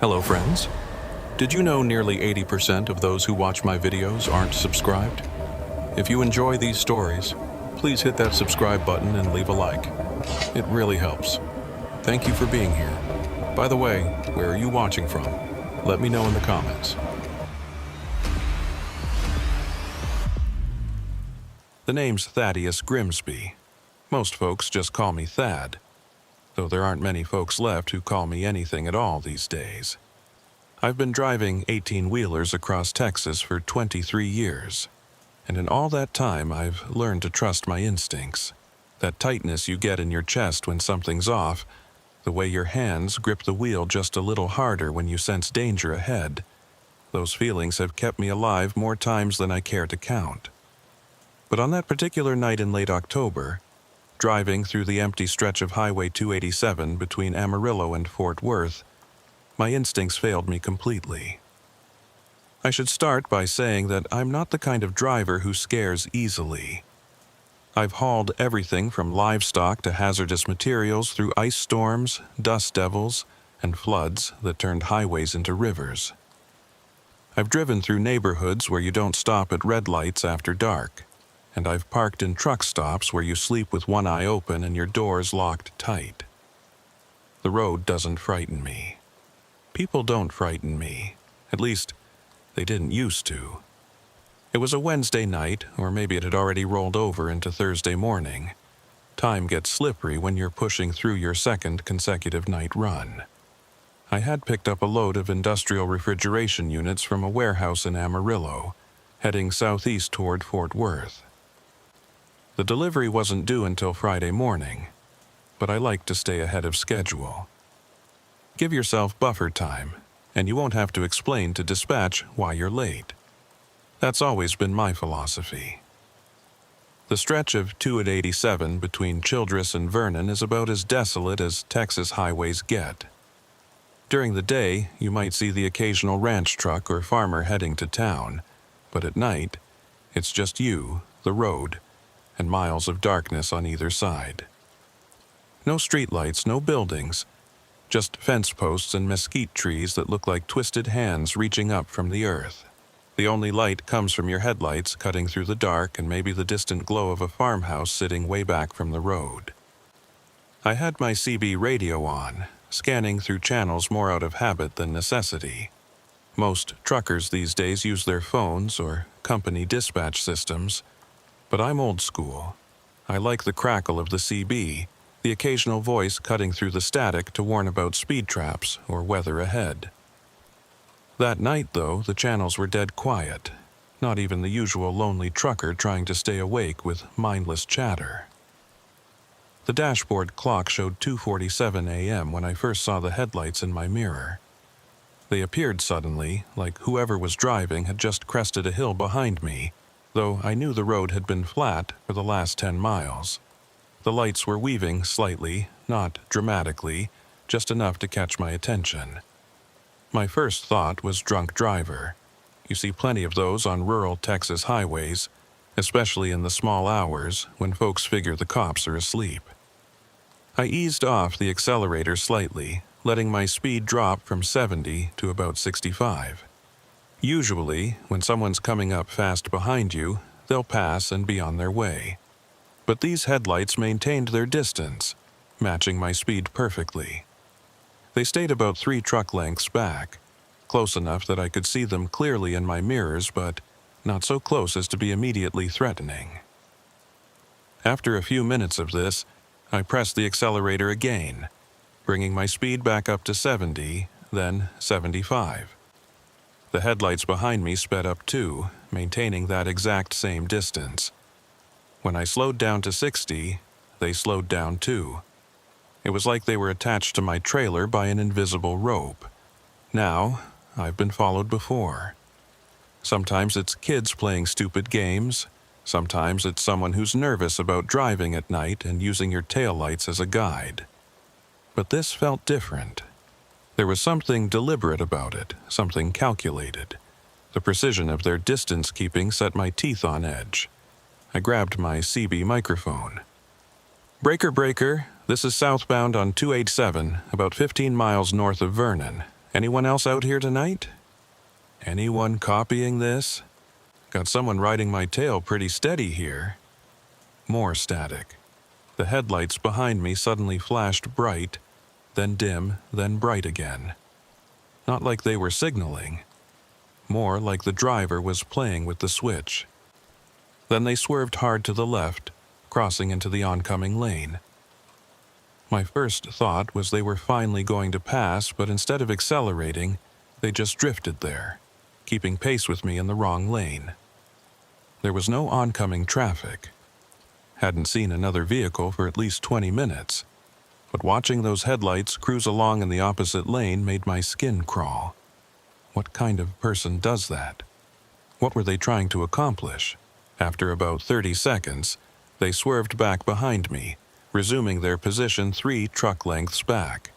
Hello friends. Did you know nearly 80% of those who watch my videos aren't subscribed? If you enjoy these stories, please hit that subscribe button and leave a like. It really helps. Thank you for being here. By the way, where are you watching from? Let me know in the comments. The name's Thaddeus Grimsby. Most folks just call me Thad, though there aren't many folks left who call me anything at all these days. I've been driving 18-wheelers across Texas for 23 years, and in all that time I've learned to trust my instincts. That tightness you get in your chest when something's off, the way your hands grip the wheel just a little harder when you sense danger ahead, those feelings have kept me alive more times than I care to count. But on that particular night in late October, driving through the empty stretch of Highway 287 between Amarillo and Fort Worth, my instincts failed me completely. I should start by saying that I'm not the kind of driver who scares easily. I've hauled everything from livestock to hazardous materials through ice storms, dust devils, and floods that turned highways into rivers. I've driven through neighborhoods where you don't stop at red lights after dark, and I've parked in truck stops where you sleep with one eye open and your doors locked tight. The road doesn't frighten me. People don't frighten me. At least, they didn't used to. It was a Wednesday night, or maybe it had already rolled over into Thursday morning. Time gets slippery when you're pushing through your second consecutive night run. I had picked up a load of industrial refrigeration units from a warehouse in Amarillo, heading southeast toward Fort Worth. The delivery wasn't due until Friday morning, but I like to stay ahead of schedule. Give yourself buffer time, and you won't have to explain to dispatch why you're late. That's always been my philosophy. The stretch of 287 between Childress and Vernon is about as desolate as Texas highways get. During the day, you might see the occasional ranch truck or farmer heading to town, but at night, it's just you, the road, and miles of darkness on either side. No streetlights, no buildings, just fence posts and mesquite trees that look like twisted hands reaching up from the earth. The only light comes from your headlights cutting through the dark and maybe the distant glow of a farmhouse sitting way back from the road. I had my CB radio on, scanning through channels more out of habit than necessity. Most truckers these days use their phones or company dispatch systems, but I'm old school. I like the crackle of the CB, the occasional voice cutting through the static to warn about speed traps or weather ahead. That night, though, the channels were dead quiet, not even the usual lonely trucker trying to stay awake with mindless chatter. The dashboard clock showed 2:47 a.m. when I first saw the headlights in my mirror. They appeared suddenly, like whoever was driving had just crested a hill behind me, though I knew the road had been flat for the last 10 miles. The lights were weaving slightly, not dramatically, just enough to catch my attention. My first thought was drunk driver. You see plenty of those on rural Texas highways, especially in the small hours when folks figure the cops are asleep. I eased off the accelerator slightly, letting my speed drop from 70 to about 65. Usually, when someone's coming up fast behind you, they'll pass and be on their way. But these headlights maintained their distance, matching my speed perfectly. They stayed about 3 truck lengths back, close enough that I could see them clearly in my mirrors, but not so close as to be immediately threatening. After a few minutes of this, I pressed the accelerator again, bringing my speed back up to 70, then 75. The headlights behind me sped up too, maintaining that exact same distance. When I slowed down to 60, they slowed down too. It was like they were attached to my trailer by an invisible rope. Now, I've been followed before. Sometimes it's kids playing stupid games. Sometimes it's someone who's nervous about driving at night and using your taillights as a guide. But this felt different. There was something deliberate about it, something calculated. The precision of their distance keeping set my teeth on edge. I grabbed my CB microphone. "Breaker, breaker, this is southbound on 287, about 15 miles north of Vernon. Anyone else out here tonight? Anyone copying this? Got someone riding my tail pretty steady here. More static. The headlights behind me suddenly flashed bright, then dim, then bright again. Not like they were signaling. More like the driver was playing with the switch. Then they swerved hard to the left, crossing into the oncoming lane. My first thought was they were finally going to pass, but instead of accelerating, they just drifted there, keeping pace with me in the wrong lane. There was no oncoming traffic. Hadn't seen another vehicle for at least 20 minutes, but watching those headlights cruise along in the opposite lane made my skin crawl. What kind of person does that? What were they trying to accomplish? After about 30 seconds, they swerved back behind me, resuming their position 3 truck lengths back.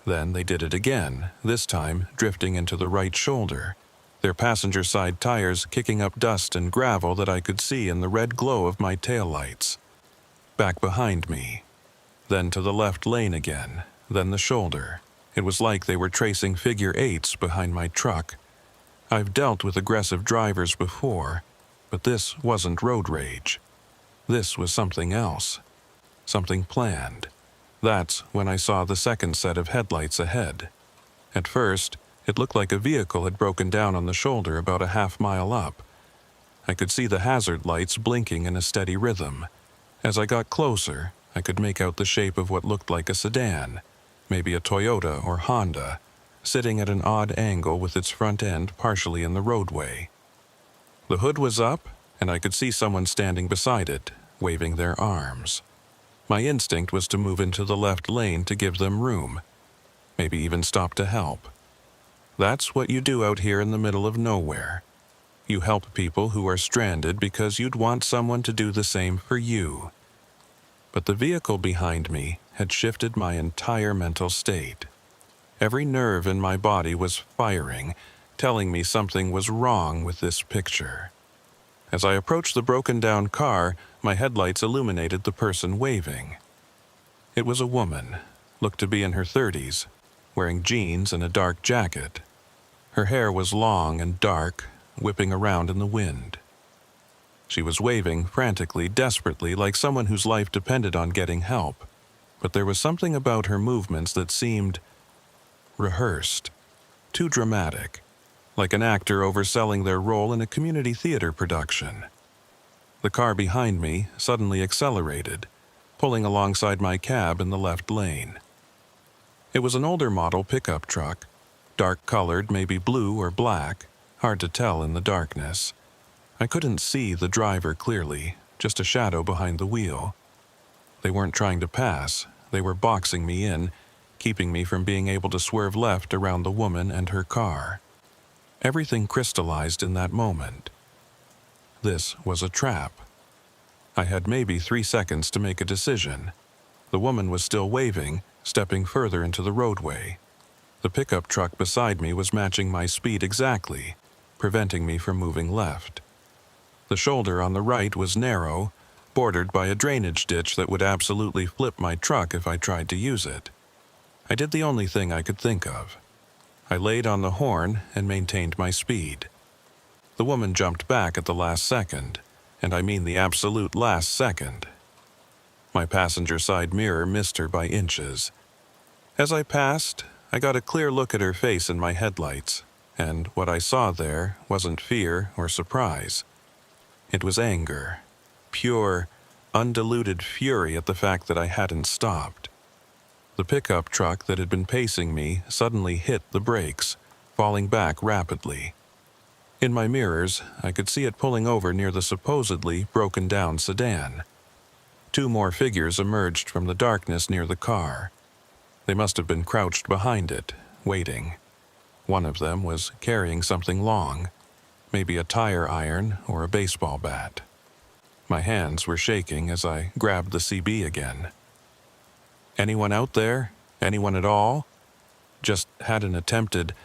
Then they did it again, this time drifting into the right shoulder, their passenger side tires kicking up dust and gravel that I could see in the red glow of my taillights. Back behind me. Then to the left lane again, then the shoulder. It was like they were tracing figure 8s behind my truck. I've dealt with aggressive drivers before, but this wasn't road rage. This was something else. Something planned. That's when I saw the second set of headlights ahead. At first, it looked like a vehicle had broken down on the shoulder about a half-mile up. I could see the hazard lights blinking in a steady rhythm. As I got closer, I could make out the shape of what looked like a sedan, maybe a Toyota or Honda, sitting at an odd angle with its front end partially in the roadway. The hood was up, and I could see someone standing beside it, waving their arms. My instinct was to move into the left lane to give them room, maybe even stop to help. That's what you do out here in the middle of nowhere. You help people who are stranded because you'd want someone to do the same for you. But the vehicle behind me had shifted my entire mental state. Every nerve in my body was firing, telling me something was wrong with this picture. As I approached the broken-down car, my headlights illuminated the person waving. It was a woman, looked to be in her 30s, wearing jeans and a dark jacket. Her hair was long and dark, whipping around in the wind. She was waving frantically, desperately, like someone whose life depended on getting help, but there was something about her movements that seemed rehearsed, too dramatic, like an actor overselling their role in a community theater production. The car behind me suddenly accelerated, pulling alongside my cab in the left lane. It was an older model pickup truck, dark-colored, maybe blue or black, hard to tell in the darkness. I couldn't see the driver clearly, just a shadow behind the wheel. They weren't trying to pass, they were boxing me in, keeping me from being able to swerve left around the woman and her car. Everything crystallized in that moment. This was a trap. I had maybe 3 seconds to make a decision. The woman was still waving, stepping further into the roadway. The pickup truck beside me was matching my speed exactly, preventing me from moving left. The shoulder on the right was narrow, bordered by a drainage ditch that would absolutely flip my truck if I tried to use it. I did the only thing I could think of. I laid on the horn and maintained my speed. The woman jumped back at the last second, and I mean the absolute last second. My passenger side mirror missed her by inches. As I passed, I got a clear look at her face in my headlights, and what I saw there wasn't fear or surprise. It was anger, pure, undiluted fury at the fact that I hadn't stopped. The pickup truck that had been pacing me suddenly hit the brakes, falling back rapidly. In my mirrors, I could see it pulling over near the supposedly broken-down sedan. 2 more figures emerged from the darkness near the car. They must have been crouched behind it, waiting. One of them was carrying something long, maybe a tire iron or a baseball bat. My hands were shaking as I grabbed the CB again. Anyone out there? Anyone at all? Just had an attempted,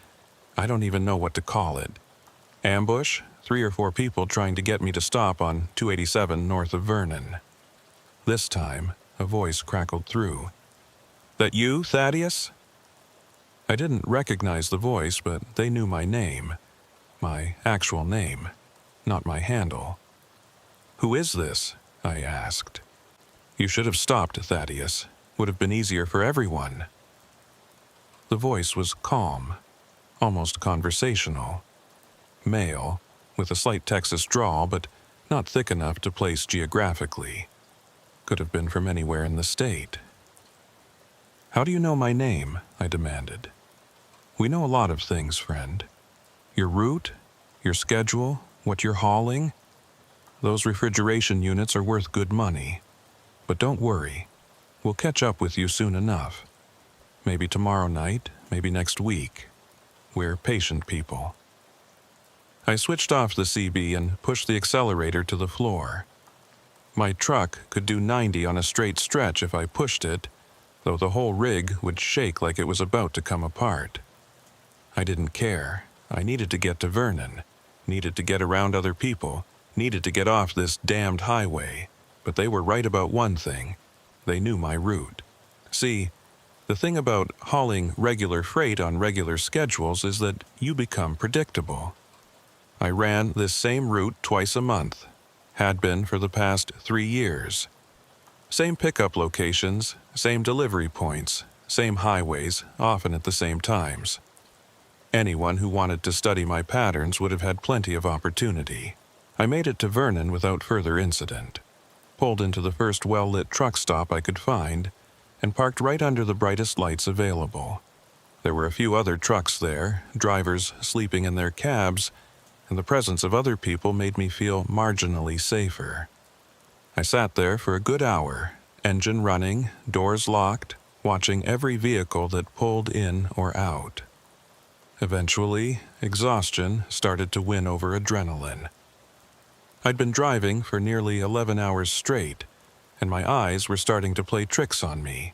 I don't even know what to call it. Ambush? 3 or 4 people trying to get me to stop on 287 north of Vernon. This time, a voice crackled through. "That you, Thaddeus?" I didn't recognize the voice, but they knew my name. My actual name, not my handle. "Who is this?" I asked. "You should have stopped, Thaddeus. Would have been easier for everyone." The voice was calm, almost conversational. Male, with a slight Texas drawl, but not thick enough to place geographically. Could have been from anywhere in the state. "How do you know my name?" I demanded. "We know a lot of things, friend. Your route, your schedule, what you're hauling. Those refrigeration units are worth good money. But don't worry. We'll catch up with you soon enough. Maybe tomorrow night, maybe next week. We're patient people." I switched off the CB and pushed the accelerator to the floor. My truck could do 90 on a straight stretch if I pushed it, though the whole rig would shake like it was about to come apart. I didn't care. I needed to get to Vernon, needed to get around other people, needed to get off this damned highway. But they were right about one thing. They knew my route. See, the thing about hauling regular freight on regular schedules is that you become predictable. I ran this same route twice a month, had been for the past 3 years. Same pickup locations, same delivery points, same highways, often at the same times. Anyone who wanted to study my patterns would have had plenty of opportunity. I made it to Vernon without further incident, pulled into the first well-lit truck stop I could find, and parked right under the brightest lights available. There were a few other trucks there, drivers sleeping in their cabs, and the presence of other people made me feel marginally safer. I sat there for a good hour, engine running, doors locked, watching every vehicle that pulled in or out. Eventually, exhaustion started to win over adrenaline. I'd been driving for nearly 11 hours straight, and my eyes were starting to play tricks on me.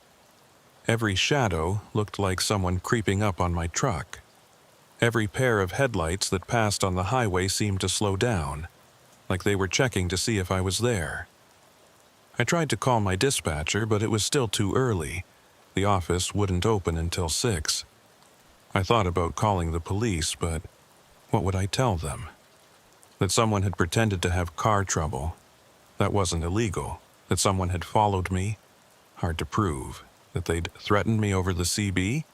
Every shadow looked like someone creeping up on my truck. Every pair of headlights that passed on the highway seemed to slow down, like they were checking to see if I was there. I tried to call my dispatcher, but it was still too early. The office wouldn't open until 6. I thought about calling the police, but what would I tell them? That someone had pretended to have car trouble. That wasn't illegal. That someone had followed me. Hard to prove. That they'd threatened me over the CB?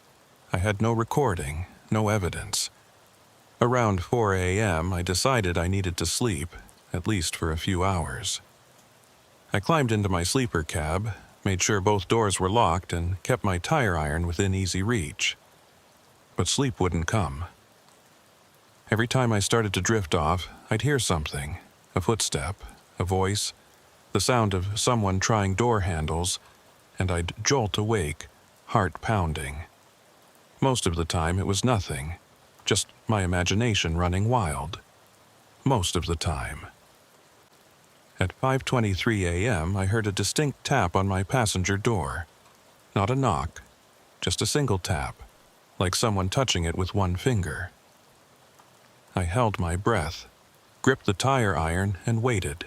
I had no recording, no evidence. Around 4 a.m., I decided I needed to sleep, at least for a few hours. I climbed into my sleeper cab, made sure both doors were locked, and kept my tire iron within easy reach. But sleep wouldn't come. Every time I started to drift off, I'd hear something, a footstep, a voice, the sound of someone trying door handles, and I'd jolt awake, heart pounding. Most of the time it was nothing, just my imagination running wild. Most of the time. At 5:23 a.m., I heard a distinct tap on my passenger door. Not a knock, just a single tap, like someone touching it with one finger. I held my breath, gripped the tire iron, and waited.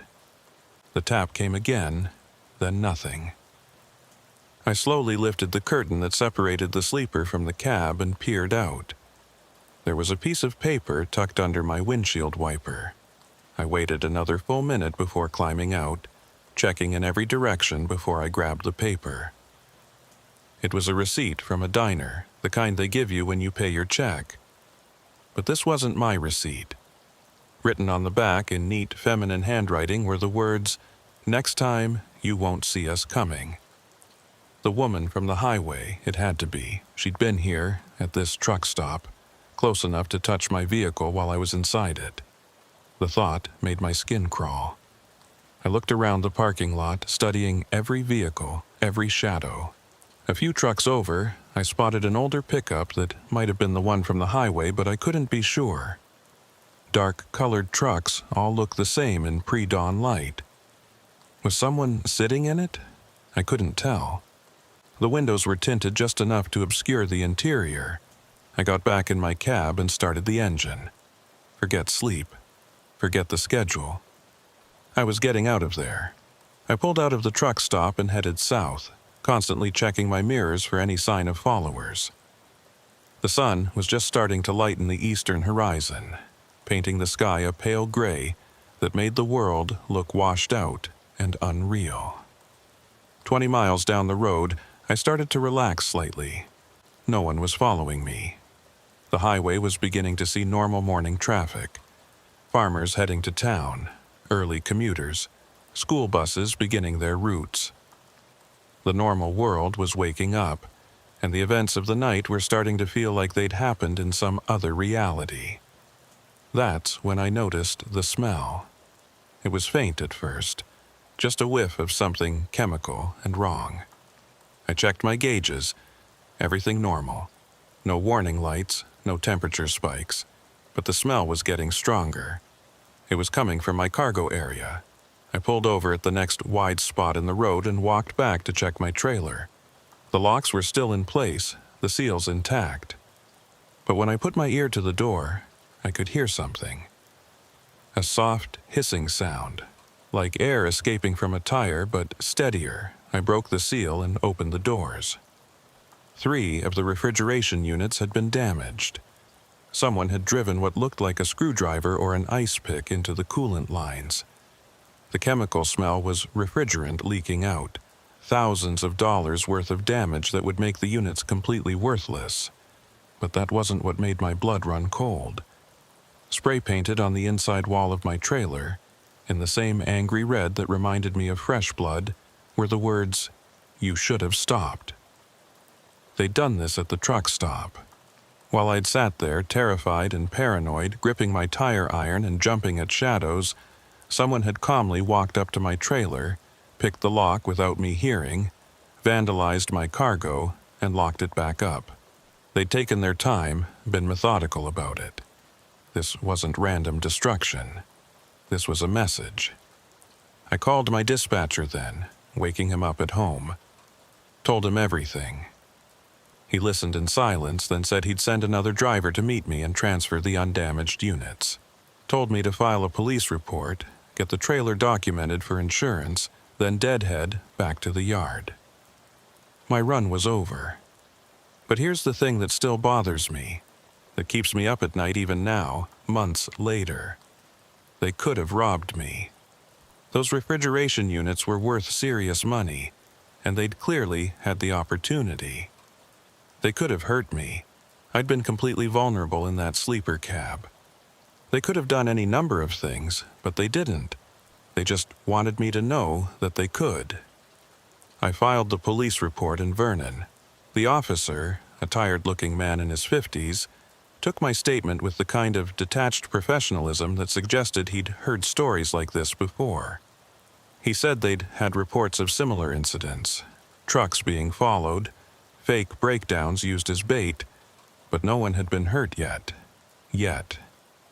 The tap came again, then nothing. I slowly lifted the curtain that separated the sleeper from the cab and peered out. There was a piece of paper tucked under my windshield wiper. I waited another full minute before climbing out, checking in every direction before I grabbed the paper. It was a receipt from a diner, the kind they give you when you pay your check. But this wasn't my receipt. Written on the back in neat feminine handwriting were the words, "Next time, you won't see us coming." The woman from the highway, it had to be. She'd been here, at this truck stop, close enough to touch my vehicle while I was inside it. The thought made my skin crawl. I looked around the parking lot, studying every vehicle, every shadow. A few trucks over, I spotted an older pickup that might have been the one from the highway, but I couldn't be sure. Dark-colored trucks all looked the same in pre-dawn light. Was someone sitting in it? I couldn't tell. The windows were tinted just enough to obscure the interior. I got back in my cab and started the engine. Forget sleep. Forget the schedule. I was getting out of there. I pulled out of the truck stop and headed south, constantly checking my mirrors for any sign of followers. The sun was just starting to lighten the eastern horizon, painting the sky a pale gray that made the world look washed out and unreal. 20 miles down the road, I started to relax slightly. No one was following me. The highway was beginning to see normal morning traffic. Farmers heading to town, early commuters, school buses beginning their routes. The normal world was waking up, and the events of the night were starting to feel like they'd happened in some other reality. That's when I noticed the smell. It was faint at first, just a whiff of something chemical and wrong. I checked my gauges, everything normal. No warning lights, no temperature spikes, but the smell was getting stronger. It was coming from my cargo area. I pulled over at the next wide spot in the road and walked back to check my trailer. The locks were still in place, the seals intact. But when I put my ear to the door, I could hear something. A soft, hissing sound, like air escaping from a tire, but steadier. I broke the seal and opened the doors. 3 of the refrigeration units had been damaged. Someone had driven what looked like a screwdriver or an ice pick into the coolant lines. The chemical smell was refrigerant leaking out, thousands of dollars worth of damage that would make the units completely worthless. But that wasn't what made my blood run cold. Spray painted on the inside wall of my trailer, in the same angry red that reminded me of fresh blood, were the words, "You should have stopped." They'd done this at the truck stop. While I'd sat there, terrified and paranoid, gripping my tire iron and jumping at shadows, someone had calmly walked up to my trailer, picked the lock without me hearing, vandalized my cargo, and locked it back up. They'd taken their time, been methodical about it. This wasn't random destruction. This was a message. I called my dispatcher then, waking him up at home. Told him everything. He listened in silence, then said he'd send another driver to meet me and transfer the undamaged units. Told me to file a police report, get the trailer documented for insurance, then deadhead back to the yard. My run was over. But here's the thing that still bothers me, that keeps me up at night even now, months later. They could have robbed me. Those refrigeration units were worth serious money, and they'd clearly had the opportunity. They could have hurt me. I'd been completely vulnerable in that sleeper cab. They could have done any number of things, but they didn't. They just wanted me to know that they could. I filed the police report in Vernon. The officer, a tired-looking man in his 50s, took my statement with the kind of detached professionalism that suggested he'd heard stories like this before. He said they'd had reports of similar incidents, trucks being followed, fake breakdowns used as bait, but no one had been hurt yet. Yet.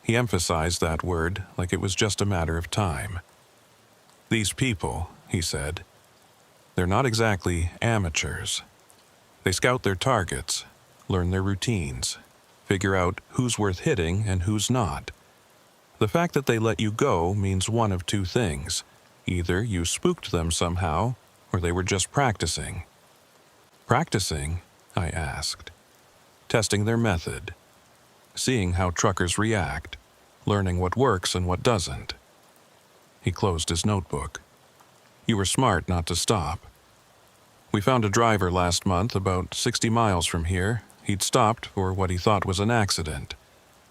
He emphasized that word like it was just a matter of time. These people, he said, they're not exactly amateurs. They scout their targets, learn their routines, figure out who's worth hitting and who's not. The fact that they let you go means one of two things. Either you spooked them somehow, or they were just practicing. Practicing? I asked. Testing their method. Seeing how truckers react, learning what works and what doesn't. He closed his notebook. You were smart not to stop. We found a driver last month about 60 miles from here. He'd stopped for what he thought was an accident.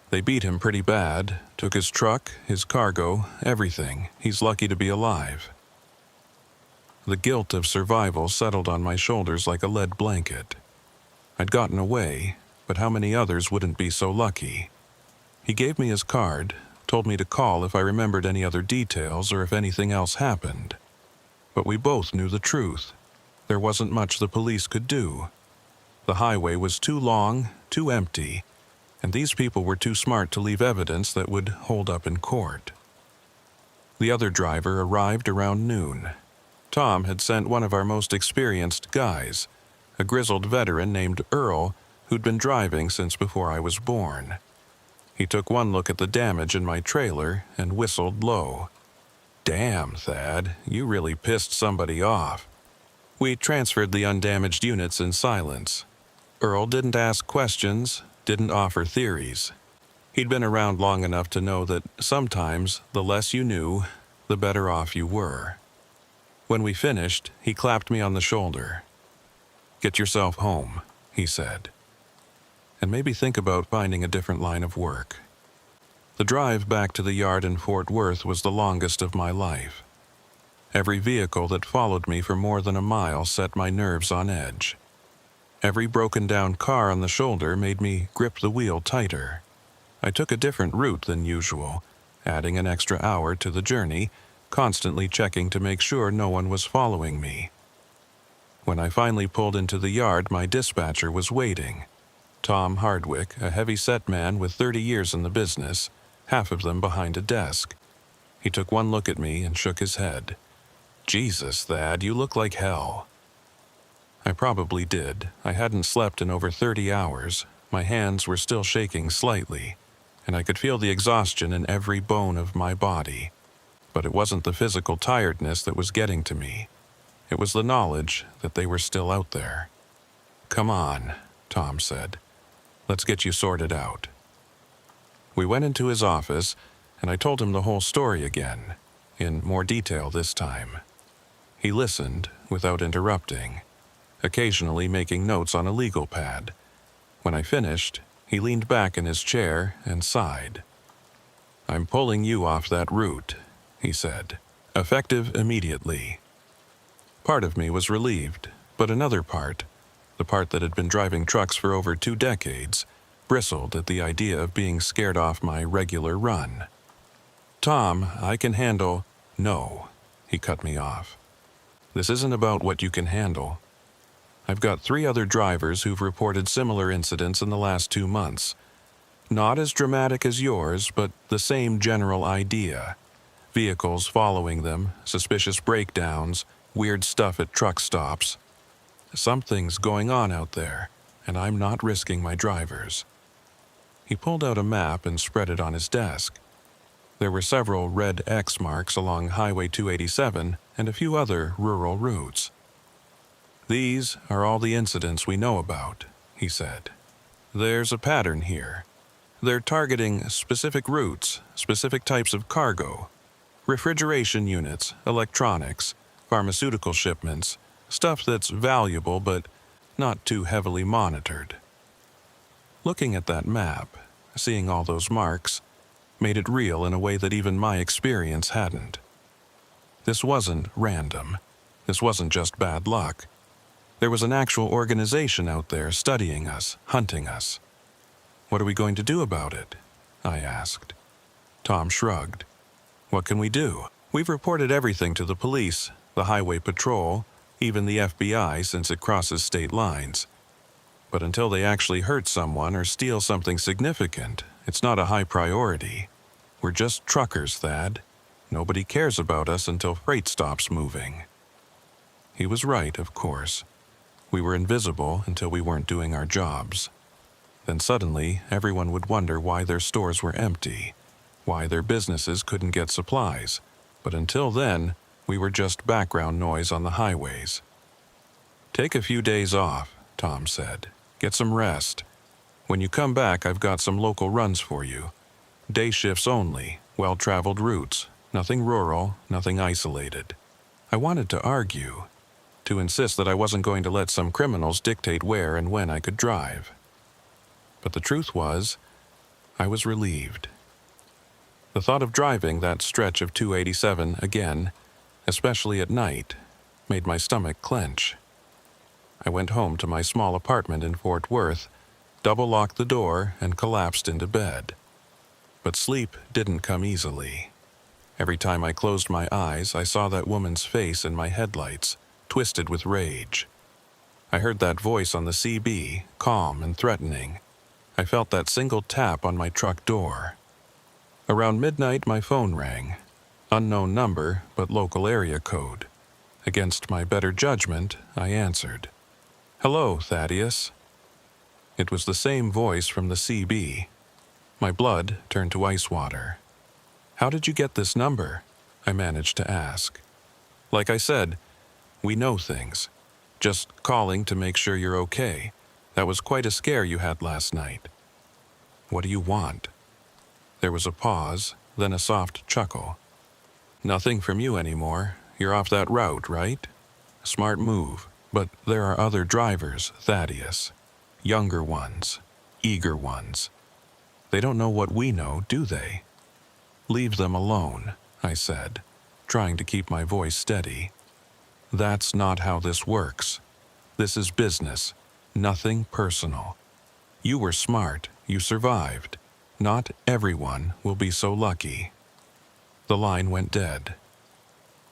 They beat him pretty bad, took his truck, his cargo, everything. He's lucky to be alive. The guilt of survival settled on my shoulders like a lead blanket. I'd gotten away, but how many others wouldn't be so lucky? He gave me his card, told me to call if I remembered any other details or if anything else happened. But we both knew the truth. There wasn't much the police could do. The highway was too long, too empty, and these people were too smart to leave evidence that would hold up in court. The other driver arrived around noon. Tom had sent one of our most experienced guys, a grizzled veteran named Earl, who'd been driving since before I was born. He took one look at the damage in my trailer and whistled low. Damn, Thad, you really pissed somebody off. We transferred the undamaged units in silence. Earl didn't ask questions, didn't offer theories. He'd been around long enough to know that sometimes the less you knew, the better off you were. When we finished, he clapped me on the shoulder. "Get yourself home," he said. "And maybe think about finding a different line of work." The drive back to the yard in Fort Worth was the longest of my life. Every vehicle that followed me for more than a mile set my nerves on edge. Every broken-down car on the shoulder made me grip the wheel tighter. I took a different route than usual, adding an extra hour to the journey, constantly checking to make sure no one was following me. When I finally pulled into the yard, my dispatcher was waiting. Tom Hardwick, a heavy-set man with 30 years in the business, half of them behind a desk. He took one look at me and shook his head. "Jesus, Thad, you look like hell." I probably did. I hadn't slept in over 30 hours. My hands were still shaking slightly, and I could feel the exhaustion in every bone of my body. But it wasn't the physical tiredness that was getting to me. It was the knowledge that they were still out there. "Come on," Tom said. "Let's get you sorted out." We went into his office, and I told him the whole story again, in more detail this time. He listened without interrupting, occasionally making notes on a legal pad. When I finished, he leaned back in his chair and sighed. "I'm pulling you off that route," he said, "effective immediately." Part of me was relieved, but another part, the part that had been driving trucks for over 2 decades, bristled at the idea of being scared off my regular run. "Tom, I can handle—" "No," he cut me off. "This isn't about what you can handle. I've got 3 other drivers who've reported similar incidents in the last 2 months. Not as dramatic as yours, but the same general idea. Vehicles following them, suspicious breakdowns, weird stuff at truck stops. Something's going on out there, and I'm not risking my drivers." He pulled out a map and spread it on his desk. There were several red X marks along Highway 287 and a few other rural routes. "These are all the incidents we know about," he said. "There's a pattern here. They're targeting specific routes, specific types of cargo. Refrigeration units, electronics, pharmaceutical shipments, stuff that's valuable but not too heavily monitored." Looking at that map, seeing all those marks, made it real in a way that even my experience hadn't. This wasn't random. This wasn't just bad luck. There was an actual organization out there studying us, hunting us. "What are we going to do about it?" I asked. Tom shrugged. "What can we do? We've reported everything to the police, the highway patrol, even the FBI since it crosses state lines. But until they actually hurt someone or steal something significant, it's not a high priority. We're just truckers, Thad. Nobody cares about us until freight stops moving." He was right, of course. We were invisible until we weren't doing our jobs. Then suddenly, everyone would wonder why their stores were empty, why their businesses couldn't get supplies. But until then, we were just background noise on the highways. "Take a few days off," Tom said. "Get some rest. When you come back, I've got some local runs for you. Day shifts only, well-traveled routes, nothing rural, nothing isolated." I wanted to argue, to insist that I wasn't going to let some criminals dictate where and when I could drive. But the truth was, I was relieved. The thought of driving that stretch of 287 again, especially at night, made my stomach clench. I went home to my small apartment in Fort Worth, double-locked the door, and collapsed into bed. But sleep didn't come easily. Every time I closed my eyes, I saw that woman's face in my headlights, twisted with rage. I heard that voice on the CB, calm and threatening. I felt that single tap on my truck door. Around midnight, my phone rang. Unknown number, but local area code. Against my better judgment, I answered. "Hello, Thaddeus." It was the same voice from the CB. My blood turned to ice water. "How did you get this number?" I managed to ask. "Like I said, we know things. Just calling to make sure you're okay. That was quite a scare you had last night." What do you want? There was a pause, then a soft chuckle. Nothing from you anymore. You're off that route, right? Smart move. But there are other drivers, Thaddeus. Younger ones. Eager ones. They don't know what we know, do they? Leave them alone, I said, trying to keep my voice steady. That's not how this works. This is business, nothing personal. You were smart, you survived. Not everyone will be so lucky. The line went dead.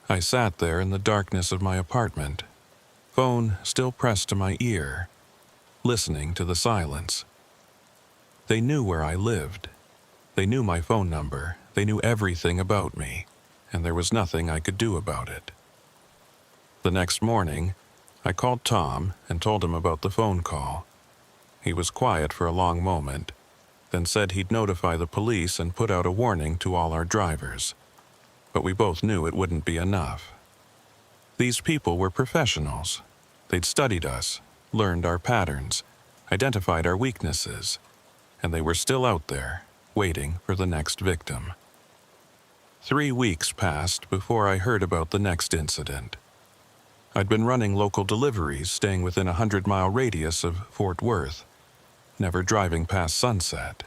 I sat there in the darkness of my apartment, phone still pressed to my ear, listening to the silence. They knew where I lived. They knew my phone number. They knew everything about me, and there was nothing I could do about it. The next morning, I called Tom and told him about the phone call. He was quiet for a long moment, then said he'd notify the police and put out a warning to all our drivers. But we both knew it wouldn't be enough. These people were professionals. They'd studied us, learned our patterns, identified our weaknesses, and they were still out there, waiting for the next victim. 3 weeks passed before I heard about the next incident. I'd been running local deliveries, staying within a 100-mile radius of Fort Worth, never driving past sunset.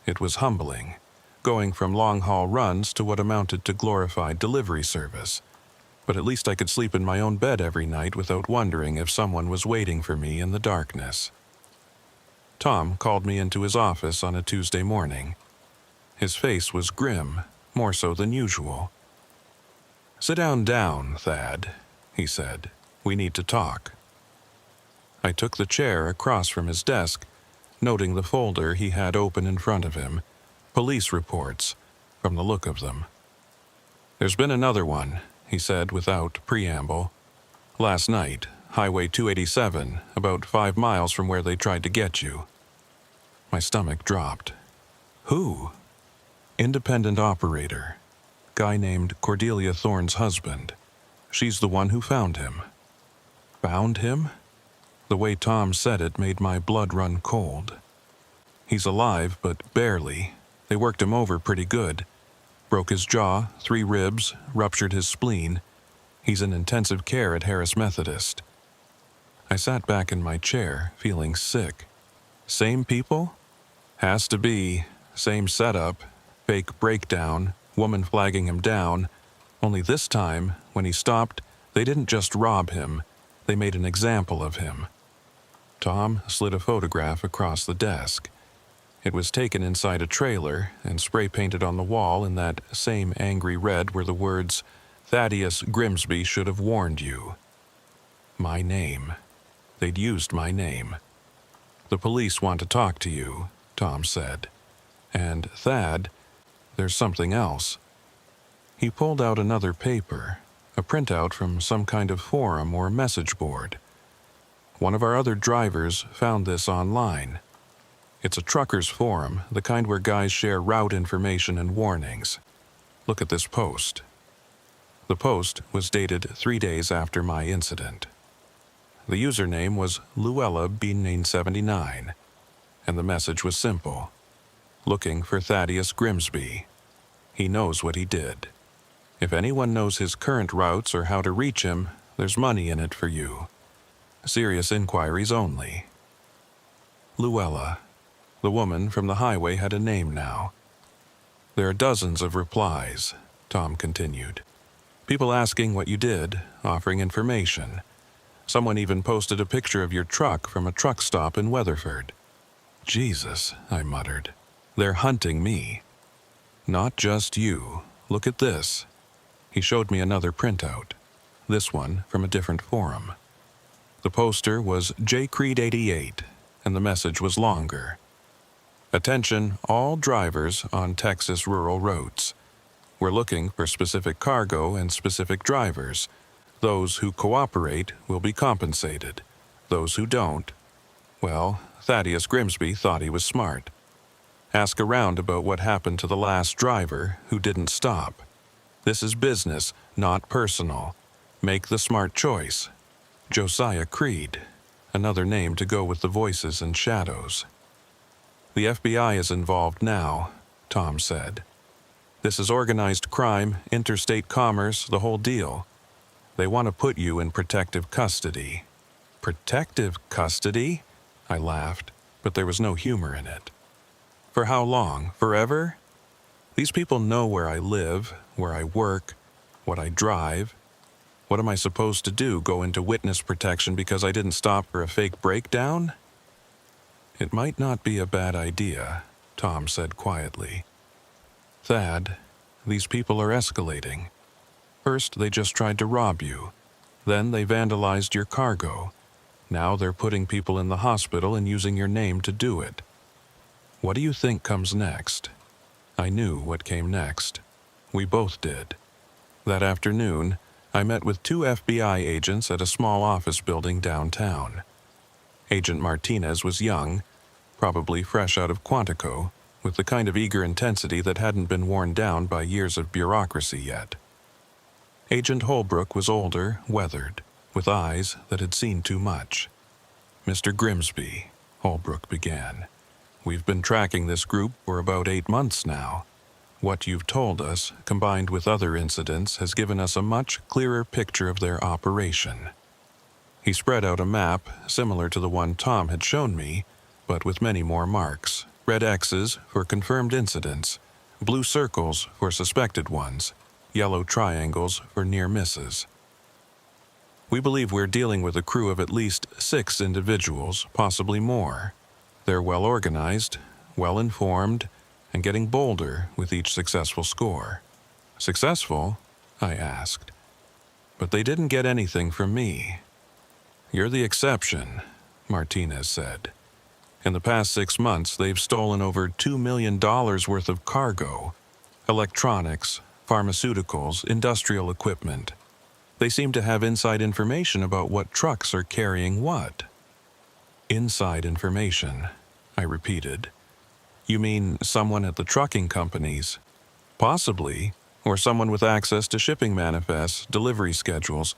It was humbling, going from long-haul runs to what amounted to glorified delivery service. But at least I could sleep in my own bed every night without wondering if someone was waiting for me in the darkness. Tom called me into his office on a Tuesday morning. His face was grim, more so than usual. "Sit down, Thad," he said. "We need to talk." I took the chair across from his desk, noting the folder he had open in front of him, police reports, from the look of them. "There's been another one," he said without preamble. "Last night, Highway 287, about 5 miles from where they tried to get you." My stomach dropped. "Who?" "Independent operator. Guy named Cordelia Thorne's husband. She's the one who found him." "Found him?" The way Tom said it made my blood run cold. "He's alive, but barely. They worked him over pretty good. Broke his jaw, 3 ribs, ruptured his spleen. He's in intensive care at Harris Methodist." I sat back in my chair, feeling sick. Same people? Has to be. Same setup. Fake breakdown, woman flagging him down. Only this time, when he stopped, they didn't just rob him. They made an example of him. Tom slid a photograph across the desk. It was taken inside a trailer and spray-painted on the wall in that same angry red were the words, "Thaddeus Grimsby should have warned you." My name. They'd used my name. "The police want to talk to you," Tom said. "And, Thad, there's something else." He pulled out another paper, a printout from some kind of forum or message board. "One of our other drivers found this online. It's a truckers' forum, the kind where guys share route information and warnings. Look at this post." The post was dated 3 days after my incident. The username was Luella B979, and the message was simple. "Looking for Thaddeus Grimsby. He knows what he did. If anyone knows his current routes or how to reach him, there's money in it for you. Serious inquiries only." Luella. The woman from the highway had a name now. "There are dozens of replies," Tom continued. "People asking what you did, offering information. Someone even posted a picture of your truck from a truck stop in Weatherford." "Jesus," I muttered. "They're hunting me." "Not just you. Look at this." He showed me another printout. This one from a different forum. The poster was JCreed88, and the message was longer. "Attention all drivers on Texas rural roads. We're looking for specific cargo and specific drivers. Those who cooperate will be compensated. Those who don't, well, Thaddeus Grimsby thought he was smart. Ask around about what happened to the last driver who didn't stop. This is business, not personal. Make the smart choice. Josiah Creed, another name to go with the voices and shadows." The FBI is involved now, Tom said. This is organized crime, interstate commerce, the whole deal. They want to put you in protective custody. Protective custody? I laughed, but there was no humor in it. For how long? Forever? These people know where I live, where I work, what I drive. What am I supposed to do, go into witness protection because I didn't stop for a fake breakdown? It might not be a bad idea, Tom said quietly. Thad, these people are escalating. First, they just tried to rob you. Then they vandalized your cargo. Now they're putting people in the hospital and using your name to do it. What do you think comes next? I knew what came next. We both did. That afternoon, I met with 2 FBI agents at a small office building downtown. Agent Martinez was young, probably fresh out of Quantico, with the kind of eager intensity that hadn't been worn down by years of bureaucracy yet. Agent Holbrook was older, weathered, with eyes that had seen too much. Mr. Grimsby, Holbrook began, we've been tracking this group for about 8 months now. What you've told us, combined with other incidents, has given us a much clearer picture of their operation. He spread out a map similar to the one Tom had shown me, but with many more marks. Red X's for confirmed incidents, blue circles for suspected ones, yellow triangles for near misses. We believe we're dealing with a crew of at least 6 individuals, possibly more. They're well organized, well informed, and getting bolder with each successful score. Successful? I asked. But they didn't get anything from me. You're the exception, Martinez said. In the past 6 months, they've stolen over $2 million worth of cargo, electronics, pharmaceuticals, industrial equipment. They seem to have inside information about what trucks are carrying what. Inside information, I repeated. You mean someone at the trucking companies? Possibly, or someone with access to shipping manifests, delivery schedules.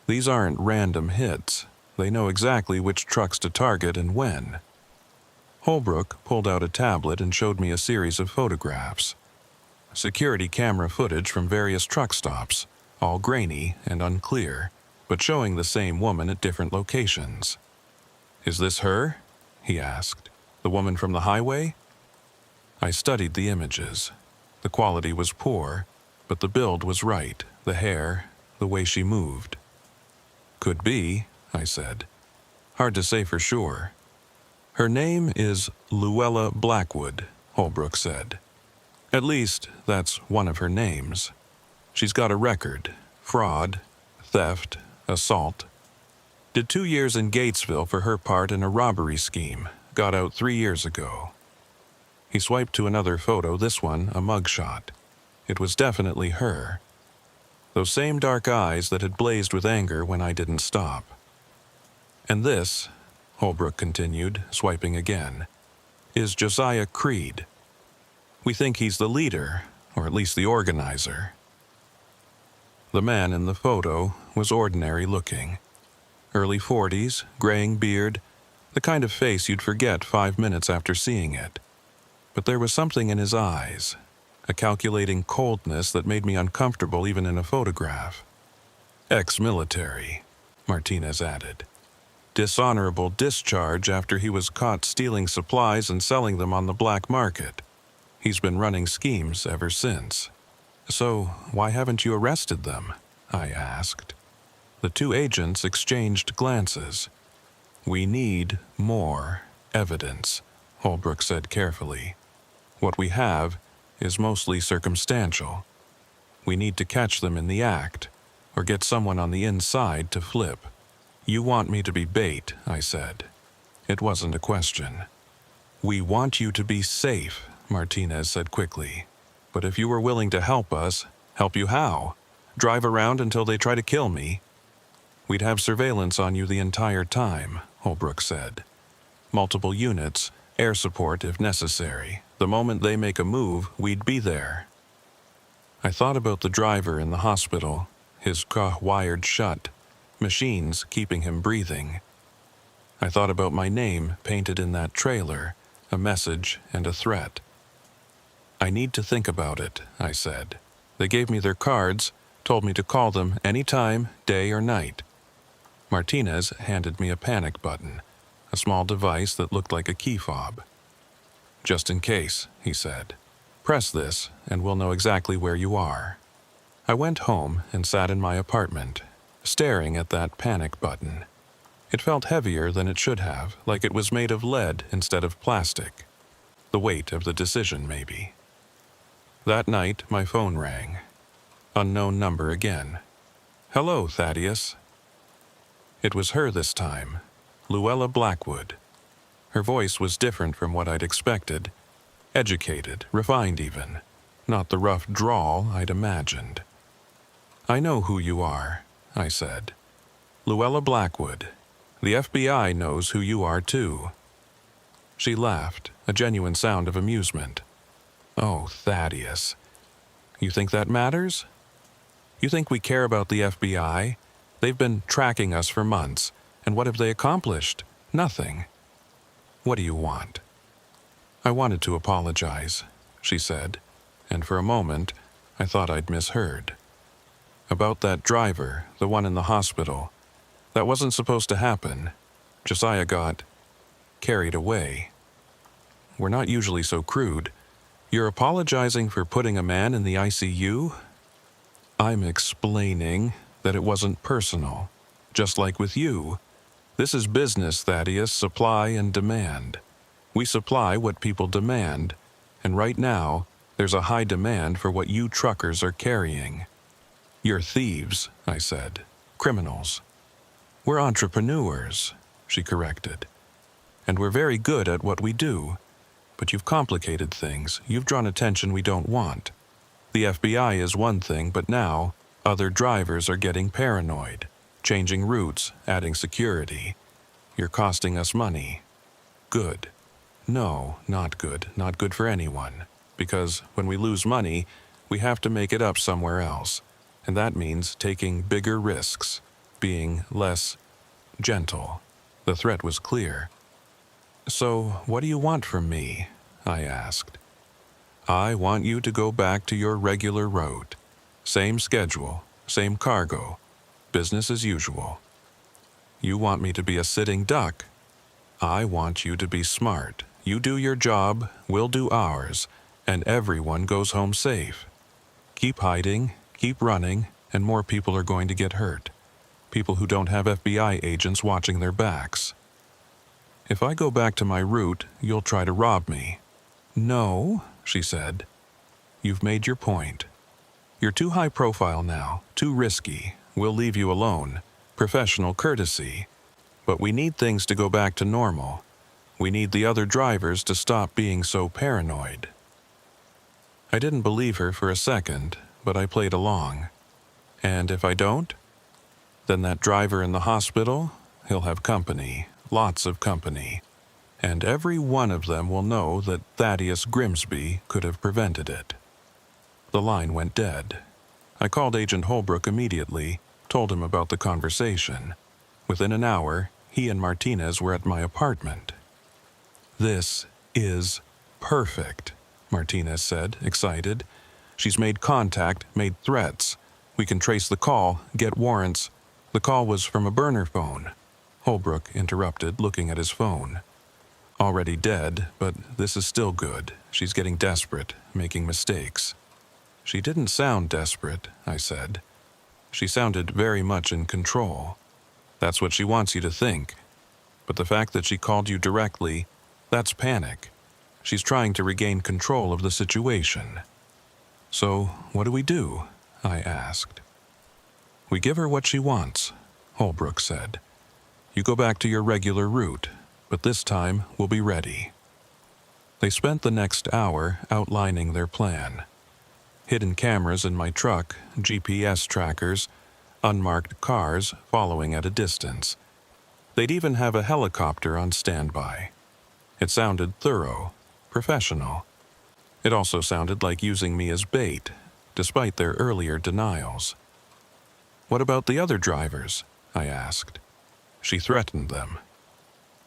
These aren't random hits. They know exactly which trucks to target and when. Holbrook pulled out a tablet and showed me a series of photographs. Security camera footage from various truck stops, all grainy and unclear, but showing the same woman at different locations. Is this her? He asked. The woman from the highway? I studied the images. The quality was poor, but the build was right, the hair, the way she moved. Could be, I said. Hard to say for sure. Her name is Luella Blackwood, Holbrook said. At least, that's one of her names. She's got a record: fraud, theft, assault. Did 2 years in Gatesville for her part in a robbery scheme. Got out 3 years ago. He swiped to another photo, this one a mugshot. It was definitely her. Those same dark eyes that had blazed with anger when I didn't stop. And this, Holbrook continued, swiping again, is Josiah Creed. We think he's the leader, or at least the organizer. The man in the photo was ordinary looking. Early 40s, graying beard, the kind of face you'd forget 5 minutes after seeing it. But there was something in his eyes, a calculating coldness that made me uncomfortable even in a photograph. Ex-military, Martinez added. Dishonorable discharge after he was caught stealing supplies and selling them on the black market. He's been running schemes ever since. So, why haven't you arrested them? I asked. The 2 agents exchanged glances. We need more evidence, Holbrook said carefully. What we have is mostly circumstantial. We need to catch them in the act, or get someone on the inside to flip. You want me to be bait, I said. It wasn't a question. We want you to be safe, Martinez said quickly. But if you were willing to help us, help you how? Drive around until they try to kill me? We'd have surveillance on you the entire time, Holbrook said. Multiple units, air support if necessary. The moment they make a move, we'd be there. I thought about the driver in the hospital, his jaw wired shut, machines keeping him breathing. I thought about my name painted in that trailer, a message, and a threat. I need to think about it, I said. They gave me their cards, told me to call them any time, day or night. Martinez handed me a panic button, a small device that looked like a key fob. Just in case, he said. Press this, and we'll know exactly where you are. I went home and sat in my apartment, staring at that panic button. It felt heavier than it should have, like it was made of lead instead of plastic. The weight of the decision, maybe. That night, my phone rang. Unknown number again. Hello, Thaddeus. It was her this time, Luella Blackwood. Her voice was different from what I'd expected. Educated, refined even. Not the rough drawl I'd imagined. I know who you are, I said. Luella Blackwood. The FBI knows who you are, too. She laughed, a genuine sound of amusement. Oh, Thaddeus. You think that matters? You think we care about the FBI? They've been tracking us for months, and what have they accomplished? Nothing. What do you want? I wanted to apologize, she said, and for a moment, I thought I'd misheard. About that driver, the one in the hospital. That wasn't supposed to happen. Josiah got carried away. We're not usually so crude. You're apologizing for putting a man in the ICU? I'm explaining that it wasn't personal. Just like with you. This is business, Thaddeus, supply and demand. We supply what people demand, and right now, there's a high demand for what you truckers are carrying. You're thieves, I said. Criminals. We're entrepreneurs, she corrected. And we're very good at what we do. But you've complicated things. You've drawn attention we don't want. The FBI is one thing, but now, other drivers are getting paranoid, changing routes, adding security. You're costing us money. Good. No, not good. Not good for anyone. Because when we lose money, we have to make it up somewhere else. And that means taking bigger risks, being less gentle. The threat was clear. So, what do you want from me? I asked. I want you to go back to your regular route. Same schedule, same cargo, business as usual. You want me to be a sitting duck. I want you to be smart. You do your job, we'll do ours, and everyone goes home safe. Keep hiding, keep running, and more people are going to get hurt. People who don't have FBI agents watching their backs. If I go back to my route, you'll try to rob me. No, she said. You've made your point. You're too high profile now, too risky. We'll leave you alone. Professional courtesy. But we need things to go back to normal. We need the other drivers to stop being so paranoid. I didn't believe her for a second, but I played along. And if I don't? Then that driver in the hospital, he'll have company, lots of company. And every one of them will know that Thaddeus Grimsby could have prevented it. The line went dead. I called Agent Holbrook immediately, told him about the conversation. Within an hour, he and Martinez were at my apartment. This is perfect, Martinez said, excited. She's made contact, made threats. We can trace the call, get warrants. The call was from a burner phone. Holbrook interrupted, looking at his phone. Already dead, but this is still good. She's getting desperate, making mistakes. She didn't sound desperate, I said. She sounded very much in control. That's what she wants you to think. But the fact that she called you directly, that's panic. She's trying to regain control of the situation. So, what do we do? I asked. We give her what she wants, Holbrook said. You go back to your regular route, but this time we'll be ready. They spent the next hour outlining their plan. Hidden cameras in my truck, GPS trackers, unmarked cars following at a distance. They'd even have a helicopter on standby. It sounded thorough, professional. It also sounded like using me as bait, despite their earlier denials. What about the other drivers? I asked. She threatened them.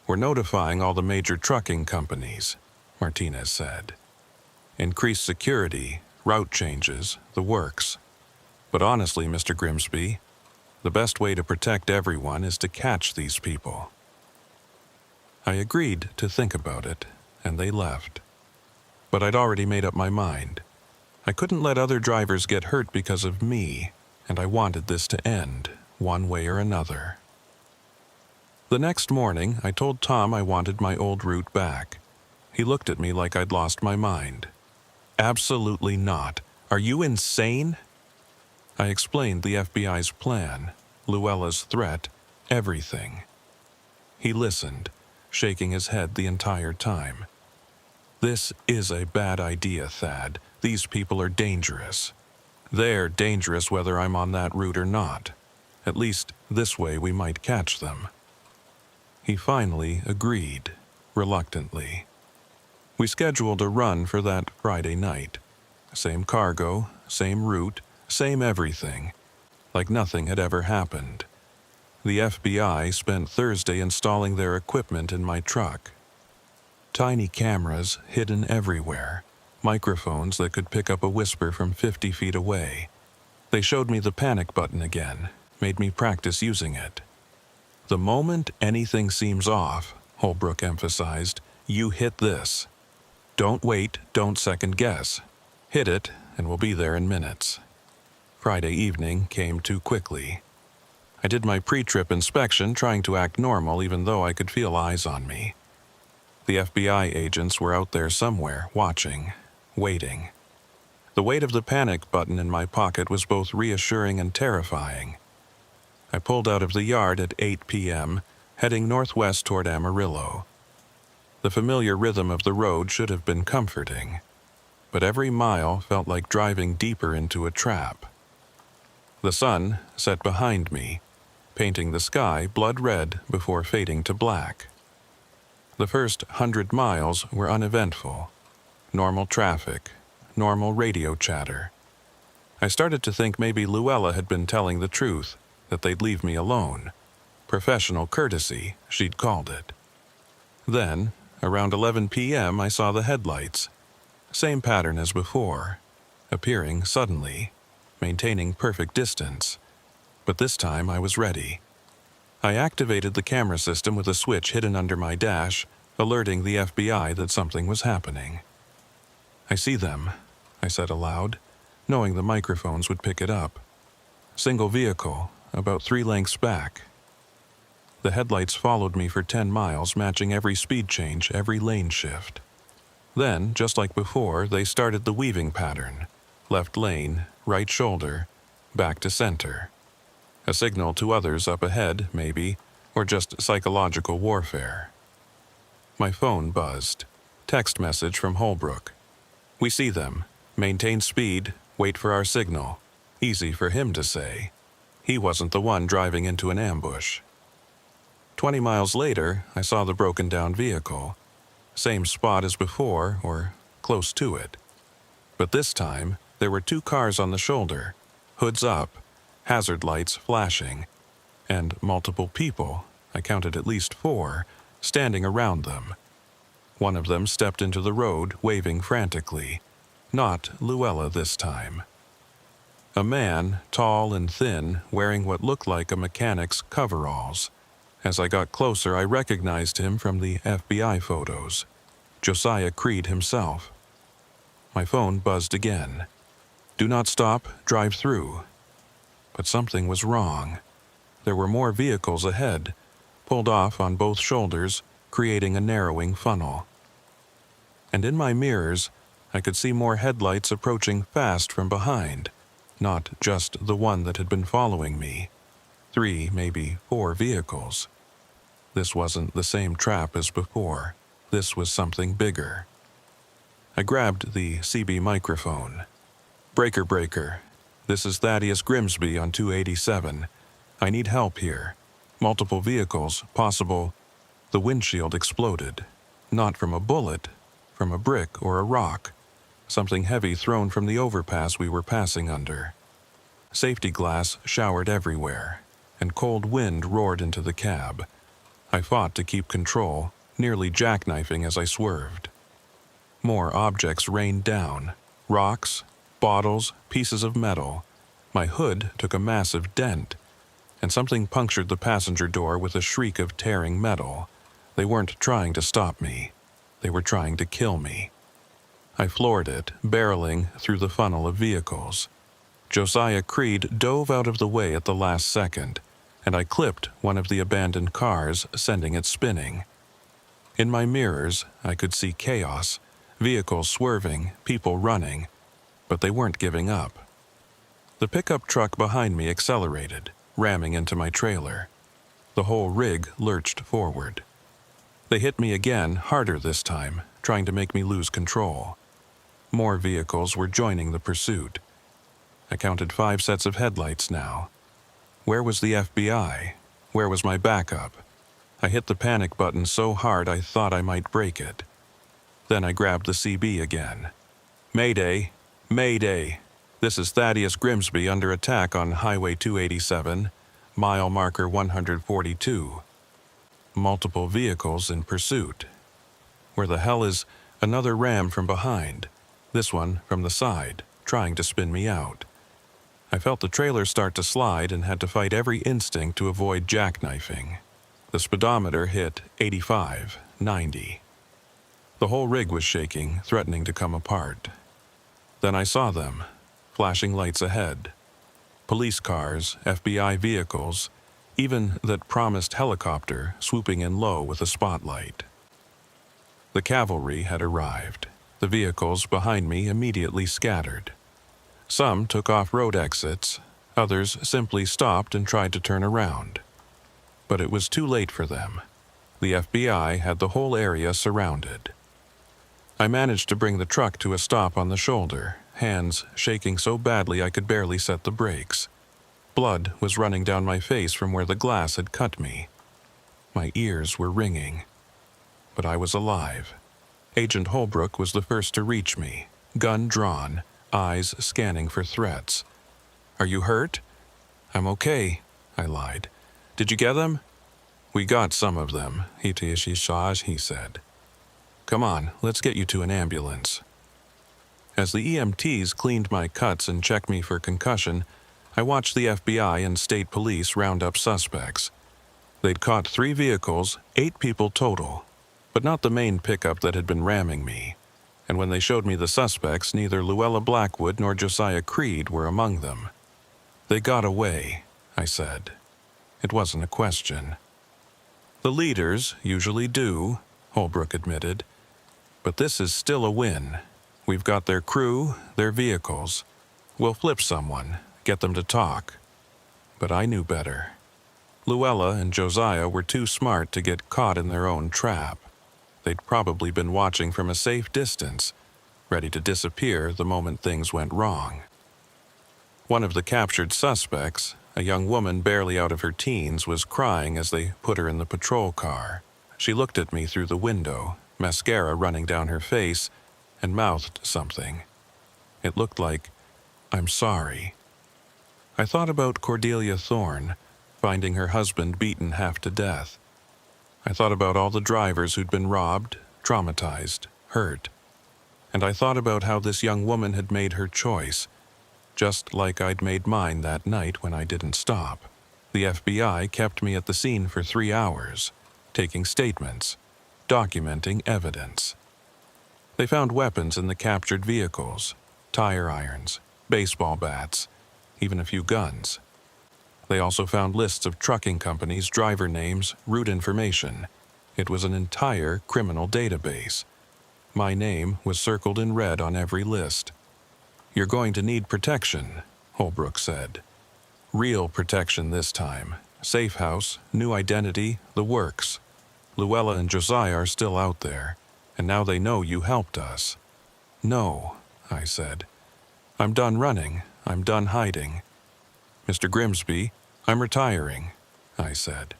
We're notifying all the major trucking companies. Martinez said. Increased security, route changes, the works. But honestly, Mr. Grimsby, the best way to protect everyone is to catch these people. I agreed to think about it, and they left. But I'd already made up my mind. I couldn't let other drivers get hurt because of me, and I wanted this to end, one way or another. The next morning, I told Tom I wanted my old route back. He looked at me like I'd lost my mind. Absolutely not. Are you insane? I explained the FBI's plan, Luella's threat, everything. He listened, shaking his head the entire time. This is a bad idea, Thad. These people are dangerous. They're dangerous whether I'm on that route or not. At least this way we might catch them. He finally agreed, reluctantly. We scheduled a run for that Friday night. Same cargo, same route, same everything, like nothing had ever happened. The FBI spent Thursday installing their equipment in my truck. Tiny cameras hidden everywhere, microphones that could pick up a whisper from 50 feet away. They showed me the panic button again, made me practice using it. The moment anything seems off, Holbrook emphasized, you hit this. Don't wait, don't second guess. Hit it, and we'll be there in minutes. Friday evening came too quickly. I did my pre-trip inspection, trying to act normal even though I could feel eyes on me. The FBI agents were out there somewhere, watching, waiting. The weight of the panic button in my pocket was both reassuring and terrifying. I pulled out of the yard at 8 p.m., heading northwest toward Amarillo. The familiar rhythm of the road should have been comforting, but every mile felt like driving deeper into a trap. The sun set behind me, painting the sky blood red before fading to black. The first 100 miles were uneventful. Normal traffic, normal radio chatter. I started to think maybe Luella had been telling the truth, that they'd leave me alone. Professional courtesy, she'd called it. Then, around 11 p.m., I saw the headlights. Same pattern as before, appearing suddenly, maintaining perfect distance. But this time I was ready. I activated the camera system with a switch hidden under my dash, alerting the FBI that something was happening. I see them, I said aloud, knowing the microphones would pick it up. Single vehicle, about 3 lengths back. The headlights followed me for 10 miles, matching every speed change, every lane shift. Then, just like before, they started the weaving pattern. Left lane, right shoulder, back to center. A signal to others up ahead, maybe, or just psychological warfare. My phone buzzed. Text message from Holbrook. We see them. Maintain speed, wait for our signal. Easy for him to say. He wasn't the one driving into an ambush. 20 miles later, I saw the broken-down vehicle. Same spot as before, or close to it. But this time, there were 2 cars on the shoulder, hoods up, hazard lights flashing, and multiple people, I counted at least 4, standing around them. One of them stepped into the road, waving frantically. Not Luella this time. A man, tall and thin, wearing what looked like a mechanic's coveralls. As I got closer, I recognized him from the FBI photos. Josiah Creed himself. My phone buzzed again. Do not stop, drive through. But something was wrong. There were more vehicles ahead, pulled off on both shoulders, creating a narrowing funnel. And in my mirrors, I could see more headlights approaching fast from behind. Not just the one that had been following me. 3, maybe 4 vehicles. This wasn't the same trap as before. This was something bigger. I grabbed the CB microphone. Breaker. This is Thaddeus Grimsby on 287. I need help here. Multiple vehicles, possible. The windshield exploded. Not from a bullet, from a brick or a rock. Something heavy thrown from the overpass we were passing under. Safety glass showered everywhere, and cold wind roared into the cab. I fought to keep control, nearly jackknifing as I swerved. More objects rained down. Rocks, bottles, pieces of metal. My hood took a massive dent, and something punctured the passenger door with a shriek of tearing metal. They weren't trying to stop me. They were trying to kill me. I floored it, barreling through the funnel of vehicles. Josiah Creed dove out of the way at the last second, and I clipped one of the abandoned cars, sending it spinning. In my mirrors, I could see chaos, vehicles swerving, people running, but they weren't giving up. The pickup truck behind me accelerated, ramming into my trailer. The whole rig lurched forward. They hit me again, harder this time, trying to make me lose control. More vehicles were joining the pursuit. I counted 5 sets of headlights now. Where was the FBI? Where was my backup? I hit the panic button so hard I thought I might break it. Then I grabbed the CB again. Mayday! Mayday! This is Thaddeus Grimsby under attack on Highway 287, mile marker 142. Multiple vehicles in pursuit. Where the hell is another ram from behind? This one from the side, trying to spin me out. I felt the trailer start to slide and had to fight every instinct to avoid jackknifing. The speedometer hit 85, 90. The whole rig was shaking, threatening to come apart. Then I saw them, flashing lights ahead. Police cars, FBI vehicles, even that promised helicopter swooping in low with a spotlight. The cavalry had arrived. The vehicles behind me immediately scattered. Some took off road exits, others simply stopped and tried to turn around. But it was too late for them. The FBI had the whole area surrounded. I managed to bring the truck to a stop on the shoulder, hands shaking so badly I could barely set the brakes. Blood was running down my face from where the glass had cut me. My ears were ringing. But I was alive. Agent Holbrook was the first to reach me, gun drawn, eyes scanning for threats. "Are you hurt?" "I'm okay," I lied. "Did you get them?" "We got some of them," he said. "Come on, let's get you to an ambulance." As the EMTs cleaned my cuts and checked me for concussion, I watched the FBI and state police round up suspects. They'd caught 3 vehicles, 8 people total, but not the main pickup that had been ramming me. And when they showed me the suspects, neither Luella Blackwood nor Josiah Creed were among them. "They got away," I said. It wasn't a question. "The leaders usually do," Holbrook admitted. "But this is still a win. We've got their crew, their vehicles. We'll flip someone, get them to talk." But I knew better. Luella and Josiah were too smart to get caught in their own trap. They'd probably been watching from a safe distance, ready to disappear the moment things went wrong. One of the captured suspects, a young woman barely out of her teens, was crying as they put her in the patrol car. She looked at me through the window, mascara running down her face, and mouthed something. It looked like, "I'm sorry." I thought about Cordelia Thorne, finding her husband beaten half to death. I thought about all the drivers who'd been robbed, traumatized, hurt. And I thought about how this young woman had made her choice, just like I'd made mine that night when I didn't stop. The FBI kept me at the scene for 3 hours, taking statements, documenting evidence. They found weapons in the captured vehicles, tire irons, baseball bats, even a few guns. They also found lists of trucking companies, driver names, route information. It was an entire criminal database. My name was circled in red on every list. "You're going to need protection," Holbrook said. "Real protection this time. Safe house, new identity, the works. Luella and Josiah are still out there, and now they know you helped us." "No," I said. "I'm done running. I'm done hiding. Mr. Grimsby, I'm retiring," I said.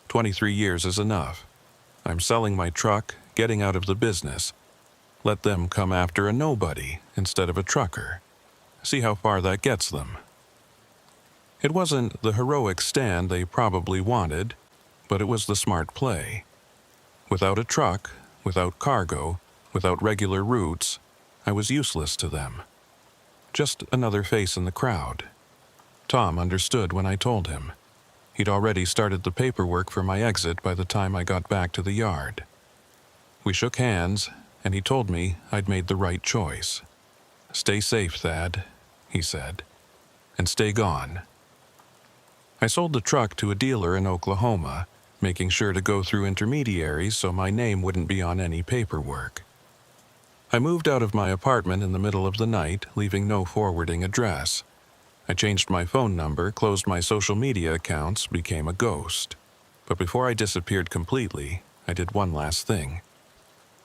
23 years is enough. I'm selling my truck, getting out of the business. Let them come after a nobody instead of a trucker. See how far that gets them." It wasn't the heroic stand they probably wanted, but it was the smart play. Without a truck, without cargo, Without regular routes, I was useless to them. Just another face in the crowd. Tom understood when I told him. He'd already started the paperwork for my exit by the time I got back to the yard. We shook hands, and he told me I'd made the right choice. "Stay safe, Thad," he said, "and stay gone." I sold the truck to a dealer in Oklahoma, making sure to go through intermediaries so my name wouldn't be on any paperwork. I moved out of my apartment in the middle of the night, leaving no forwarding address. I changed my phone number, closed my social media accounts, became a ghost. But before I disappeared completely, I did one last thing.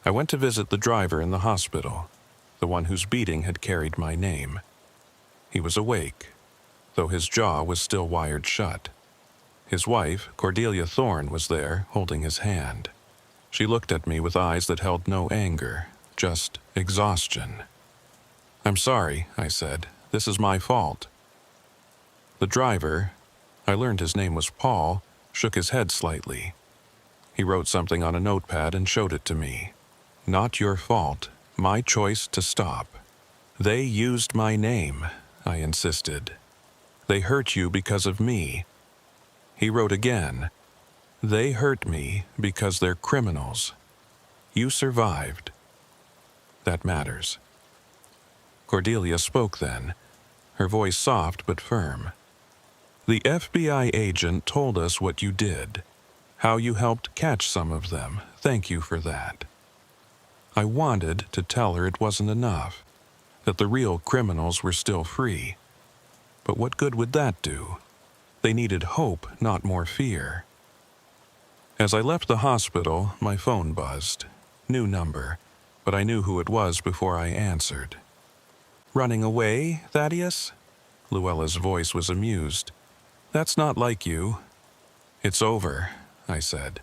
I went to visit the driver in the hospital, the one whose beating had carried my name. He was awake, though his jaw was still wired shut. His wife, Cordelia Thorne, was there, holding his hand. She looked at me with eyes that held no anger, just exhaustion. "I'm sorry," I said. "This is my fault." The driver, I learned his name was Paul, shook his head slightly. He wrote something on a notepad and showed it to me. "Not your fault. My choice to stop." "They used my name," I insisted. "They hurt you because of me." He wrote again. "They hurt me because they're criminals. You survived. That matters." Cordelia spoke then, her voice soft but firm. "The FBI agent told us what you did, how you helped catch some of them. Thank you for that." I wanted to tell her it wasn't enough, that the real criminals were still free. But what good would that do? They needed hope, not more fear. As I left the hospital, my phone buzzed. New number, but I knew who it was before I answered. "Running away, Thaddeus?" Luella's voice was amused. "That's not like you." "It's over," I said.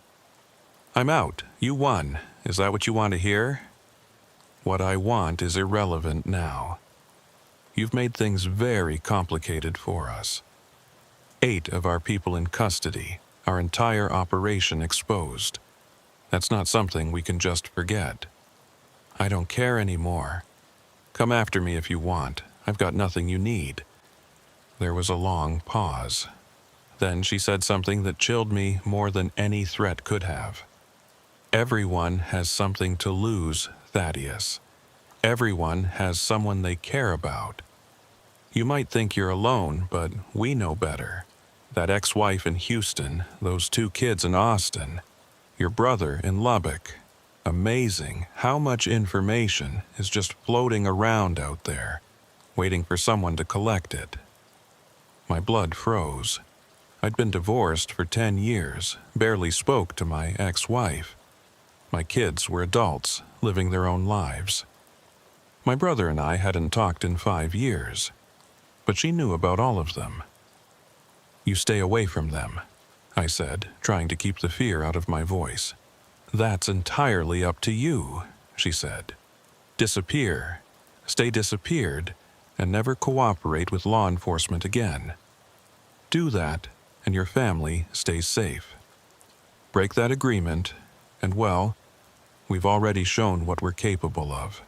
"I'm out. You won. Is that what you want to hear?" "What I want is irrelevant now. You've made things very complicated for us. 8 of our people in custody, our entire operation exposed. That's not something we can just forget. I don't care anymore. Come after me if you want. I've got nothing you need." There was a long pause. Then she said something that chilled me more than any threat could have. "Everyone has something to lose, Thaddeus. Everyone has someone they care about. You might think you're alone, but we know better. That ex-wife in Houston, those 2 kids in Austin, your brother in Lubbock. Amazing how much information is just floating around out there, waiting for someone to collect it." My blood froze. I'd been divorced for 10 years, barely spoke to my ex-wife. My kids were adults, living their own lives. My brother and I hadn't talked in 5 years, but she knew about all of them. "You stay away from them," I said, trying to keep the fear out of my voice. "That's entirely up to you," she said. "Disappear. Stay disappeared, and never cooperate with law enforcement again. Do that, and your family stays safe. Break that agreement, and well, we've already shown what we're capable of.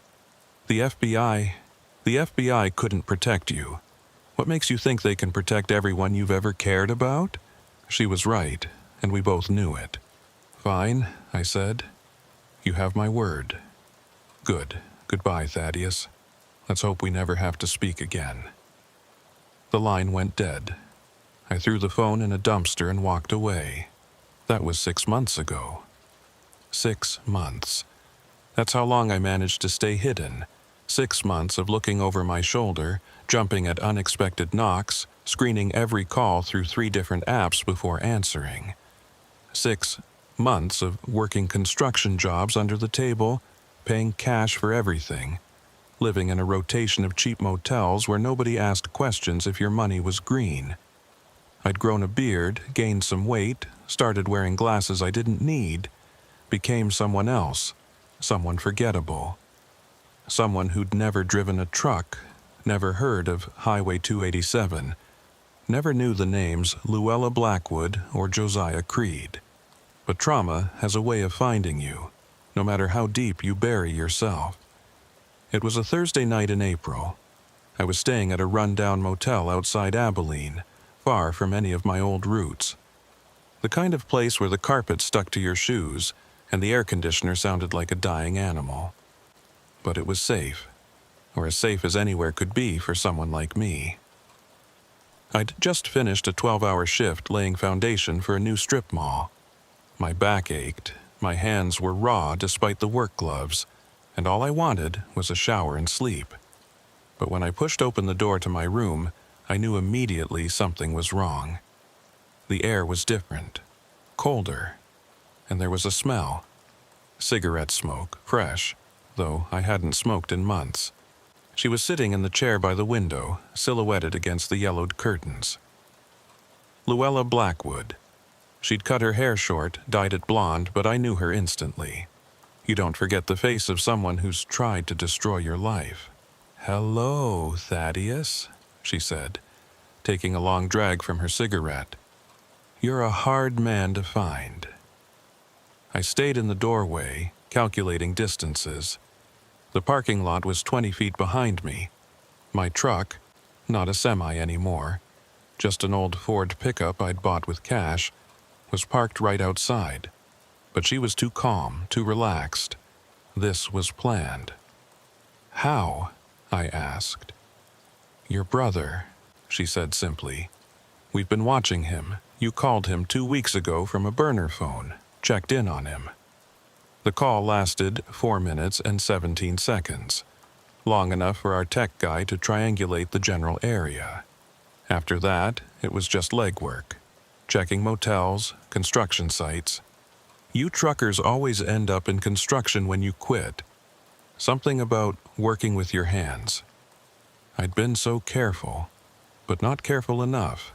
The FBI couldn't protect you. What makes you think they can protect everyone you've ever cared about?" She was right, and we both knew it. "Fine," I said. "You have my word." "Good. Goodbye, Thaddeus. Let's hope we never have to speak again." The line went dead. I threw the phone in a dumpster and walked away. That was 6 months ago. 6 months. That's how long I managed to stay hidden. 6 months of looking over my shoulder, jumping at unexpected knocks, screening every call through 3 different apps before answering. 6 months of working construction jobs under the table, paying cash for everything, living in a rotation of cheap motels where nobody asked questions if your money was green. I'd grown a beard, gained some weight, started wearing glasses I didn't need, became someone else, someone forgettable. Someone who'd never driven a truck, never heard of Highway 287, never knew the names Luella Blackwood or Josiah Creed. But trauma has a way of finding you, no matter how deep you bury yourself. It was a Thursday night in April. I was staying at a run-down motel outside Abilene, far from any of my old roots. The kind of place where the carpet stuck to your shoes and the air conditioner sounded like a dying animal. But it was safe, or as safe as anywhere could be for someone like me. I'd just finished a 12-hour shift laying foundation for a new strip mall. My back ached, my hands were raw despite the work gloves, and all I wanted was a shower and sleep. But when I pushed open the door to my room, I knew immediately something was wrong. The air was different, colder, and there was a smell. Cigarette smoke, fresh, though I hadn't smoked in months. She was sitting in the chair by the window, silhouetted against the yellowed curtains. Luella Blackwood. She'd cut her hair short, dyed it blonde, but I knew her instantly. You don't forget the face of someone who's tried to destroy your life. "Hello, Thaddeus," she said, taking a long drag from her cigarette. "You're a hard man to find." I stayed in the doorway, calculating distances. The parking lot was 20 feet behind me. My truck, not a semi anymore, just an old Ford pickup I'd bought with cash, was parked right outside. But she was too calm, too relaxed. This was planned. "How?" I asked. "Your brother," she said simply. "We've been watching him. You called him 2 weeks ago from a burner phone, checked in on him." The call lasted 4 minutes and 17 seconds, long enough for our tech guy to triangulate the general area. After that, it was just legwork, checking motels, construction sites. You truckers always end up in construction when you quit. Something about working with your hands. I'd been so careful, but not careful enough.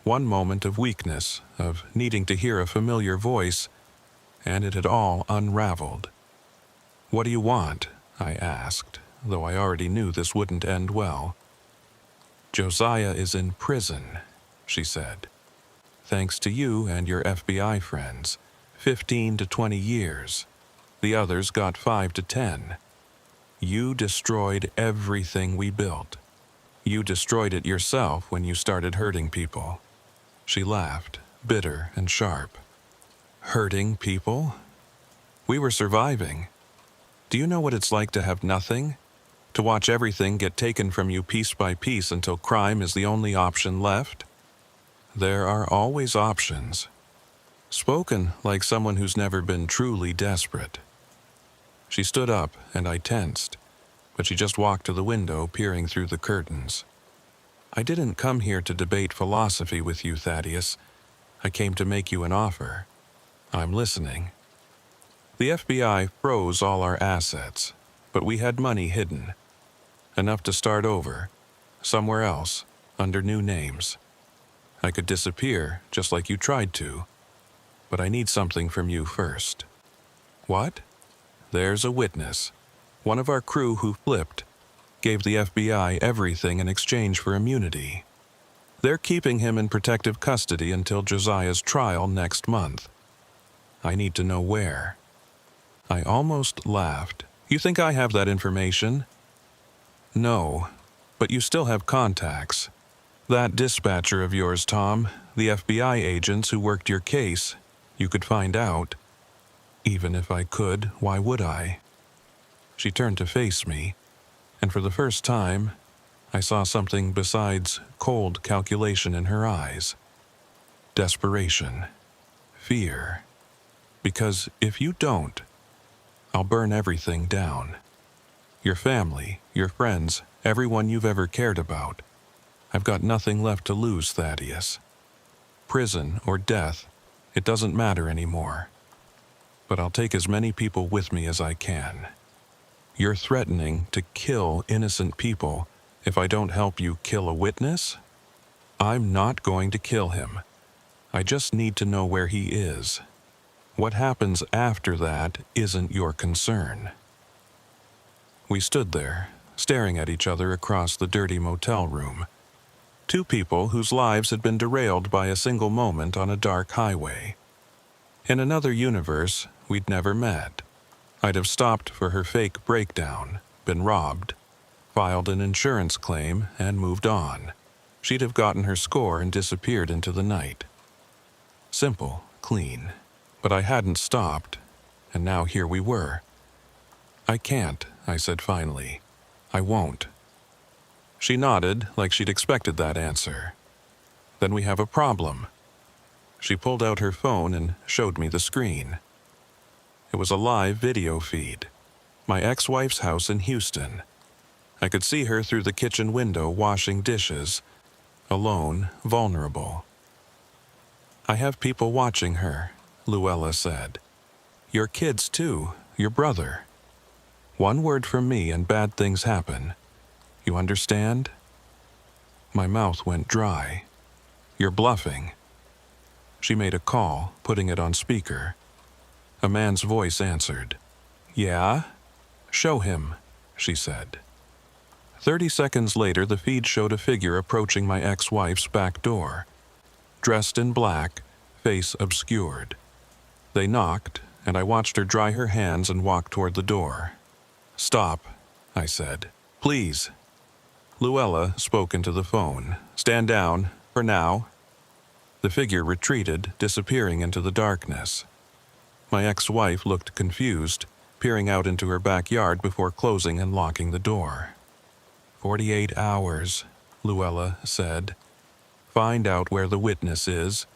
One moment of weakness, of needing to hear a familiar voice, and it had all unraveled. "What do you want?" I asked, though I already knew this wouldn't end well. "Josiah is in prison," she said. "Thanks to you and your FBI friends, 15 to 20 years. The others got 5 to 10. You destroyed everything we built. You destroyed it yourself when you started hurting people." She laughed, bitter and sharp. "Hurting people? We were surviving. Do you know what it's like to have nothing? To watch everything get taken from you piece by piece until crime is the only option left? There are always options." Spoken like someone who's never been truly desperate. She stood up, and I tensed, but she just walked to the window, peering through the curtains. "I didn't come here to debate philosophy with you, Thaddeus. I came to make you an offer. I'm listening." The FBI froze all our assets, but we had money hidden. Enough to start over, somewhere else, under new names. I could disappear, just like you tried to, but I need something from you first. "What?" "There's a witness. One of our crew who flipped, gave the FBI everything in exchange for immunity. They're keeping him in protective custody until Josiah's trial next month. I need to know where." I almost laughed. "You think I have that information?" "No, but you still have contacts. That dispatcher of yours, Tom, the FBI agents who worked your case, you could find out." "Even if I could, why would I?" She turned to face me, and for the first time, I saw something besides cold calculation in her eyes. Desperation. Fear. "Because if you don't, I'll burn everything down. Your family, your friends, everyone you've ever cared about. I've got nothing left to lose, Thaddeus. Prison or death, it doesn't matter anymore. But I'll take as many people with me as I can. You're threatening to kill innocent people if I don't help you kill a witness? I'm not going to kill him. I just need to know where he is. What happens after that isn't your concern." We stood there, staring at each other across the dirty motel room. Two people whose lives had been derailed by a single moment on a dark highway. In another universe, we'd never met. I'd have stopped for her fake breakdown, been robbed, filed an insurance claim, and moved on. She'd have gotten her score and disappeared into the night. Simple, clean. But I hadn't stopped, and now here we were. "I can't," I said finally. "I won't." She nodded like she'd expected that answer. "Then we have a problem." She pulled out her phone and showed me the screen. It was a live video feed. My ex-wife's house in Houston. I could see her through the kitchen window washing dishes, alone, vulnerable. "I have people watching her," Luella said. "Your kids too, your brother. One word from me and bad things happen. You understand?" My mouth went dry. "You're bluffing." She made a call, putting it on speaker. A man's voice answered. "Yeah? Show him," she said. 30 seconds later, the feed showed a figure approaching my ex-wife's back door. Dressed in black, face obscured. They knocked, and I watched her dry her hands and walk toward the door. "Stop," I said. "Please." Luella spoke into the phone. "Stand down, for now." The figure retreated, disappearing into the darkness. My ex-wife looked confused, peering out into her backyard before closing and locking the door. 48 hours, Luella said. "Find out where the witness is,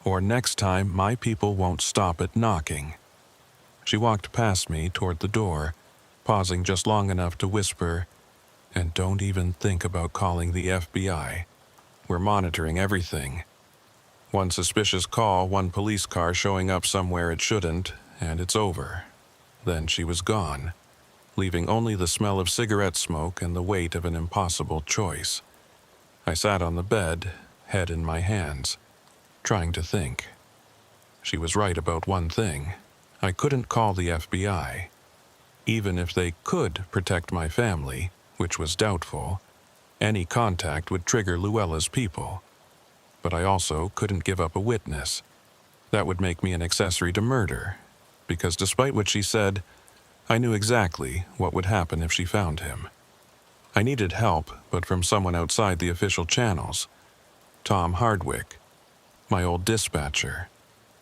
or next time my people won't stop at knocking." She walked past me toward the door, pausing just long enough to whisper, "And don't even think about calling the FBI. We're monitoring everything. One suspicious call, one police car showing up somewhere it shouldn't, and it's over." Then she was gone, leaving only the smell of cigarette smoke and the weight of an impossible choice. I sat on the bed, head in my hands, trying to think. She was right about one thing. I couldn't call the FBI. Even if they could protect my family, which was doubtful, any contact would trigger Luella's people. But I also couldn't give up a witness. That would make me an accessory to murder, because despite what she said, I knew exactly what would happen if she found him. I needed help, but from someone outside the official channels. Tom Hardwick, my old dispatcher.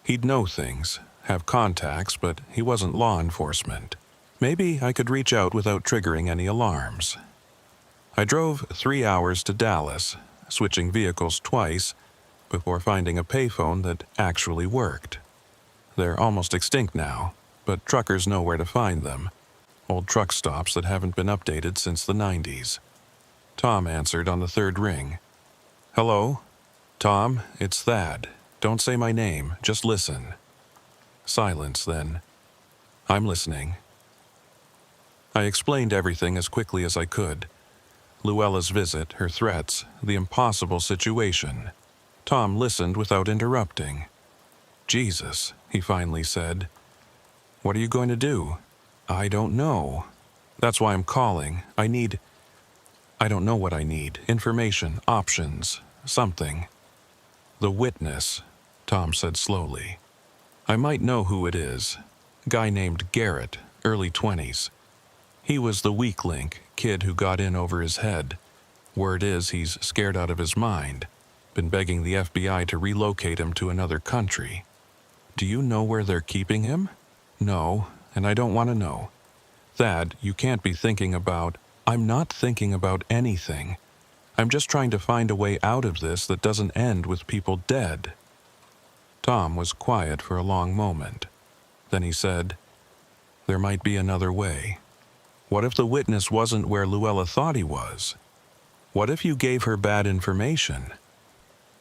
He'd know things, have contacts, but he wasn't law enforcement. Maybe I could reach out without triggering any alarms. I drove 3 hours to Dallas, switching vehicles twice, before finding a payphone that actually worked. They're almost extinct now, but truckers know where to find them. Old truck stops that haven't been updated since the 90s. Tom answered on the third ring. "Hello? Tom, it's Thad. Don't say my name, just listen." Silence then. "I'm listening." I explained everything as quickly as I could. Luella's visit, her threats, the impossible situation. Tom listened without interrupting. "Jesus," he finally said. "What are you going to do?" "I don't know. That's why I'm calling. I don't know what I need. Information, options, something." "The witness," Tom said slowly. "I might know who it is. Guy named Garrett, early 20s. He was the weak link, kid who got in over his head. Word is he's scared out of his mind. Been begging the FBI to relocate him to another country. Do you know where they're keeping him?" "No, and I don't want to know." "Thad, you can't be thinking about—" "I'm not thinking about anything. I'm just trying to find a way out of this that doesn't end with people dead." Tom was quiet for a long moment. Then he said, "There might be another way. What if the witness wasn't where Luella thought he was? What if you gave her bad information?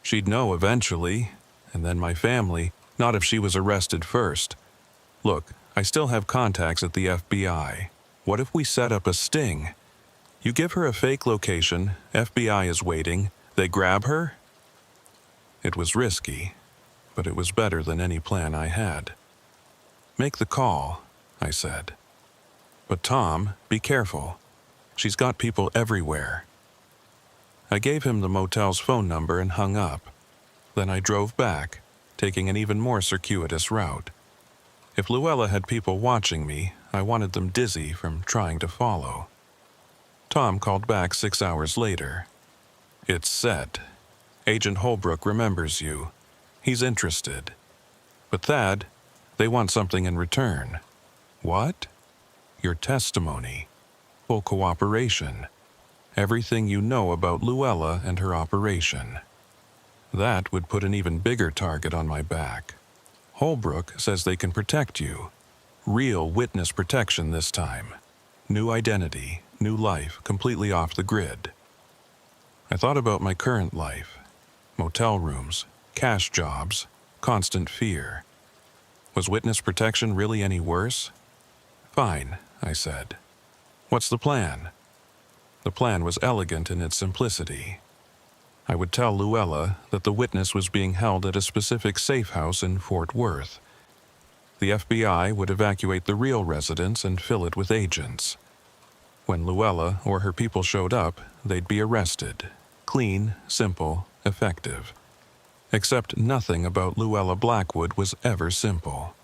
She'd know eventually, and then my family, not if she was arrested first. Look, I still have contacts at the FBI. What if we set up a sting? You give her a fake location, FBI is waiting, they grab her?" It was risky, but it was better than any plan I had. "Make the call," I said. "But Tom, be careful. She's got people everywhere." I gave him the motel's phone number and hung up. Then I drove back, taking an even more circuitous route. If Luella had people watching me, I wanted them dizzy from trying to follow. Tom called back 6 hours later. "It's set. Agent Holbrook remembers you. He's interested. But Thad, they want something in return." "What?" "Your testimony. Full cooperation. Everything you know about Luella and her operation." That would put an even bigger target on my back. Holbrook says they can protect you. Real witness protection this time. New identity, new life, completely off the grid. I thought about my current life. Motel rooms, cash jobs, constant fear. Was witness protection really any worse? "Fine," I said. "What's the plan?" The plan was elegant in its simplicity. I would tell Luella that the witness was being held at a specific safe house in Fort Worth. The FBI would evacuate the real residence and fill it with agents. When Luella or her people showed up, they'd be arrested. Clean, simple, effective. Except nothing about Luella Blackwood was ever simple.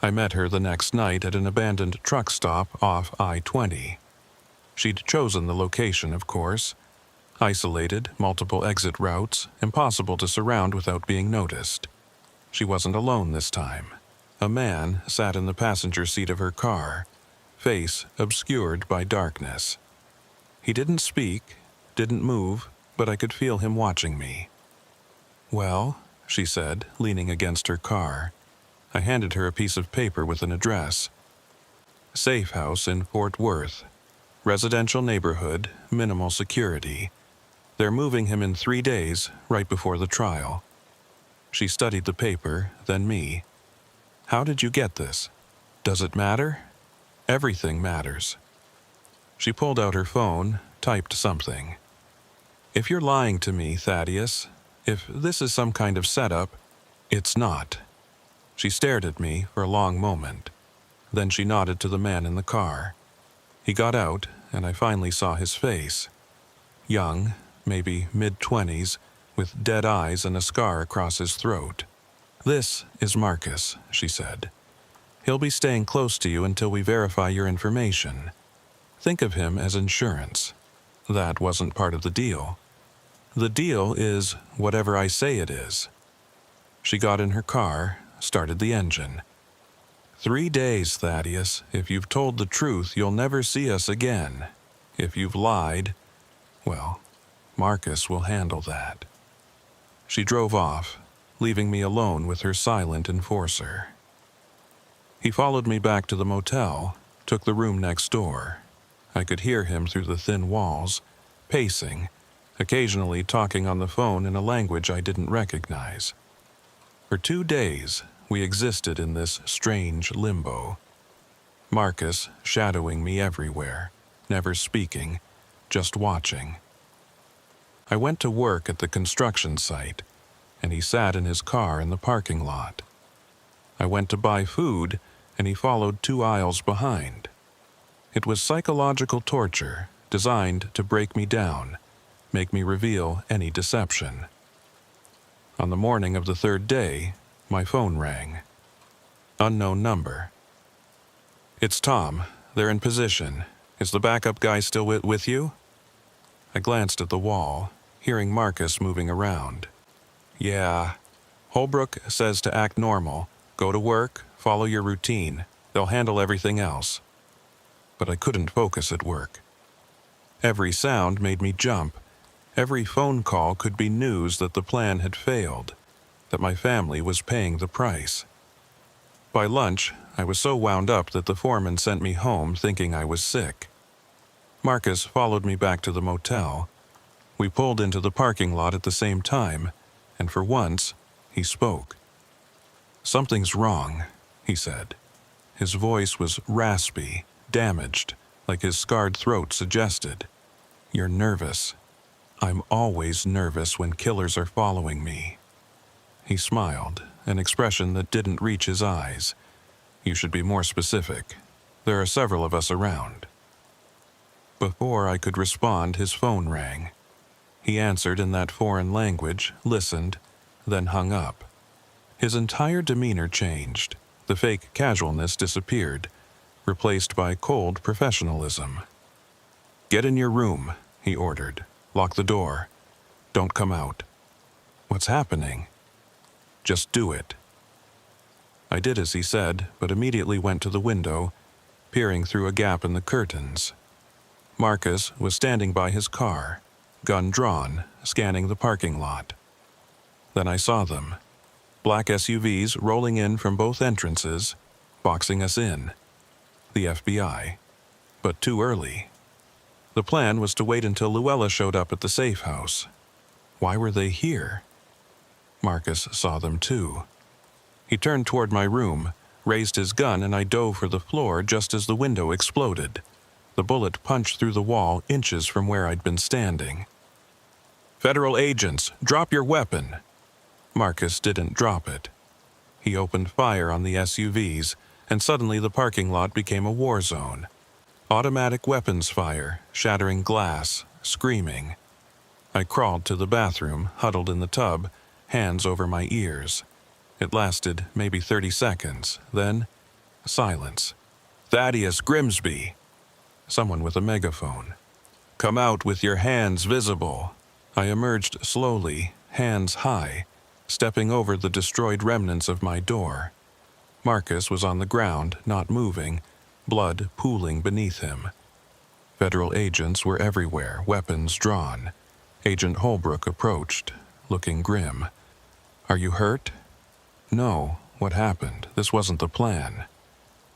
I met her the next night at an abandoned truck stop off I-20. She'd chosen the location, of course. Isolated, multiple exit routes, impossible to surround without being noticed. She wasn't alone this time. A man sat in the passenger seat of her car, face obscured by darkness. He didn't speak, didn't move, but I could feel him watching me. "Well," she said, leaning against her car. I handed her a piece of paper with an address. "Safe house in Fort Worth. Residential neighborhood, minimal security. They're moving him in 3 days, right before the trial." She studied the paper, then me. "How did you get this? Does it matter?" "Everything matters." She pulled out her phone, typed something. "If you're lying to me, Thaddeus, if this is some kind of setup, it's not." She stared at me for a long moment. Then she nodded to the man in the car. He got out, and I finally saw his face. Young, maybe mid-20s, with dead eyes and a scar across his throat. "This is Marcus," she said. "He'll be staying close to you until we verify your information. Think of him as insurance. That wasn't part of the deal. The deal is whatever I say it is." She got in her car, started the engine. 3 days, Thaddeus. If you've told the truth, you'll never see us again. If you've lied, well, Marcus will handle that." She drove off, leaving me alone with her silent enforcer. He followed me back to the motel, took the room next door. I could hear him through the thin walls, pacing, occasionally talking on the phone in a language I didn't recognize. For 2 days, we existed in this strange limbo. Marcus shadowing me everywhere, never speaking, just watching. I went to work at the construction site, and he sat in his car in the parking lot. I went to buy food, and he followed 2 aisles behind. It was psychological torture, designed to break me down, make me reveal any deception. On the morning of the 3rd day, my phone rang. Unknown number. "It's Tom. They're in position. Is the backup guy still with you?" I glanced at the wall, hearing Marcus moving around. "Yeah. Holbrook says to act normal. Go to work, follow your routine. They'll handle everything else." But I couldn't focus at work. Every sound made me jump. Every phone call could be news that the plan had failed, that my family was paying the price. By lunch, I was so wound up that the foreman sent me home thinking I was sick. Marcus followed me back to the motel. We pulled into the parking lot at the same time, and for once, he spoke. "Something's wrong," he said. His voice was raspy, damaged, like his scarred throat suggested. "You're nervous." "I'm always nervous when killers are following me." He smiled, an expression that didn't reach his eyes. "You should be more specific. There are several of us around." Before I could respond, his phone rang. He answered in that foreign language, listened, then hung up. His entire demeanor changed. The fake casualness disappeared. replaced by cold professionalism. "Get in your room," he ordered. "Lock the door. Don't come out." "What's happening?" "Just do it." I did as he said, but immediately went to the window, peering through a gap in the curtains. Marcus was standing by his car, gun drawn, scanning the parking lot. Then I saw them. Black SUVs rolling in from both entrances, boxing us in. The FBI. But too early. The plan was to wait until Luella showed up at the safe house. Why were they here? Marcus saw them too. He turned toward my room, raised his gun, and I dove for the floor just as the window exploded. The bullet punched through the wall inches from where I'd been standing. "Federal agents, drop your weapon!" Marcus didn't drop it. He opened fire on the SUVs, and suddenly the parking lot became a war zone. Automatic weapons fire, shattering glass, screaming. I crawled to the bathroom, huddled in the tub, hands over my ears. It lasted maybe 30 seconds, then silence. "Thaddeus Grimsby!" Someone with a megaphone. "Come out with your hands visible." I emerged slowly, hands high, stepping over the destroyed remnants of my door. Marcus was on the ground, not moving, blood pooling beneath him. Federal agents were everywhere, weapons drawn. Agent Holbrook approached, looking grim. "Are you hurt?" "No. What happened? This wasn't the plan."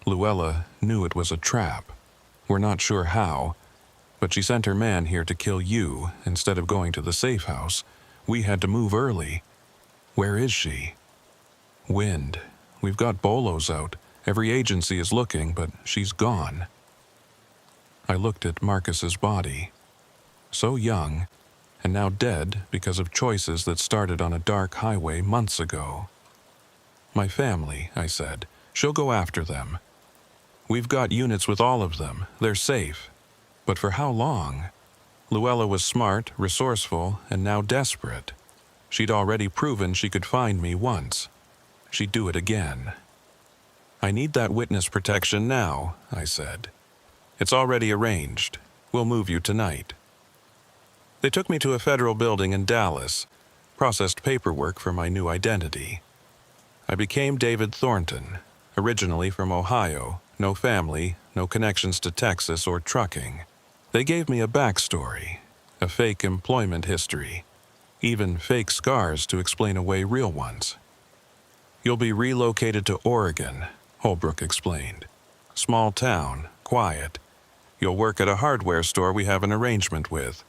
"Luella knew it was a trap. We're not sure how, but she sent her man here to kill you instead of going to the safe house. We had to move early." "Where is she?" "Wind. We've got bolos out. Every agency is looking, but she's gone." I looked at Marcus's body. So young, and now dead because of choices that started on a dark highway months ago. "My family," I said. "She'll go after them. We've got units with all of them. They're safe. But for how long?" Luella was smart, resourceful, and now desperate. She'd already proven she could find me once. She'd do it again. "I need that witness protection now," I said. "It's already arranged. We'll move you tonight." They took me to a federal building in Dallas, processed paperwork for my new identity. I became David Thornton, originally from Ohio, no family, no connections to Texas or trucking. They gave me a backstory, a fake employment history, even fake scars to explain away real ones. "You'll be relocated to Oregon," Holbrook explained. "Small town, quiet. You'll work at a hardware store we have an arrangement with.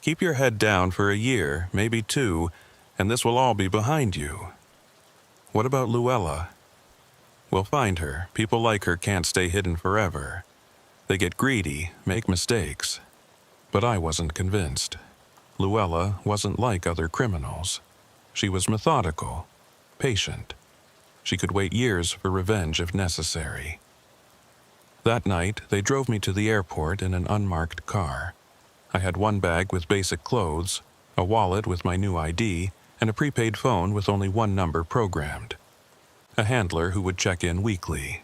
Keep your head down for a year, maybe 2, and this will all be behind you." "What about Luella?" "We'll find her. People like her can't stay hidden forever. They get greedy, make mistakes." But I wasn't convinced. Luella wasn't like other criminals. She was methodical, patient. She could wait years for revenge if necessary. That night, they drove me to the airport in an unmarked car. I had one bag with basic clothes, a wallet with my new ID, and a prepaid phone with only one number programmed. A handler who would check in weekly.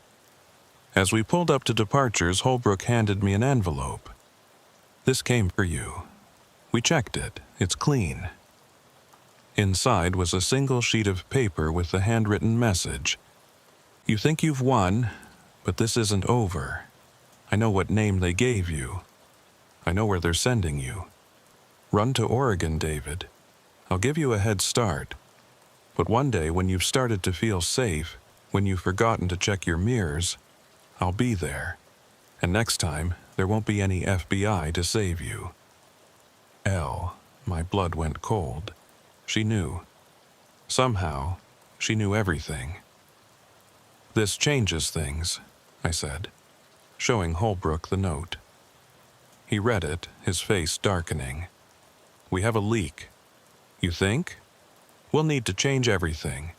As we pulled up to departures, Holbrook handed me an envelope. "This came for you. We checked it. It's clean." Inside was a single sheet of paper with the handwritten message. "You think you've won, but this isn't over. I know what name they gave you. I know where they're sending you. Run to Oregon, David. I'll give you a head start. But one day when you've started to feel safe, when you've forgotten to check your mirrors, I'll be there. And next time, there won't be any FBI to save you." My blood went cold. She knew. Somehow, she knew everything. "This changes things," I said, showing Holbrook the note. He read it, his face darkening. "We have a leak." "You think?" "We'll need to change everything.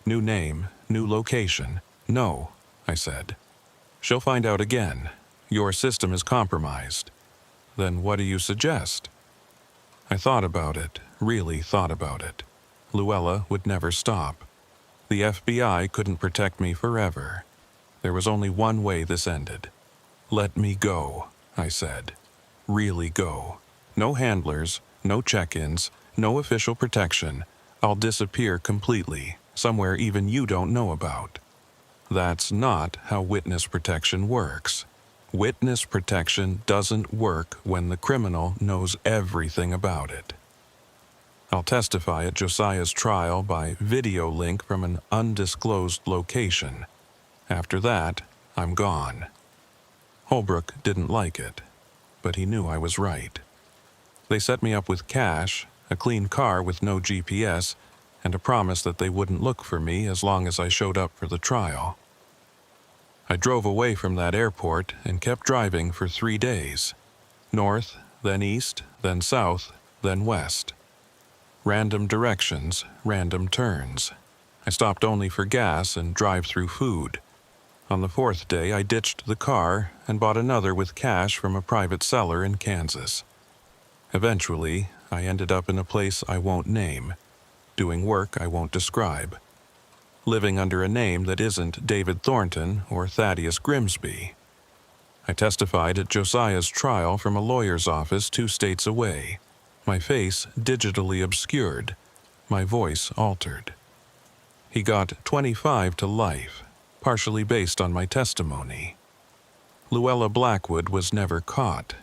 New name, new location." "No," I said. "She'll find out again. Your system is compromised." "Then what do you suggest?" I thought about it, really thought about it. Luella would never stop. The FBI couldn't protect me forever. There was only one way this ended. "Let me go," I said. "Really go. No handlers, no check-ins, no official protection. I'll disappear completely, somewhere even you don't know about." That's not how witness protection works. Witness protection doesn't work when the criminal knows everything about it. I'll testify at Josiah's trial by video link from an undisclosed location. After that, I'm gone. Holbrook didn't like it, but he knew I was right. They set me up with cash, a clean car with no GPS, and a promise that they wouldn't look for me as long as I showed up for the trial. I drove away from that airport and kept driving for 3 days. North, then east, then south, then west. Random directions, random turns. I stopped only for gas and drive-through food. On the 4th day, I ditched the car and bought another with cash from a private seller in Kansas. Eventually, I ended up in a place I won't name, doing work I won't describe, living under a name that isn't David Thornton or Thaddeus Grimsby. I testified at Josiah's trial from a lawyer's office 2 states away, my face digitally obscured, my voice altered. He got 25 to life, partially based on my testimony. Luella Blackwood was never caught.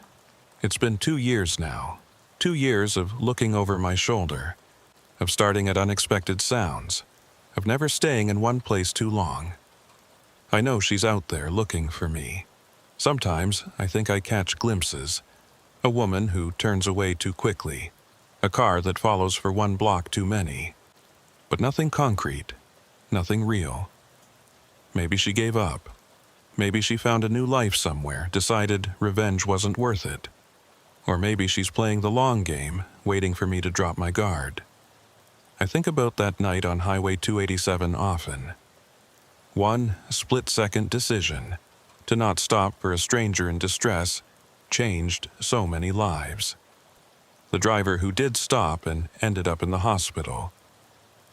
It's been 2 years now, 2 years of looking over my shoulder, of starting at unexpected sounds, of never staying in one place too long. I know she's out there looking for me. Sometimes I think I catch glimpses. A woman who turns away too quickly, a car that follows for 1 block too many. But nothing concrete, nothing real. Maybe she gave up. Maybe she found a new life somewhere, decided revenge wasn't worth it. Or maybe she's playing the long game, waiting for me to drop my guard. I think about that night on Highway 287 often. One split-second decision, to not stop for a stranger in distress, changed so many lives. The driver who did stop and ended up in the hospital.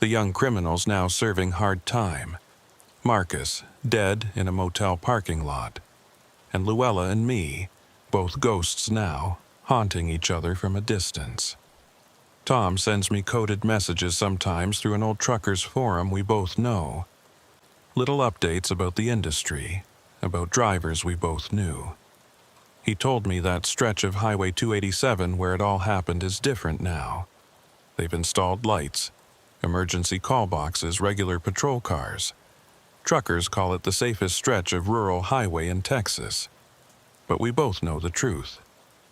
The young criminals now serving hard time. Marcus, dead in a motel parking lot. And Luella and me, both ghosts now, haunting each other from a distance. Tom sends me coded messages sometimes through an old truckers forum we both know. Little updates about the industry, about drivers we both knew. He told me that stretch of Highway 287 where it all happened is different now. They've installed lights, emergency call boxes, regular patrol cars. Truckers call it the safest stretch of rural highway in Texas. But we both know the truth.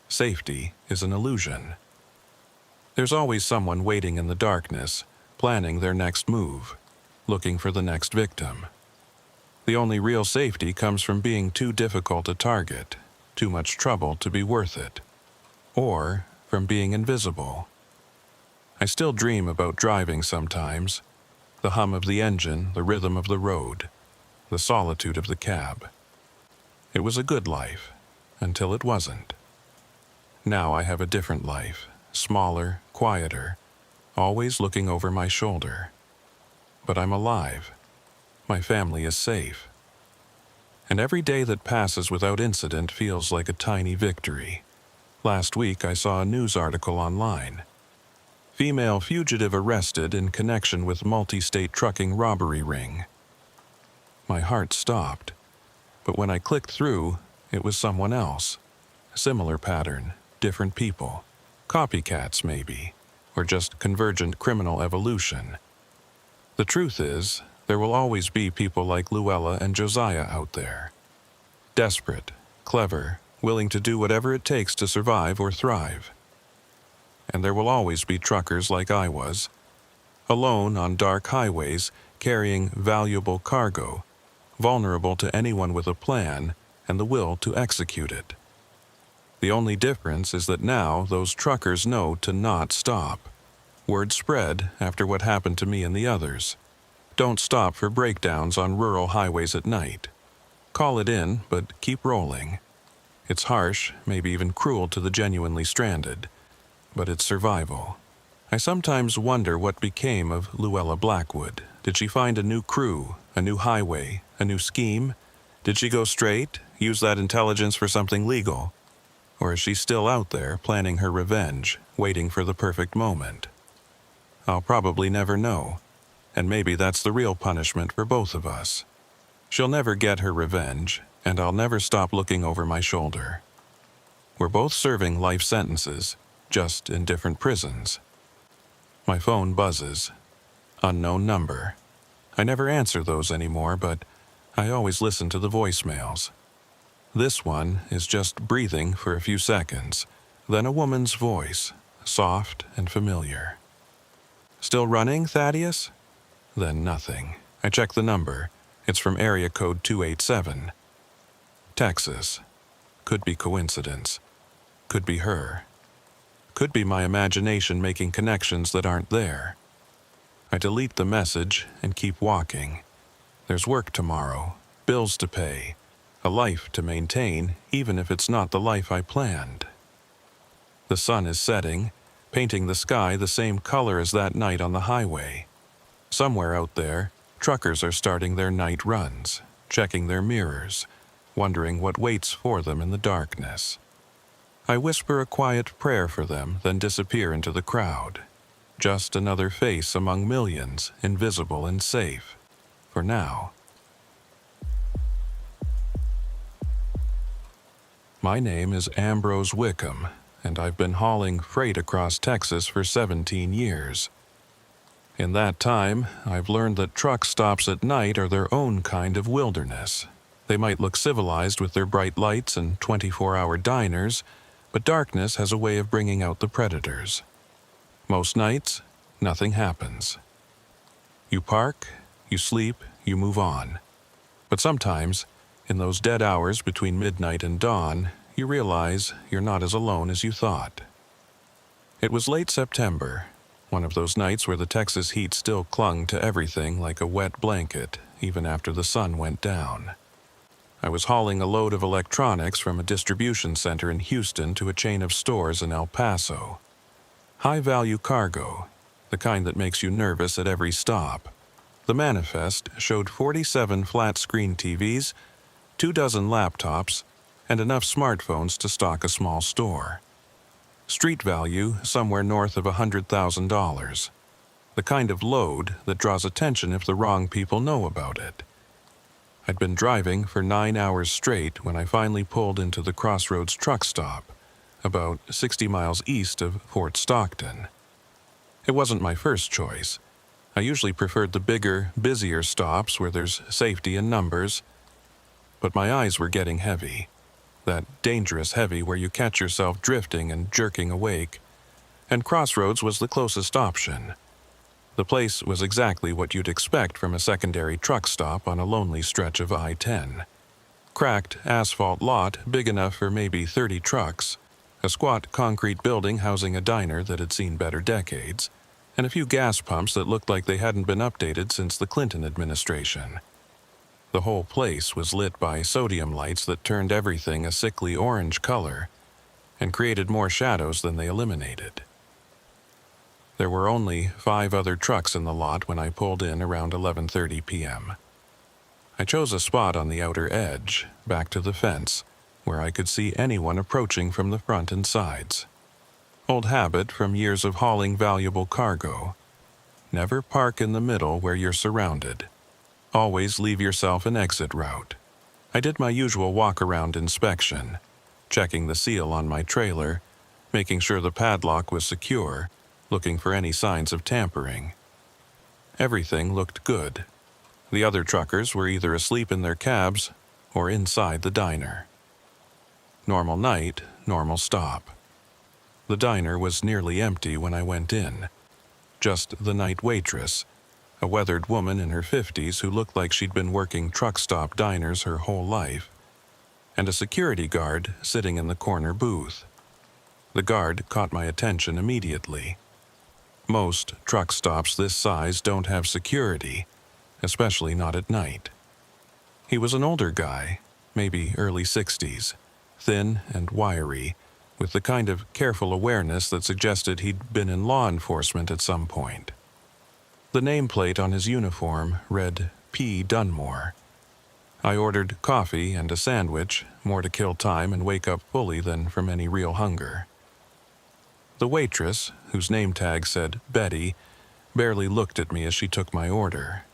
Safety is an illusion. There's always someone waiting in the darkness, planning their next move, looking for the next victim. The only real safety comes from being too difficult to target, too much trouble to be worth it, or from being invisible. I still dream about driving sometimes, the hum of the engine, the rhythm of the road, the solitude of the cab. It was a good life, until it wasn't. Now I have a different life, smaller, quieter, always looking over my shoulder. But I'm alive. My family is safe. And every day that passes without incident feels like a tiny victory. Last week I saw a news article online. Female fugitive arrested in connection with multi-state trucking robbery ring. My heart stopped, but when I clicked through, it was someone else. Similar pattern, different people. Copycats maybe, or just convergent criminal evolution. The truth is, there will always be people like Luella and Josiah out there. Desperate, clever, willing to do whatever it takes to survive or thrive. And there will always be truckers like I was, alone on dark highways, carrying valuable cargo, vulnerable to anyone with a plan and the will to execute it. The only difference is that now those truckers know to not stop. Word spread after what happened to me and the others. Don't stop for breakdowns on rural highways at night. Call it in, but keep rolling. It's harsh, maybe even cruel to the genuinely stranded, but it's survival. I sometimes wonder what became of Luella Blackwood. Did she find a new crew, a new highway, a new scheme? Did she go straight, use that intelligence for something legal? Or is she still out there planning her revenge, waiting for the perfect moment? I'll probably never know, and maybe that's the real punishment for both of us. She'll never get her revenge, and I'll never stop looking over my shoulder. We're both serving life sentences, just in different prisons. My phone buzzes. Unknown number. I never answer those anymore, but I always listen to the voicemails. This one is just breathing for a few seconds, then a woman's voice, soft and familiar. Still running, Thaddeus? Then nothing. I check the number. It's from area code 287. Texas. Could be coincidence. Could be her. Could be my imagination making connections that aren't there. I delete the message and keep walking. There's work tomorrow, bills to pay, a life to maintain, even if it's not the life I planned. The sun is setting, painting the sky the same color as that night on the highway. Somewhere out there, truckers are starting their night runs, checking their mirrors, wondering what waits for them in the darkness. I whisper a quiet prayer for them, then disappear into the crowd. Just another face among millions, invisible and safe. For now. My name is Ambrose Wickham, and I've been hauling freight across Texas for 17 years. In that time, I've learned that truck stops at night are their own kind of wilderness. They might look civilized with their bright lights and 24-hour diners, but darkness has a way of bringing out the predators. Most nights, nothing happens. You park, you sleep, you move on. But sometimes, in those dead hours between midnight and dawn, you realize you're not as alone as you thought. It was late September, one of those nights where the Texas heat still clung to everything like a wet blanket, even after the sun went down. I was hauling a load of electronics from a distribution center in Houston to a chain of stores in El Paso. High-value cargo, the kind that makes you nervous at every stop. The manifest showed 47 flat-screen TVs, 24 laptops, and enough smartphones to stock a small store. Street value somewhere north of $100,000. The kind of load that draws attention if the wrong people know about it. I'd been driving for 9 hours straight when I finally pulled into the Crossroads truck stop, about 60 miles east of Fort Stockton. It wasn't my first choice. I usually preferred the bigger, busier stops where there's safety in numbers. But my eyes were getting heavy. That dangerous heavy where you catch yourself drifting and jerking awake. And Crossroads was the closest option. The place was exactly what you'd expect from a secondary truck stop on a lonely stretch of I-10. Cracked asphalt lot big enough for maybe 30 trucks, a squat concrete building housing a diner that had seen better decades, and a few gas pumps that looked like they hadn't been updated since the Clinton administration. The whole place was lit by sodium lights that turned everything a sickly orange color and created more shadows than they eliminated. There were only 5 other trucks in the lot when I pulled in around 11:30 p.m. I chose a spot on the outer edge, back to the fence, where I could see anyone approaching from the front and sides. Old habit from years of hauling valuable cargo. Never park in the middle where you're surrounded. Always leave yourself an exit route. I did my usual walk-around inspection, checking the seal on my trailer, making sure the padlock was secure, looking for any signs of tampering. Everything looked good. The other truckers were either asleep in their cabs or inside the diner. Normal night, normal stop. The diner was nearly empty when I went in. Just the night waitress, a weathered woman in her 50s who looked like she'd been working truck stop diners her whole life, and a security guard sitting in the corner booth. The guard caught my attention immediately. Most truck stops this size don't have security, especially not at night. He was an older guy, maybe early 60s, thin and wiry, with the kind of careful awareness that suggested he'd been in law enforcement at some point. The nameplate on his uniform read P. Dunmore. I ordered coffee and a sandwich, more to kill time and wake up fully than from any real hunger. The waitress, whose name tag said Betty, barely looked at me as she took my order.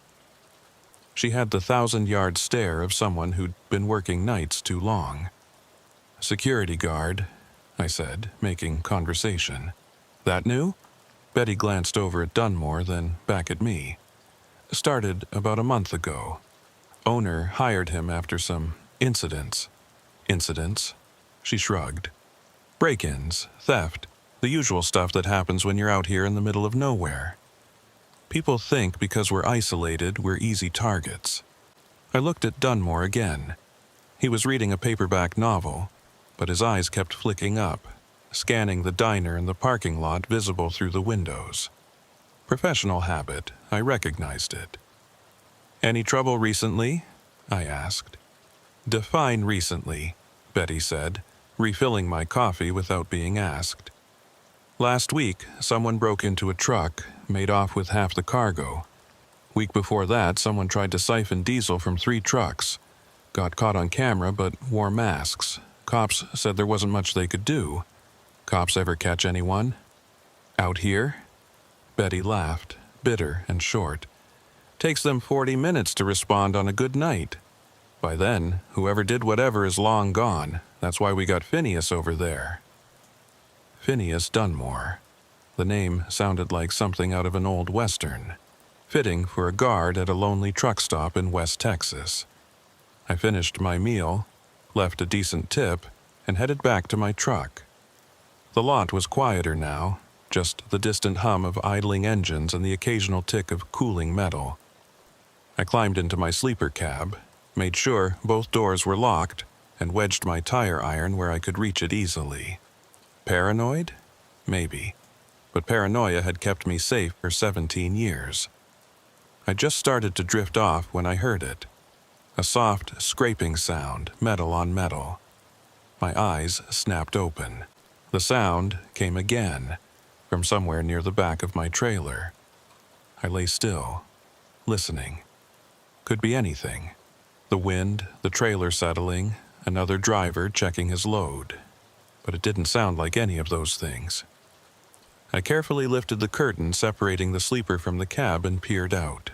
She had the 1,000-yard stare of someone who'd been working nights too long. "Security guard," I said, making conversation. "That new?" Betty glanced over at Dunmore, then back at me. "Started about a month ago. Owner hired him after some incidents." "Incidents?" She shrugged. "Break-ins, theft, the usual stuff that happens when you're out here in the middle of nowhere. People think because we're isolated, we're easy targets." I looked at Dunmore again. He was reading a paperback novel, but his eyes kept flicking up, scanning the diner and the parking lot visible through the windows. Professional habit, I recognized it. "Any trouble recently?" I asked. "Define recently," Betty said, refilling my coffee without being asked. "Last week, someone broke into a truck, made off with half the cargo. Week before that, someone tried to siphon diesel from 3 trucks. Got caught on camera but wore masks. Cops said there wasn't much they could do. Cops ever catch anyone?" "Out here?" Betty laughed, bitter and short. "Takes them 40 minutes to respond on a good night. By then, whoever did whatever is long gone. That's why we got Phineas over there." Phineas Dunmore. The name sounded like something out of an old western, fitting for a guard at a lonely truck stop in West Texas. I finished my meal, left a decent tip, and headed back to my truck. The lot was quieter now, just the distant hum of idling engines and the occasional tick of cooling metal. I climbed into my sleeper cab, made sure both doors were locked, and wedged my tire iron where I could reach it easily. Paranoid? Maybe. But paranoia had kept me safe for 17 years. I just started to drift off when I heard it. A soft, scraping sound, metal on metal. My eyes snapped open. The sound came again, from somewhere near the back of my trailer. I lay still, listening. Could be anything. The wind, the trailer settling, another driver checking his load. But it didn't sound like any of those things. I carefully lifted the curtain separating the sleeper from the cab and peered out.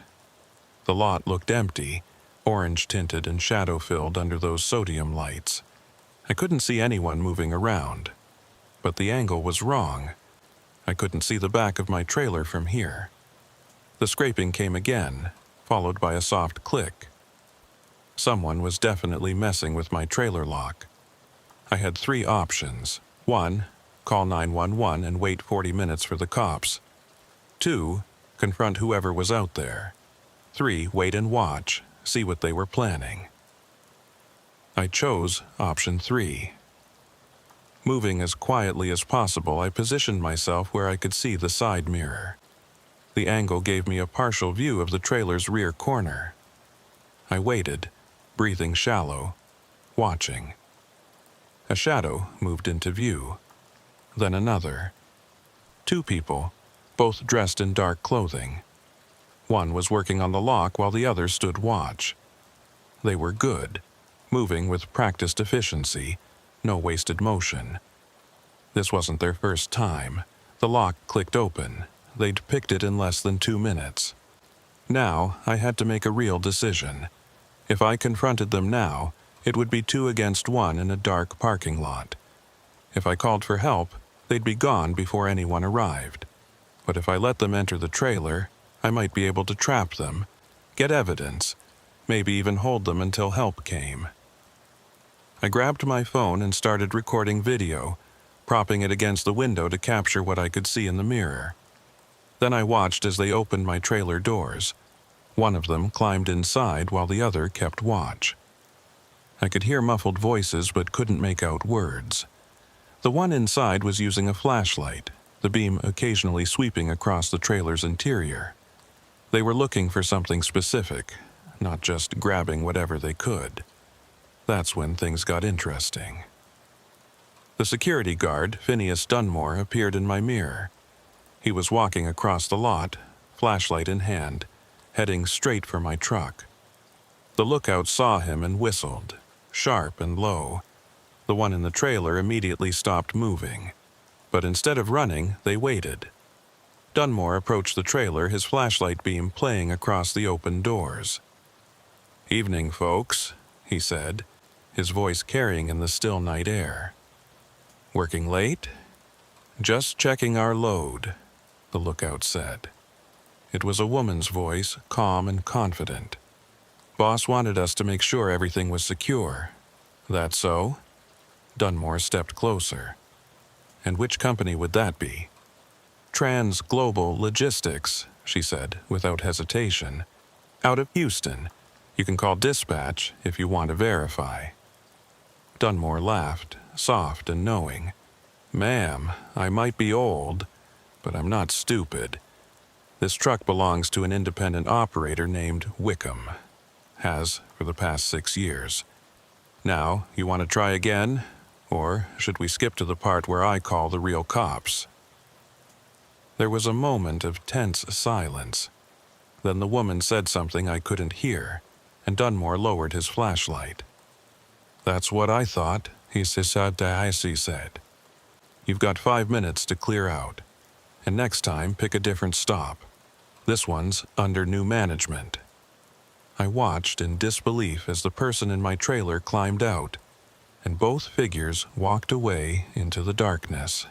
The lot looked empty, orange-tinted and shadow-filled under those sodium lights. I couldn't see anyone moving around. But the angle was wrong. I couldn't see the back of my trailer from here. The scraping came again, followed by a soft click. Someone was definitely messing with my trailer lock. I had 3 options. 1, call 911 and wait 40 minutes for the cops. 2, confront whoever was out there. 3, wait and watch, see what they were planning. I chose option 3. Moving as quietly as possible, I positioned myself where I could see the side mirror. The angle gave me a partial view of the trailer's rear corner. I waited, breathing shallow, watching. A shadow moved into view. Then another. 2 people, both dressed in dark clothing. One was working on the lock while the other stood watch. They were good, moving with practiced efficiency, no wasted motion. This wasn't their first time. The lock clicked open. They'd picked it in less than 2 minutes. Now, I had to make a real decision. If I confronted them now, it would be 2 against 1 in a dark parking lot. If I called for help, they'd be gone before anyone arrived. But if I let them enter the trailer, I might be able to trap them, get evidence, maybe even hold them until help came. I grabbed my phone and started recording video, propping it against the window to capture what I could see in the mirror. Then I watched as they opened my trailer doors. One of them climbed inside while the other kept watch. I could hear muffled voices but couldn't make out words. The one inside was using a flashlight, the beam occasionally sweeping across the trailer's interior. They were looking for something specific, not just grabbing whatever they could. That's when things got interesting. The security guard, Phineas Dunmore, appeared in my mirror. He was walking across the lot, flashlight in hand, heading straight for my truck. The lookout saw him and whistled, sharp and low. The one in the trailer immediately stopped moving, but instead of running, they waited. Dunmore approached the trailer, his flashlight beam playing across the open doors. "Evening, folks," he said, his voice carrying in the still night air. "Working late?" "Just checking our load," the lookout said. It was a woman's voice, calm and confident. "Boss wanted us to make sure everything was secure." "That so?" Dunmore stepped closer. "And which company would that be?" "Trans Global Logistics," she said, without hesitation. "Out of Houston. You can call dispatch if you want to verify." Dunmore laughed, soft and knowing. "Ma'am, I might be old, but I'm not stupid. This truck belongs to an independent operator named Wickham. Has for the past 6 years. Now, you want to try again? Or should we skip to the part where I call the real cops?" There was a moment of tense silence. Then the woman said something I couldn't hear, and Dunmore lowered his flashlight. "That's what I thought," he said. "You've got 5 minutes to clear out, and next time pick a different stop. This one's under new management." I watched in disbelief as the person in my trailer climbed out, and both figures walked away into the darkness.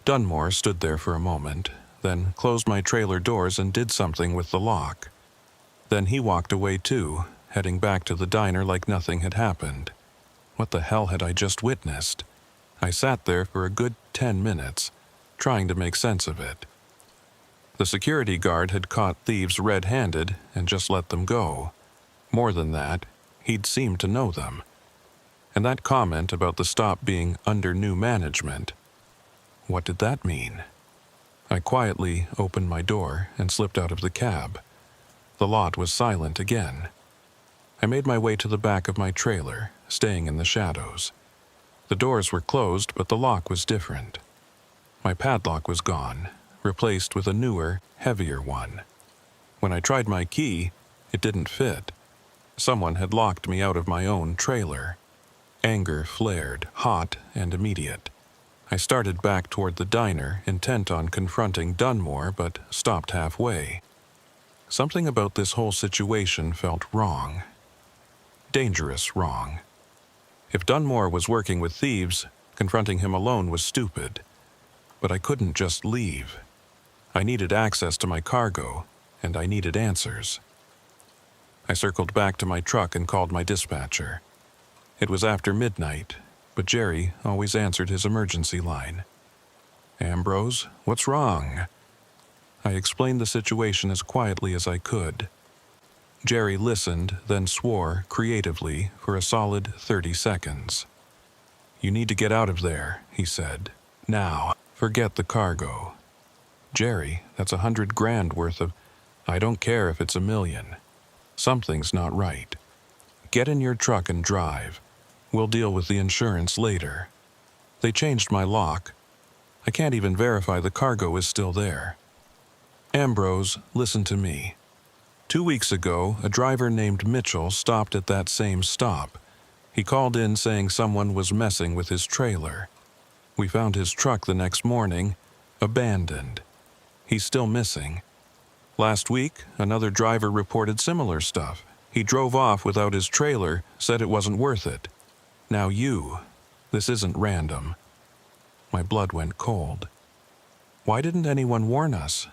Dunmore stood there for a moment, then closed my trailer doors and did something with the lock. Then he walked away too, heading back to the diner like nothing had happened. What the hell had I just witnessed? I sat there for a good 10 minutes, trying to make sense of it. The security guard had caught thieves red-handed and just let them go. More than that, he'd seemed to know them. And that comment about the stop being under new management, what did that mean? I quietly opened my door and slipped out of the cab. The lot was silent again. I made my way to the back of my trailer, staying in the shadows. The doors were closed, but the lock was different. My padlock was gone, replaced with a newer, heavier one. When I tried my key, it didn't fit. Someone had locked me out of my own trailer. Anger flared, hot and immediate. I started back toward the diner, intent on confronting Dunmore, but stopped halfway. Something about this whole situation felt wrong. Dangerous wrong. If Dunmore was working with thieves, confronting him alone was stupid. But I couldn't just leave. I needed access to my cargo, and I needed answers. I circled back to my truck and called my dispatcher. It was after midnight, but Jerry always answered his emergency line. "Ambrose, what's wrong?" I explained the situation as quietly as I could. Jerry listened, then swore creatively for a solid 30 seconds. "You need to get out of there," he said. "Now, forget the cargo." "Jerry, that's $100,000 worth of—" "I don't care if it's $1 million. Something's not right. Get in your truck and drive. We'll deal with the insurance later." They changed my lock. I can't even verify the cargo is still there. "Ambrose, listen to me. 2 weeks ago, a driver named Mitchell stopped at that same stop. He called in saying someone was messing with his trailer. We found his truck the next morning, abandoned. He's still missing. Last week, another driver reported similar stuff. He drove off without his trailer, said it wasn't worth it. Now this isn't random." My blood went cold. "Why didn't anyone warn us?"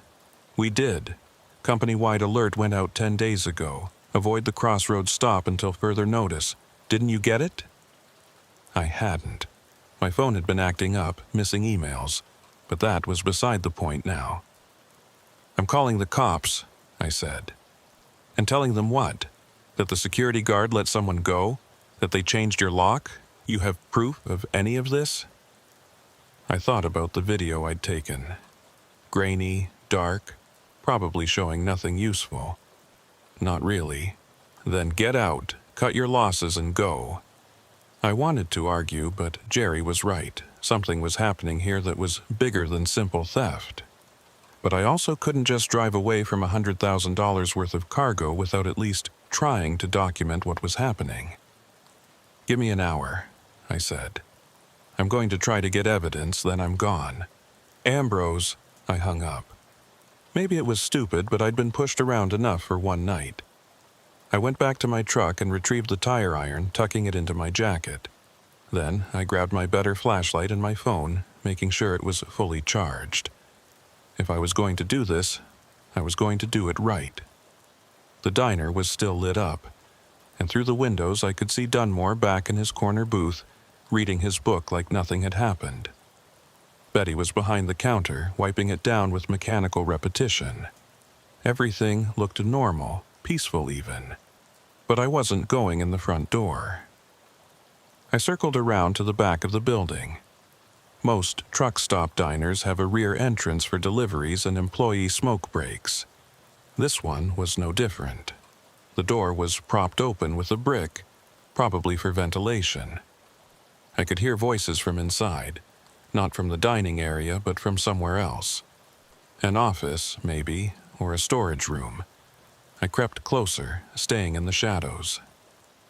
"We did. Company-wide alert went out 10 days ago. Avoid the crossroads stop until further notice. Didn't you get it?" I hadn't. My phone had been acting up, missing emails, but that was beside the point now. "I'm calling the cops," I said. "And telling them what? That the security guard let someone go? That they changed your lock? You have proof of any of this?" I thought about the video I'd taken. Grainy, dark, probably showing nothing useful. Not really. Then get out, cut your losses and go. I wanted to argue, but Jerry was right. Something was happening here that was bigger than simple theft. But I also couldn't just drive away from $100,000 worth of cargo without at least trying to document what was happening. "Give me an hour," I said. "I'm going to try to get evidence, then I'm gone." "Ambrose," I hung up. Maybe it was stupid, but I'd been pushed around enough for one night. I went back to my truck and retrieved the tire iron, tucking it into my jacket. Then I grabbed my better flashlight and my phone, making sure it was fully charged. If I was going to do this, I was going to do it right. The diner was still lit up, and through the windows I could see Dunmore back in his corner booth, reading his book like nothing had happened. Betty was behind the counter, wiping it down with mechanical repetition. Everything looked normal, peaceful even. But I wasn't going in the front door. I circled around to the back of the building. Most truck stop diners have a rear entrance for deliveries and employee smoke breaks. This one was no different. The door was propped open with a brick, probably for ventilation. I could hear voices from inside, not from the dining area, but from somewhere else. An office, maybe, or a storage room. I crept closer, staying in the shadows.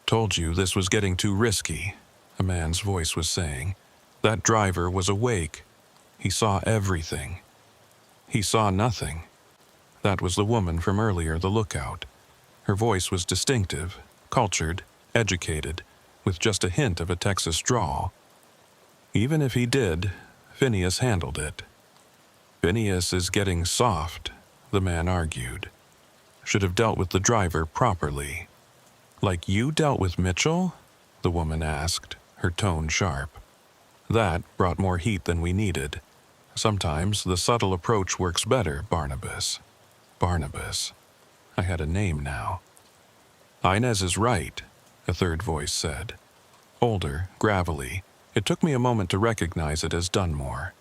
"Told you this was getting too risky," a man's voice was saying. "That driver was awake. He saw everything. He saw nothing." That was the woman from earlier, the lookout. Her voice was distinctive, cultured, educated, with just a hint of a Texas drawl. Even if he did, Phineas handled it. "Phineas is getting soft," the man argued. "Should have dealt with the driver properly." "Like you dealt with Mitchell?" the woman asked, her tone sharp. That brought more heat than we needed. Sometimes the subtle approach works better, Barnabas. Barnabas. I had a name now. "Inez is right," a third voice said. Older, gravelly. It took me a moment to recognize it as Dunmore.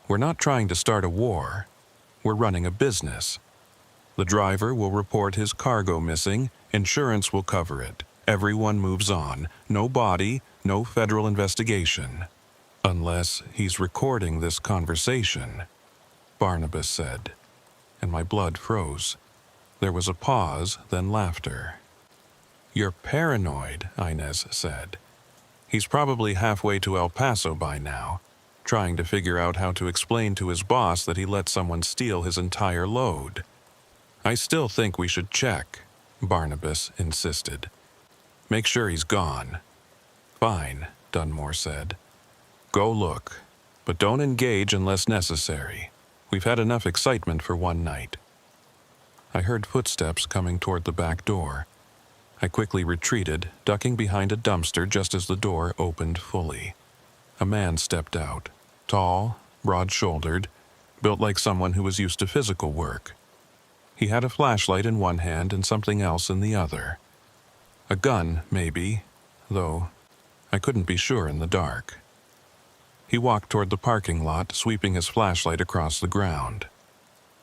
"We're not trying to start a war. We're running a business. The driver will report his cargo missing. Insurance will cover it. Everyone moves on. No body, no federal investigation. Unless he's recording this conversation," Barnabas said, and my blood froze. There was a pause, then laughter. "You're paranoid," Inez said. "He's probably halfway to El Paso by now, trying to figure out how to explain to his boss that he let someone steal his entire load." "I still think we should check," Barnabas insisted. "Make sure he's gone." "Fine," Dunmore said. "Go look, but don't engage unless necessary. We've had enough excitement for one night." I heard footsteps coming toward the back door. I quickly retreated, ducking behind a dumpster just as the door opened fully. A man stepped out, tall, broad-shouldered, built like someone who was used to physical work. He had a flashlight in one hand and something else in the other. A gun, maybe, though I couldn't be sure in the dark. He walked toward the parking lot, sweeping his flashlight across the ground.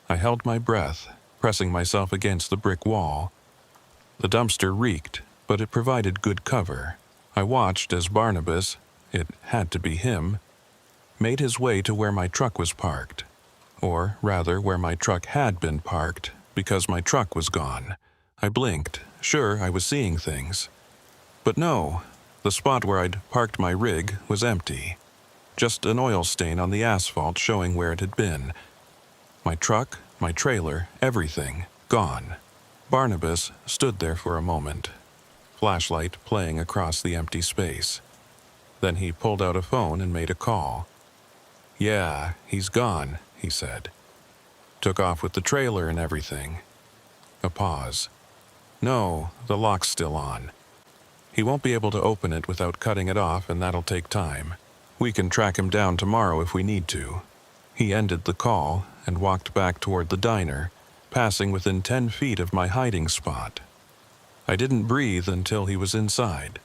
I held my breath, pressing myself against the brick wall. The dumpster reeked, but it provided good cover. I watched as Barnabas, it had to be him, made his way to where my truck was parked. Or rather, where my truck had been parked, because my truck was gone. I blinked. Sure, I was seeing things. But no, the spot where I'd parked my rig was empty. Just an oil stain on the asphalt showing where it had been. My truck, my trailer, everything, gone. Barnabas stood there for a moment, flashlight playing across the empty space. Then he pulled out a phone and made a call. "Yeah, he's gone," he said. "Took off with the trailer and everything." A pause. "No, the lock's still on. He won't be able to open it without cutting it off, and that'll take time. We can track him down tomorrow if we need to." He ended the call and walked back toward the diner, passing within 10 feet of my hiding spot. I didn't breathe until he was inside.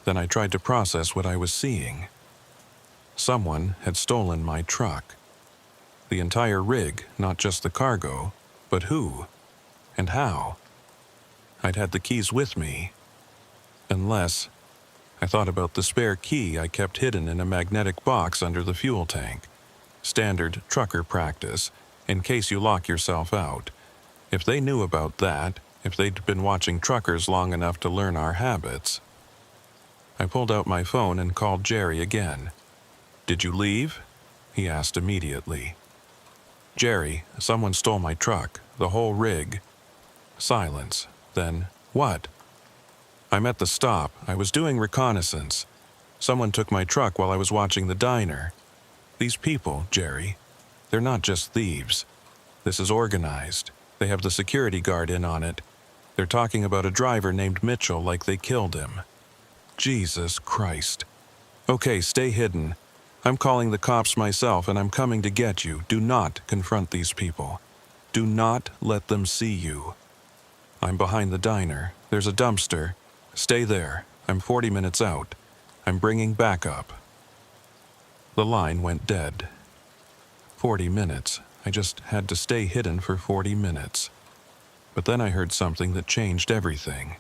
Then I tried to process what I was seeing. Someone had stolen my truck. The entire rig, not just the cargo, but who? And how? I'd had the keys with me. Unless, I thought about the spare key I kept hidden in a magnetic box under the fuel tank. Standard trucker practice, in case you lock yourself out. If they knew about that, if they'd been watching truckers long enough to learn our habits. I pulled out my phone and called Jerry again. "Did you leave?" he asked immediately. "Jerry, someone stole my truck, the whole rig." Silence. Then, "What?" "I'm at the stop. I was doing reconnaissance. Someone took my truck while I was watching the diner. These people, Jerry, they're not just thieves. This is organized. They have the security guard in on it. They're talking about a driver named Mitchell like they killed him." Jesus Christ. "Okay, stay hidden. I'm calling the cops myself and I'm coming to get you. Do not confront these people. Do not let them see you. I'm behind the diner. There's a dumpster. Stay there. I'm 40 minutes out. I'm bringing backup." The line went dead. 40 minutes. I just had to stay hidden for 40 minutes. But then I heard something that changed everything.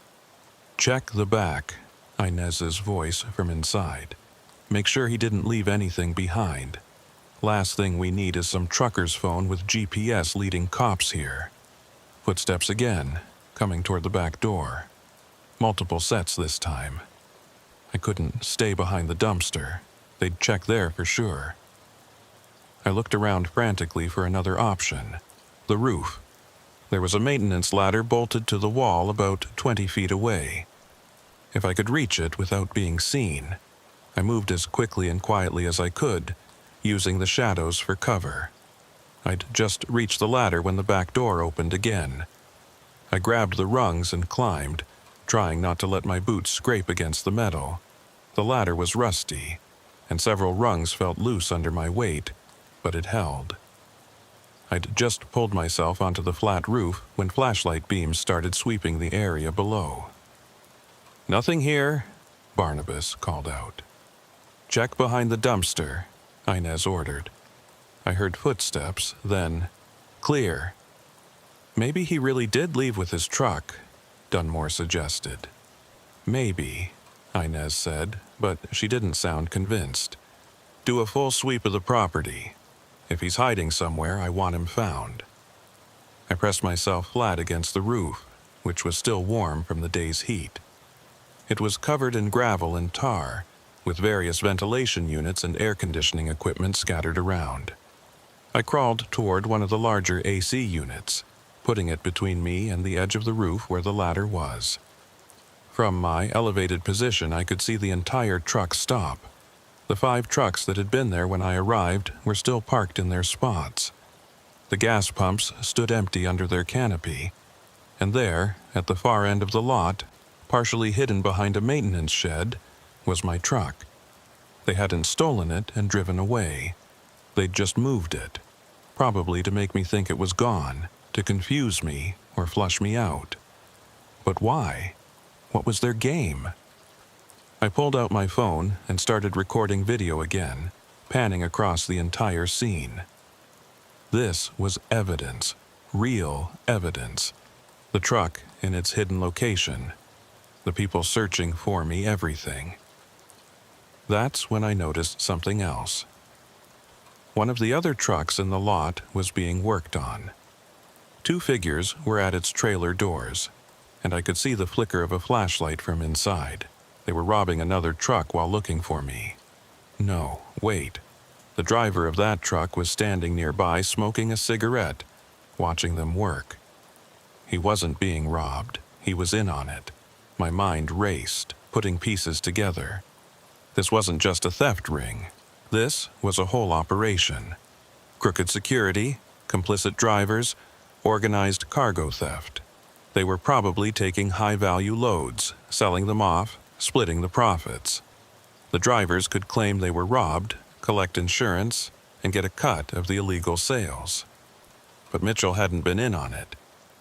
"Check the back," Inez's voice from inside. "Make sure he didn't leave anything behind. Last thing we need is some trucker's phone with GPS leading cops here." Footsteps again, coming toward the back door. Multiple sets this time. I couldn't stay behind the dumpster. They'd check there for sure. I looked around frantically for another option. The roof. There was a maintenance ladder bolted to the wall about 20 feet away. If I could reach it without being seen, I moved as quickly and quietly as I could, using the shadows for cover. I'd just reached the ladder when the back door opened again. I grabbed the rungs and climbed, trying not to let my boots scrape against the metal. The ladder was rusty, and several rungs felt loose under my weight, but it held. I'd just pulled myself onto the flat roof when flashlight beams started sweeping the area below. "Nothing here," Barnabas called out. "Check behind the dumpster," Inez ordered. I heard footsteps, then, "Clear." "Maybe he really did leave with his truck," Dunmore suggested. "Maybe," Inez said, but she didn't sound convinced. "Do a full sweep of the property. If he's hiding somewhere, I want him found." I pressed myself flat against the roof, which was still warm from the day's heat. It was covered in gravel and tar, with various ventilation units and air conditioning equipment scattered around. I crawled toward one of the larger AC units, putting it between me and the edge of the roof where the ladder was. From my elevated position, I could see the entire truck stop. The 5 trucks that had been there when I arrived were still parked in their spots. The gas pumps stood empty under their canopy, and there, at the far end of the lot, partially hidden behind a maintenance shed, was my truck. They hadn't stolen it and driven away. They'd just moved it, probably to make me think it was gone, to confuse me or flush me out. But why? What was their game? I pulled out my phone and started recording video again, panning across the entire scene. This was evidence, real evidence. The truck in its hidden location. The people searching for me, everything. That's when I noticed something else. One of the other trucks in the lot was being worked on. 2 figures were at its trailer doors, and I could see the flicker of a flashlight from inside. They were robbing another truck while looking for me. No, wait. The driver of that truck was standing nearby smoking a cigarette, watching them work. He wasn't being robbed. He was in on it. My mind raced, putting pieces together. This wasn't just a theft ring. This was a whole operation. Crooked security, complicit drivers, organized cargo theft. They were probably taking high-value loads, selling them off, splitting the profits. The drivers could claim they were robbed, collect insurance, and get a cut of the illegal sales. But Mitchell hadn't been in on it.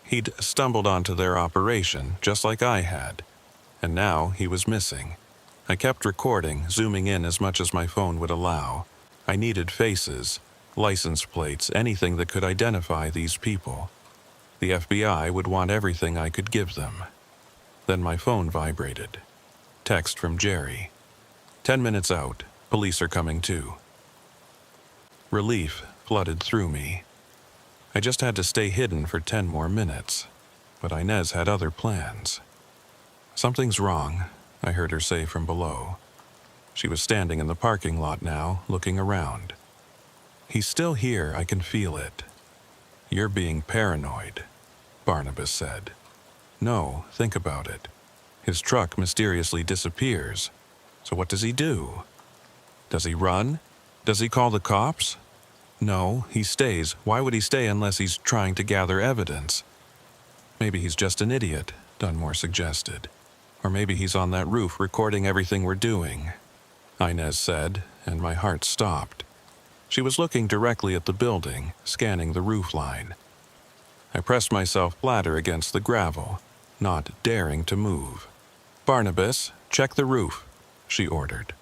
He'd stumbled onto their operation, just like I had, and now he was missing. I kept recording, zooming in as much as my phone would allow. I needed faces, license plates, anything that could identify these people. The FBI would want everything I could give them. Then my phone vibrated. Text from Jerry. 10 minutes out. Police are coming too. Relief flooded through me. I just had to stay hidden for 10 more minutes. but Inez had other plans. "Something's wrong," I heard her say from below. She was standing in the parking lot now, looking around. "He's still here, I can feel it." "You're being paranoid," Barnabas said. "No, think about it. His truck mysteriously disappears. So what does he do? Does he run? Does he call the cops? No, he stays. Why would he stay unless he's trying to gather evidence? Maybe he's just an idiot," Dunmore suggested. "Or maybe he's on that roof recording everything we're doing," Inez said, and my heart stopped. She was looking directly at the building, scanning the roof line. I pressed myself flatter against the gravel, not daring to move. "Barnabas, check the roof," she ordered.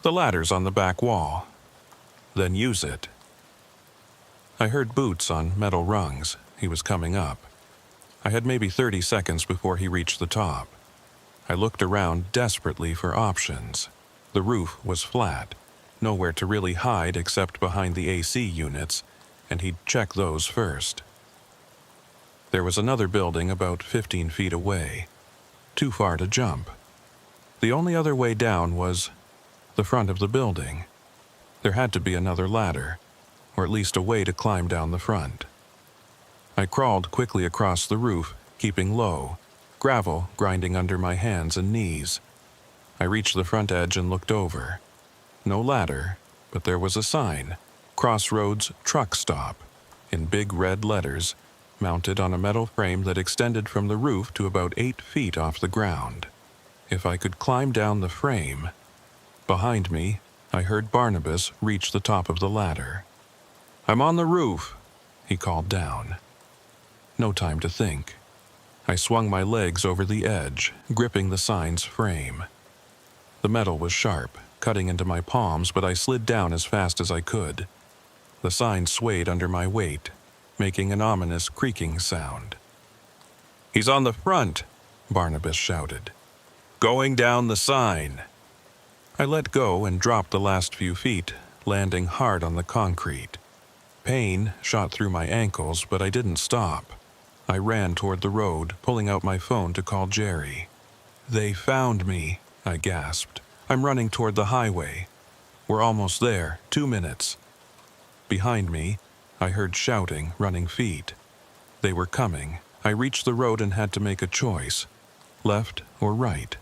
"The ladder's on the back wall." "Then use it." I heard boots on metal rungs. He was coming up. I had maybe 30 seconds before he reached the top. I looked around desperately for options. The roof was flat, nowhere to really hide except behind the AC units, and he'd check those first. There was another building about 15 feet away, too far to jump. The only other way down was the front of the building. There had to be another ladder, or at least a way to climb down the front. I crawled quickly across the roof, keeping low, gravel grinding under my hands and knees. I reached the front edge and looked over. No ladder, but there was a sign, "Crossroads Truck Stop," in big red letters, mounted on a metal frame that extended from the roof to about 8 feet off the ground. If I could climb down the frame... Behind me, I heard Barnabas reach the top of the ladder. "I'm on the roof," he called down. No time to think. I swung my legs over the edge, gripping the sign's frame. The metal was sharp, cutting into my palms, but I slid down as fast as I could. The sign swayed under my weight, making an ominous creaking sound. "He's on the front," Barnabas shouted. "Going down the sign." I let go and dropped the last few feet, landing hard on the concrete. Pain shot through my ankles, but I didn't stop. I ran toward the road, pulling out my phone to call Jerry. "They found me," I gasped. "I'm running toward the highway. We're almost there, 2 minutes." Behind me, I heard shouting, running feet. They were coming. I reached the road and had to make a choice, left or right.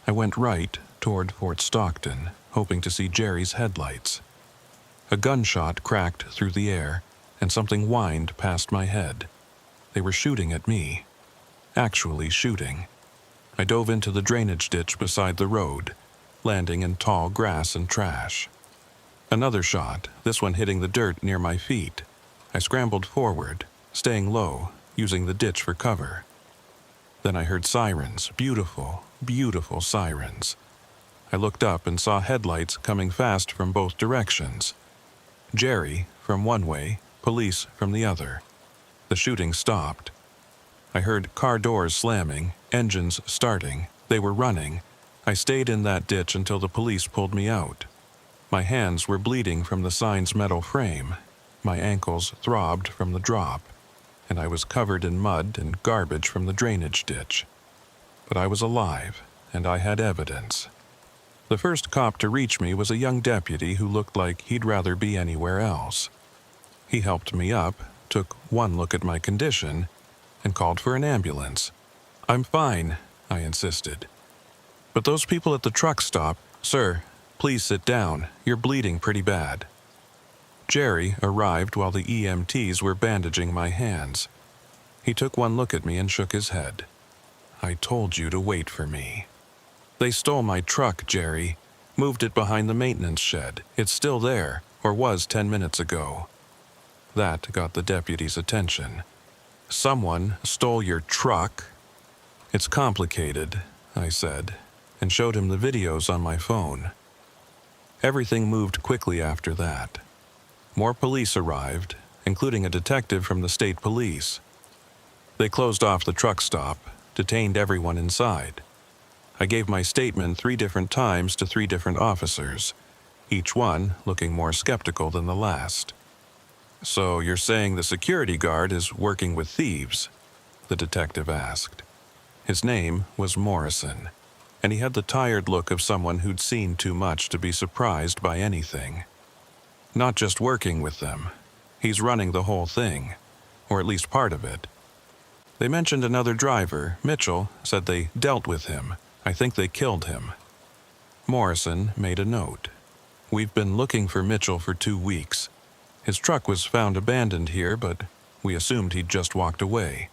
I went right toward Fort Stockton, hoping to see Jerry's headlights. A gunshot cracked through the air, and something whined past my head. They were shooting at me. Actually shooting. I dove into the drainage ditch beside the road, landing in tall grass and trash. Another shot, this one hitting the dirt near my feet. I scrambled forward, staying low, using the ditch for cover. Then I heard sirens, beautiful, beautiful sirens. I looked up and saw headlights coming fast from both directions. Jerry from one way, police from the other. The shooting stopped. I heard car doors slamming, engines starting. They were running. I stayed in that ditch until the police pulled me out. My hands were bleeding from the sign's metal frame. My ankles throbbed from the drop, and I was covered in mud and garbage from the drainage ditch. But I was alive, and I had evidence. The first cop to reach me was a young deputy who looked like he'd rather be anywhere else. He helped me up, took one look at my condition, and called for an ambulance. "I'm fine," I insisted. "But those people at the truck stop..." "Sir, please sit down. You're bleeding pretty bad." Jerry arrived while the EMTs were bandaging my hands. He took one look at me and shook his head. "I told you to wait for me." "They stole my truck, Jerry. Moved it behind the maintenance shed. It's still there, or was 10 minutes ago." That got the deputy's attention. "Someone stole your truck?" "It's complicated," I said, and showed him the videos on my phone. Everything moved quickly after that. More police arrived, including a detective from the state police. They closed off the truck stop, detained everyone inside. I gave my statement 3 different times to 3 different officers, each one looking more skeptical than the last. "So you're saying the security guard is working with thieves?" the detective asked. His name was Morrison, and he had the tired look of someone who'd seen too much to be surprised by anything. Not just working with them. He's running the whole thing, or at least part of it. They mentioned another driver, Mitchell, said they dealt with him. I think they killed him. Morrison made a note. We've been looking for Mitchell for 2 weeks. His truck was found abandoned here, but we assumed he'd just walked away.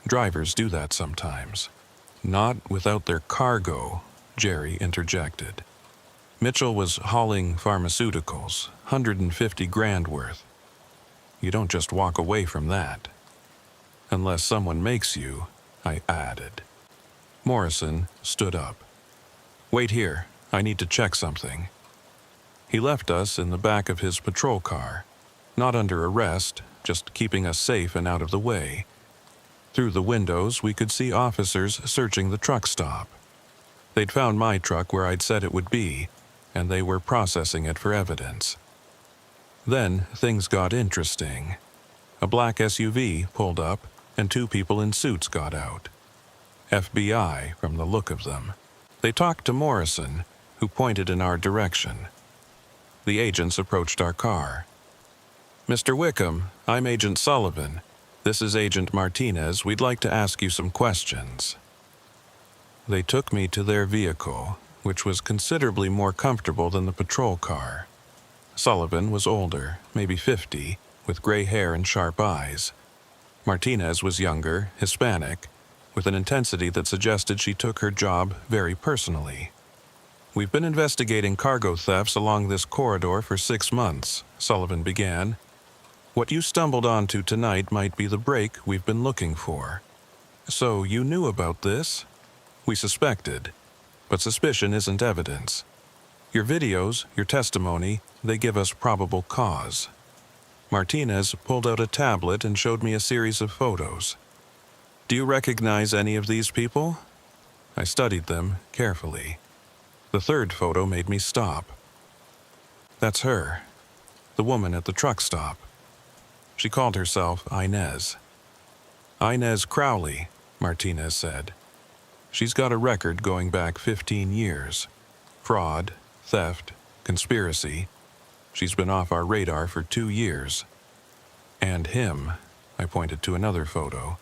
Drivers do that sometimes. Not without their cargo, Jerry interjected. Mitchell was hauling pharmaceuticals, 150 grand worth. You don't just walk away from that. Unless someone makes you, I added. Morrison stood up. Wait here, I need to check something. He left us in the back of his patrol car, not under arrest, just keeping us safe and out of the way. Through the windows, we could see officers searching the truck stop. They'd found my truck where I'd said it would be, and they were processing it for evidence. Then things got interesting. A black SUV pulled up, and 2 people in suits got out. FBI, from the look of them. They talked to Morrison, who pointed in our direction. The agents approached our car. Mr. Wickham, I'm Agent Sullivan. This is Agent Martinez. We'd like to ask you some questions. They took me to their vehicle, which was considerably more comfortable than the patrol car. Sullivan was older, maybe 50, with gray hair and sharp eyes. Martinez was younger, Hispanic, with an intensity that suggested she took her job very personally. We've been investigating cargo thefts along this corridor for 6 months, Sullivan began. What you stumbled onto tonight might be the break we've been looking for. So you knew about this? We suspected, but suspicion isn't evidence. Your videos, your testimony, they give us probable cause. Martinez pulled out a tablet and showed me a series of photos. Do you recognize any of these people? I studied them carefully. The 3rd photo made me stop. That's her, the woman at the truck stop. She called herself Inez. Inez Crowley, Martinez said. She's got a record going back 15 years. Fraud, theft, conspiracy. She's been off our radar for 2 years. And him, I pointed to another photo.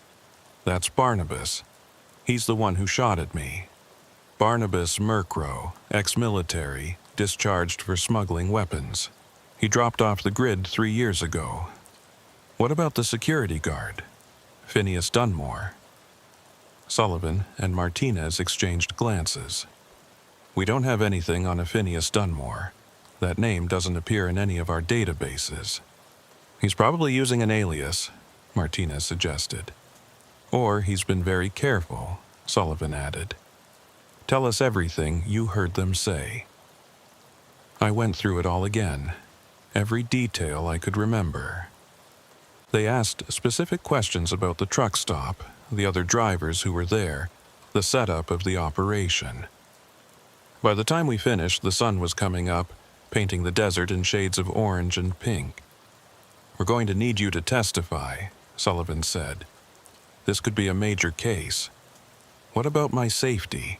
That's Barnabas. He's the one who shot at me. Barnabas Merkrow, ex-military, discharged for smuggling weapons. He dropped off the grid 3 years ago. What about the security guard? Phineas Dunmore. Sullivan and Martinez exchanged glances. We don't have anything on a Phineas Dunmore. That name doesn't appear in any of our databases. He's probably using an alias, Martinez suggested. Or he's been very careful, Sullivan added. Tell us everything you heard them say. I went through it all again, every detail I could remember. They asked specific questions about the truck stop, the other drivers who were there, the setup of the operation. By the time we finished, the sun was coming up, painting the desert in shades of orange and pink. We're going to need you to testify, Sullivan said. This could be a major case. What about my safety?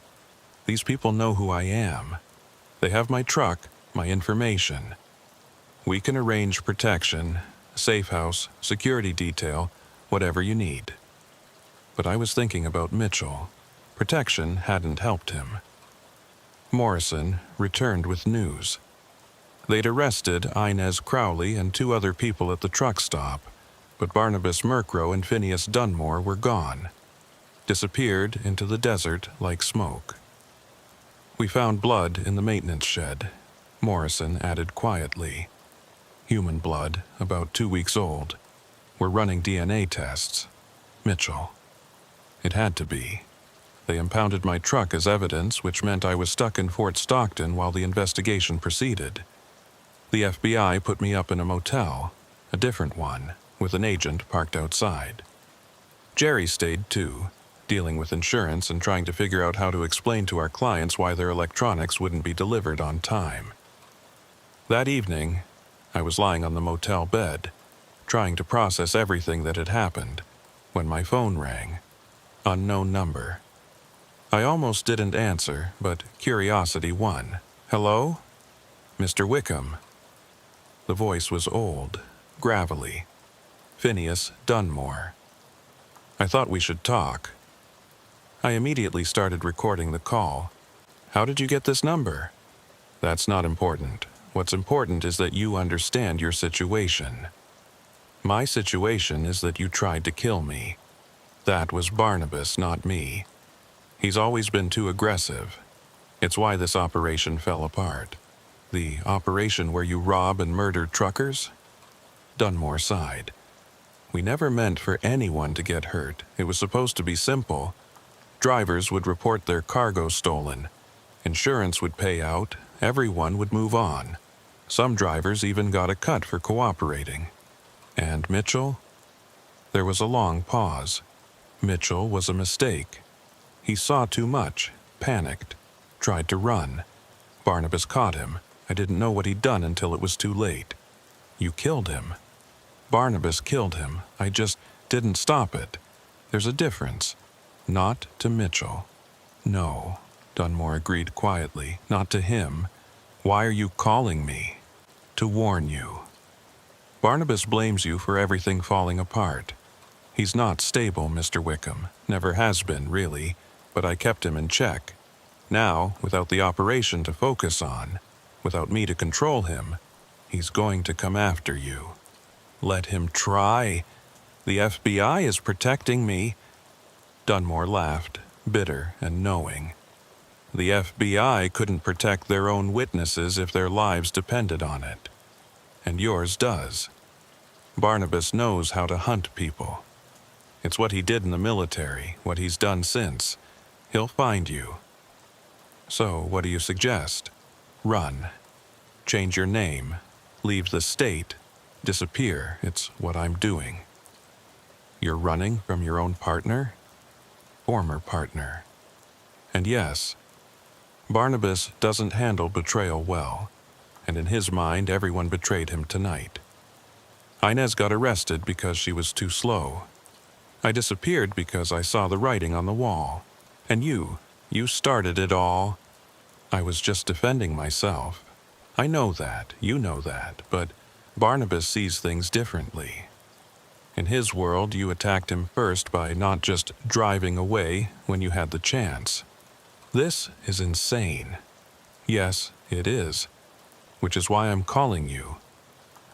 These people know who I am. They have my truck, my information. We can arrange protection, safe house, security detail, whatever you need. But I was thinking about Mitchell. Protection hadn't helped him. Morrison returned with news. They'd arrested Inez Crowley and 2 other people at the truck stop, but Barnabas Merkrow and Phineas Dunmore were gone, disappeared into the desert like smoke. We found blood in the maintenance shed, Morrison added quietly. Human blood, about 2 weeks old. We're running DNA tests. Mitchell. It had to be. They impounded my truck as evidence, which meant I was stuck in Fort Stockton while the investigation proceeded. The FBI put me up in a motel, a different one, with an agent parked outside. Jerry stayed too, dealing with insurance and trying to figure out how to explain to our clients why their electronics wouldn't be delivered on time. That evening, I was lying on the motel bed, trying to process everything that had happened, when my phone rang. Unknown number. I almost didn't answer, but curiosity won. Hello? Mr. Wickham. The voice was old, gravelly. Phineas Dunmore. I thought we should talk. I immediately started recording the call. How did you get this number? That's not important. What's important is that you understand your situation. My situation is that you tried to kill me. That was Barnabas, not me. He's always been too aggressive. It's why this operation fell apart. The operation where you rob and murder truckers? Dunmore sighed. We never meant for anyone to get hurt. It was supposed to be simple. Drivers would report their cargo stolen. Insurance would pay out. Everyone would move on. Some drivers even got a cut for cooperating. And Mitchell? There was a long pause. Mitchell was a mistake. He saw too much, panicked, tried to run. Barnabas caught him. I didn't know what he'd done until it was too late. You killed him. Barnabas killed him. I just didn't stop it. There's a difference. Not to Mitchell. No, Dunmore agreed quietly. Not to him. Why are you calling me? To warn you. Barnabas blames you for everything falling apart. He's not stable, Mr. Wickham. Never has been, really. But I kept him in check. Now, without the operation to focus on, without me to control him, he's going to come after you. Let him try. The FBI is protecting me. Dunmore laughed, bitter and knowing. The FBI couldn't protect their own witnesses if their lives depended on it. And yours does. Barnabas knows how to hunt people. It's what he did in the military, what he's done since. He'll find you. So, what do you suggest? Run. Change your name. Leave the state. Disappear. It's what I'm doing. You're running from your own partner? Former partner. And yes, Barnabas doesn't handle betrayal well, and in his mind everyone betrayed him tonight. Inez got arrested because she was too slow. I disappeared because I saw the writing on the wall. And you started it all. I was just defending myself. I know that, you know that, but Barnabas sees things differently. In his world, you attacked him first by not just driving away when you had the chance. This is insane. Yes, it is. Which is why I'm calling you.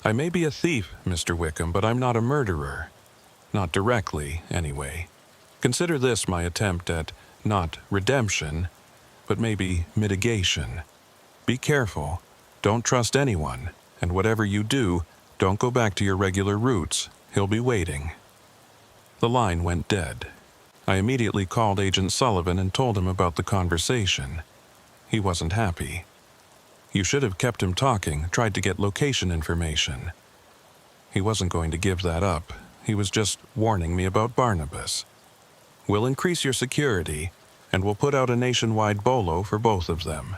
I may be a thief, Mr. Wickham, but I'm not a murderer. Not directly, anyway. Consider this my attempt at not redemption, but maybe mitigation. Be careful. Don't trust anyone. And whatever you do, don't go back to your regular routes. He'll be waiting. The line went dead. I immediately called Agent Sullivan and told him about the conversation. He wasn't happy. You should have kept him talking, tried to get location information. He wasn't going to give that up. He was just warning me about Barnabas. We'll increase your security, and we'll put out a nationwide bolo for both of them.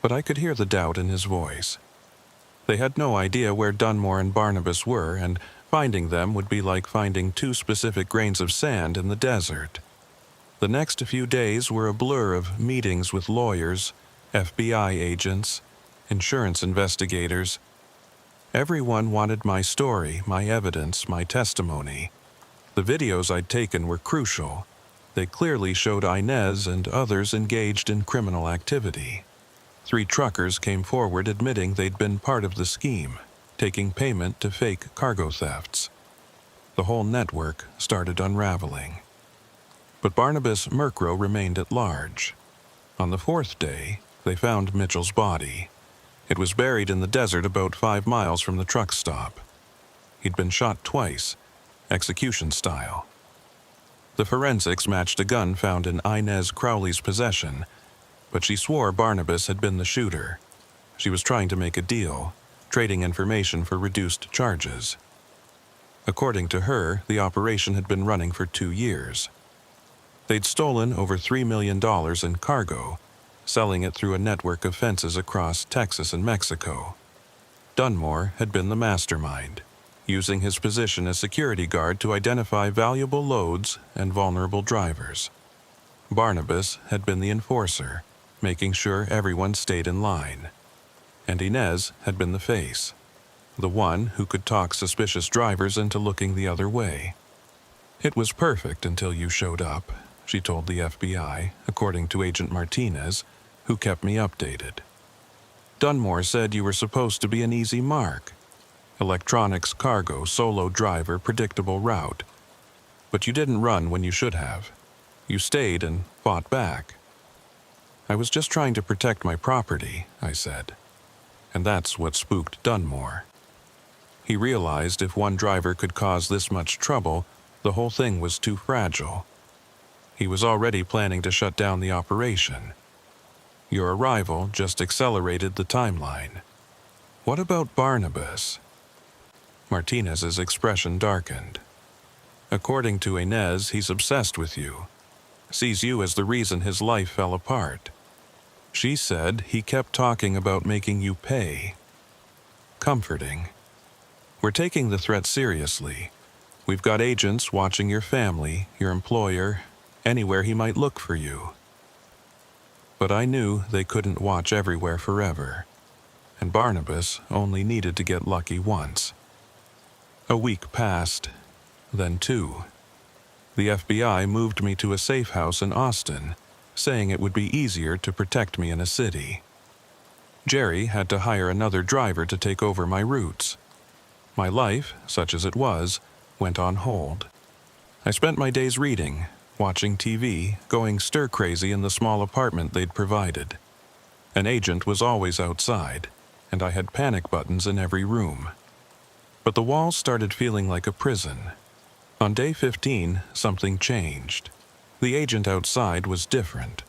But I could hear the doubt in his voice. They had no idea where Dunmore and Barnabas were, and finding them would be like finding 2 specific grains of sand in the desert. The next few days were a blur of meetings with lawyers, FBI agents, insurance investigators. Everyone wanted my story, my evidence, my testimony. The videos I'd taken were crucial. They clearly showed Inez and others engaged in criminal activity. 3 truckers came forward admitting they'd been part of the scheme, taking payment to fake cargo thefts. The whole network started unraveling. But Barnabas Merkrow remained at large. On the 4th day, they found Mitchell's body. It was buried in the desert about 5 miles from the truck stop. He'd been shot twice, execution style. The forensics matched a gun found in Inez Crowley's possession, but she swore Barnabas had been the shooter. She was trying to make a deal, trading information for reduced charges. According to her, the operation had been running for 2 years. They'd stolen over $3 million in cargo, selling it through a network of fences across Texas and Mexico. Dunmore had been the mastermind. using his position as security guard to identify valuable loads and vulnerable drivers. Barnabas had been the enforcer, making sure everyone stayed in line. And Inez had been the face, the one who could talk suspicious drivers into looking the other way. "It was perfect until you showed up," she told the FBI, according to Agent Martinez, who kept me updated. "Dunmore said you were supposed to be an easy mark. Electronics, cargo, solo driver, predictable route. But you didn't run when you should have. You stayed and fought back." "I was just trying to protect my property," I said. And that's what spooked Dunmore. He realized if one driver could cause this much trouble, the whole thing was too fragile. He was already planning to shut down the operation. Your arrival just accelerated the timeline. "What about Barnabas?" Martinez's expression darkened. "According to Inez, he's obsessed with you. Sees you as the reason his life fell apart. She said he kept talking about making you pay." Comforting. "We're taking the threat seriously. We've got agents watching your family, your employer, anywhere he might look for you." But I knew they couldn't watch everywhere forever, and Barnabas only needed to get lucky once. A week passed, then 2. The FBI moved me to a safe house in Austin, saying it would be easier to protect me in a city. Jerry had to hire another driver to take over my routes. My life, such as it was, went on hold. I spent my days reading, watching TV, going stir-crazy in the small apartment they'd provided. An agent was always outside, and I had panic buttons in every room. But the walls started feeling like a prison. On day 15, something changed. The agent outside was different.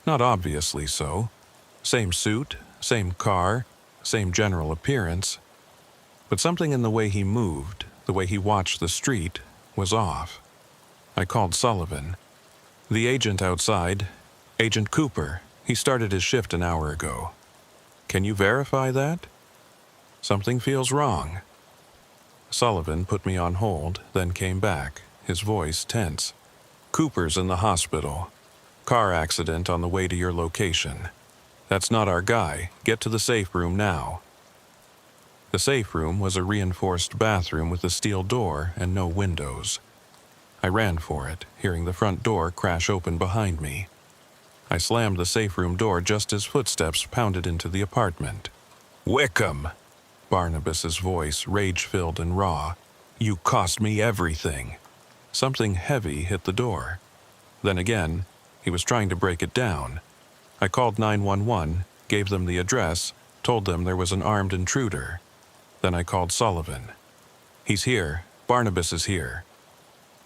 Not obviously so. Same suit, same car, same general appearance. But something in the way he moved, the way he watched the street, was off. I called Sullivan. "The agent outside, Agent Cooper, he started his shift an hour ago. Can you verify that?" "Something feels wrong." Sullivan put me on hold, then came back, his voice tense. "Cooper's in the hospital. Car accident on the way to your location. That's not our guy. Get to the safe room now." The safe room was a reinforced bathroom with a steel door and no windows. I ran for it, hearing the front door crash open behind me. I slammed the safe room door just as footsteps pounded into the apartment. "Wickham!" Barnabas's voice, rage-filled and raw. "You cost me everything." Something heavy hit the door. Then again, he was trying to break it down. I called 911, gave them the address, told them there was an armed intruder. Then I called Sullivan. "He's here. Barnabas is here.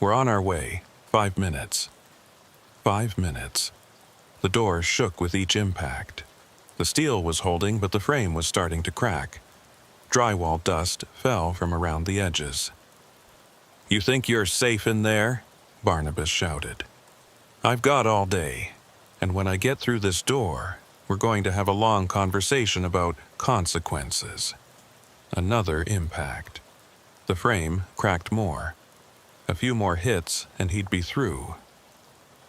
We're on our way. 5 minutes." 5 minutes. The door shook with each impact. The steel was holding, but the frame was starting to crack. Drywall dust fell from around the edges. "You think you're safe in there?" Barnabas shouted. "I've got all day, and when I get through this door, we're going to have a long conversation about consequences." Another impact. The frame cracked more. A few more hits, and he'd be through.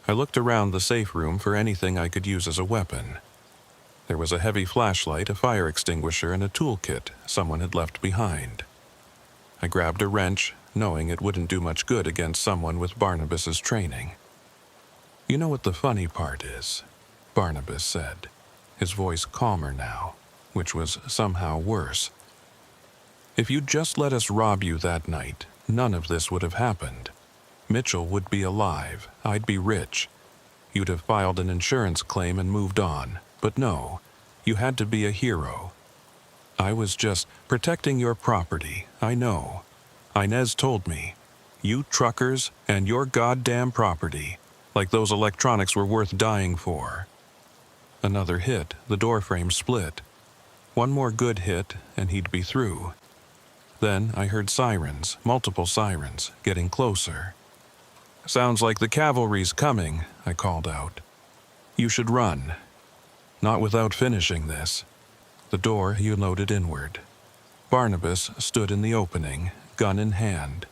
I looked around the safe room for anything I could use as a weapon. There was a heavy flashlight, a fire extinguisher, and a toolkit someone had left behind. I grabbed a wrench, knowing it wouldn't do much good against someone with Barnabas's training. "You know what the funny part is?" Barnabas said, his voice calmer now, which was somehow worse. "If you'd just let us rob you that night, none of this would have happened. Mitchell would be alive, I'd be rich. You'd have filed an insurance claim and moved on. But no, you had to be a hero. I was just protecting your property, I know. Inez told me. You truckers and your goddamn property, like those electronics were worth dying for." Another hit, the doorframe split. One more good hit, and he'd be through. Then I heard sirens, multiple sirens, getting closer. "Sounds like the cavalry's coming," I called out. "You should run." "Not without finishing this." The door unloaded inward. Barnabas stood in the opening, gun in hand,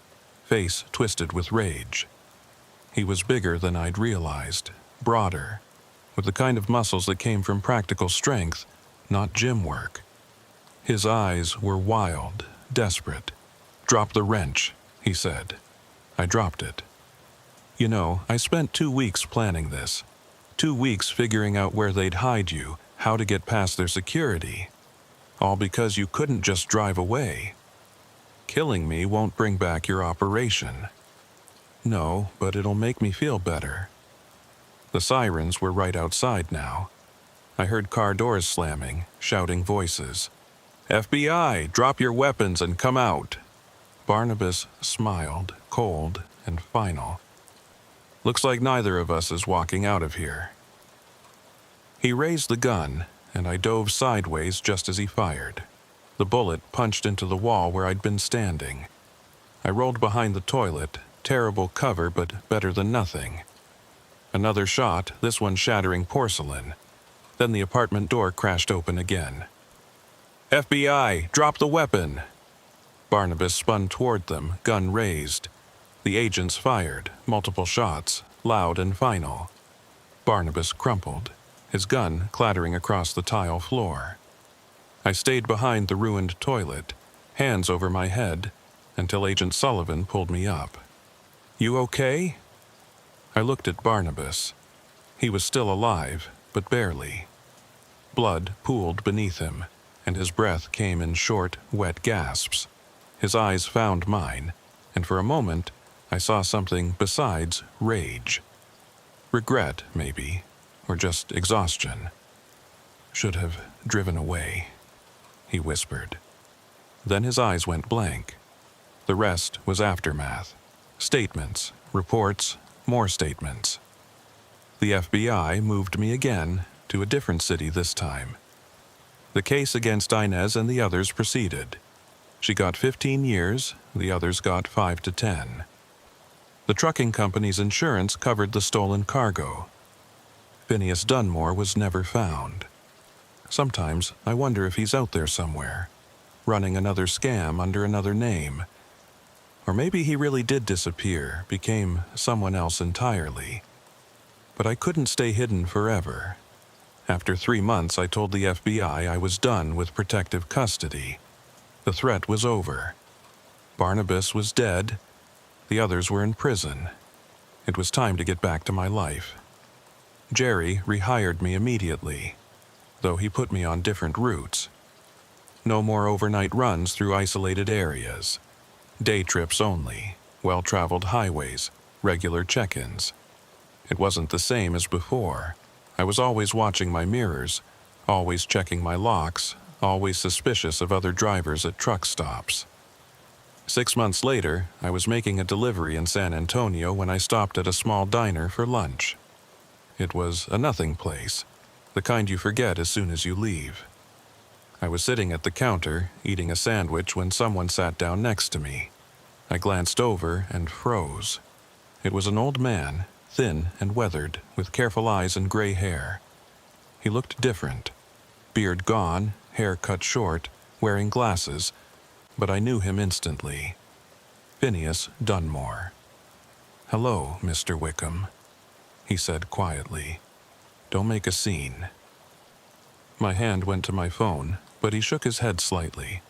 face twisted with rage. He was bigger than I'd realized, broader, with the kind of muscles that came from practical strength, not gym work. His eyes were wild, desperate. "Drop the wrench," he said. I dropped it. You know, I spent 2 weeks planning this. 2 weeks figuring out where they'd hide you, how to get past their security. All because you couldn't just drive away. Killing me won't bring back your operation. No, but it'll make me feel better. The sirens were right outside now. I heard car doors slamming, shouting voices. "FBI, drop your weapons and come out." Barnabas smiled, cold and final. "Looks like neither of us is walking out of here." He raised the gun, and I dove sideways just as he fired. The bullet punched into the wall where I'd been standing. I rolled behind the toilet, terrible cover but better than nothing. Another shot, this one shattering porcelain. Then the apartment door crashed open again. "FBI, drop the weapon!" Barnabas spun toward them, gun raised. The agents fired, multiple shots, loud and final. Barnabas crumpled, his gun clattering across the tile floor. I stayed behind the ruined toilet, hands over my head, until Agent Sullivan pulled me up. "You okay?" I looked at Barnabas. He was still alive, but barely. Blood pooled beneath him, and his breath came in short, wet gasps. His eyes found mine, and for a moment I saw something besides rage. Regret, maybe, or just exhaustion. "Should have driven away," he whispered. Then his eyes went blank. The rest was aftermath. Statements, reports, more statements. The FBI moved me again to a different city this time. The case against Inez and the others proceeded. She got 15 years, the others got 5 to 10. The trucking company's insurance covered the stolen cargo. Phineas Dunmore was never found. Sometimes I wonder if he's out there somewhere, running another scam under another name. Or maybe he really did disappear, became someone else entirely. But I couldn't stay hidden forever. After 3 months, I told the FBI I was done with protective custody. The threat was over. Barnabas was dead. The others were in prison. It was time to get back to my life. Jerry rehired me immediately, though he put me on different routes. No more overnight runs through isolated areas. Day trips only, well-traveled highways, regular check-ins. It wasn't the same as before. I was always watching my mirrors, always checking my locks, always suspicious of other drivers at truck stops. 6 months later, I was making a delivery in San Antonio when I stopped at a small diner for lunch. It was a nothing place, the kind you forget as soon as you leave. I was sitting at the counter, eating a sandwich when someone sat down next to me. I glanced over and froze. It was an old man, thin and weathered, with careful eyes and gray hair. He looked different. Beard gone, hair cut short, wearing glasses, but I knew him instantly. Phineas Dunmore. "Hello, Mr. Wickham," he said quietly. "Don't make a scene." My hand went to my phone, but he shook his head slightly.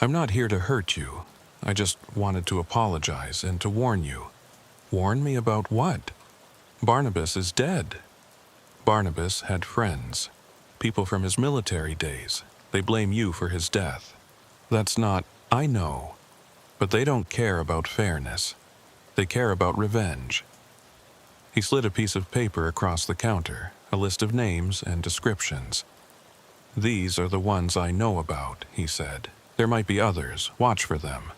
"I'm not here to hurt you. I just wanted to apologize and to warn you." "Warn me about what?" "Barnabas is dead." Barnabas had friends, people from his military days. They blame you for his death. That's not, I know, but they don't care about fairness. They care about revenge. He slid a piece of paper across the counter, a list of names and descriptions. "These are the ones I know about," he said. "There might be others. Watch for them."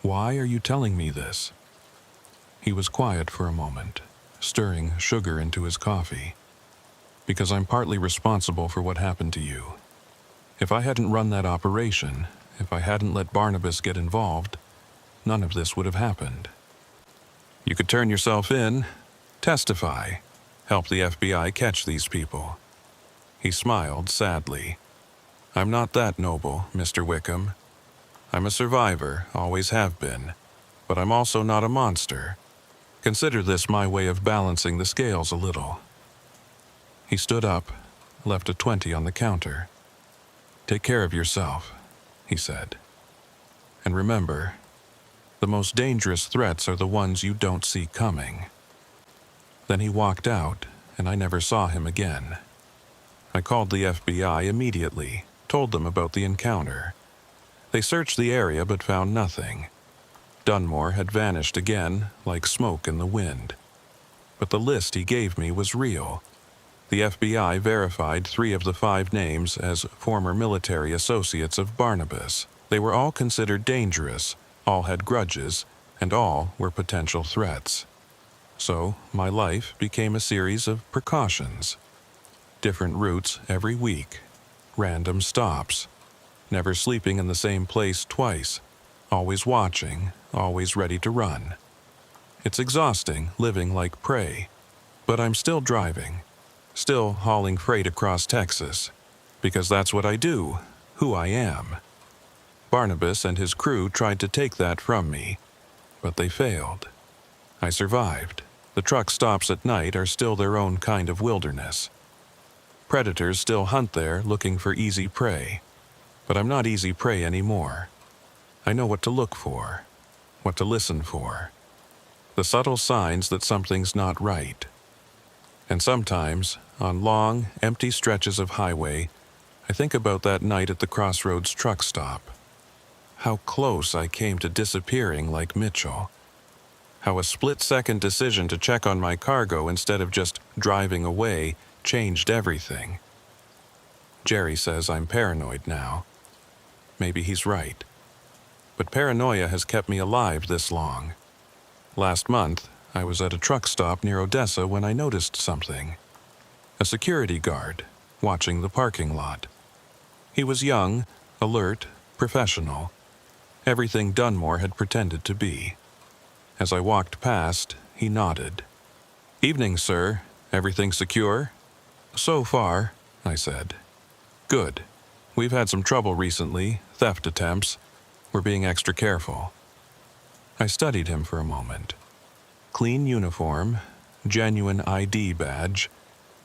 "Why are you telling me this?" He was quiet for a moment, stirring sugar into his coffee. "Because I'm partly responsible for what happened to you. If I hadn't run that operation, if I hadn't let Barnabas get involved, none of this would have happened. You could turn yourself in, testify, help the FBI catch these people." He smiled sadly. "I'm not that noble, Mr. Wickham." I'm a survivor, always have been, but I'm also not a monster. Consider this my way of balancing the scales a little." He stood up, left a 20 on the counter. "Take care of yourself," he said. "And remember, the most dangerous threats are the ones you don't see coming." Then he walked out, and I never saw him again. I called the FBI immediately, told them about the encounter. They searched the area but found nothing. Dunmore had vanished again, like smoke in the wind. But the list he gave me was real. The FBI verified 3 of the 5 names as former military associates of Barnabas. They were all considered dangerous, all had grudges, and all were potential threats. So, my life became a series of precautions. Different routes every week, random stops, never sleeping in the same place twice, always watching, always ready to run. It's exhausting living like prey, but I'm still driving, still hauling freight across Texas, because that's what I do, who I am. Barnabas and his crew tried to take that from me, but they failed. I survived. The truck stops at night are still their own kind of wilderness. Predators still hunt there looking for easy prey, but I'm not easy prey anymore. I know what to look for, what to listen for, the subtle signs that something's not right. And sometimes, on long, empty stretches of highway, I think about that night at the Crossroads truck stop. How close I came to disappearing like Mitchell. How a split-second decision to check on my cargo instead of just driving away changed everything. Jerry says I'm paranoid now. Maybe he's right. But paranoia has kept me alive this long. Last month, I was at a truck stop near Odessa when I noticed something. A security guard, watching the parking lot. He was young, alert, professional. Everything Dunmore had pretended to be. As I walked past, he nodded. "Evening, sir. Everything secure?" "So far," I said. "Good. We've had some trouble recently, theft attempts. We're being extra careful." I studied him for a moment. Clean uniform, genuine ID badge,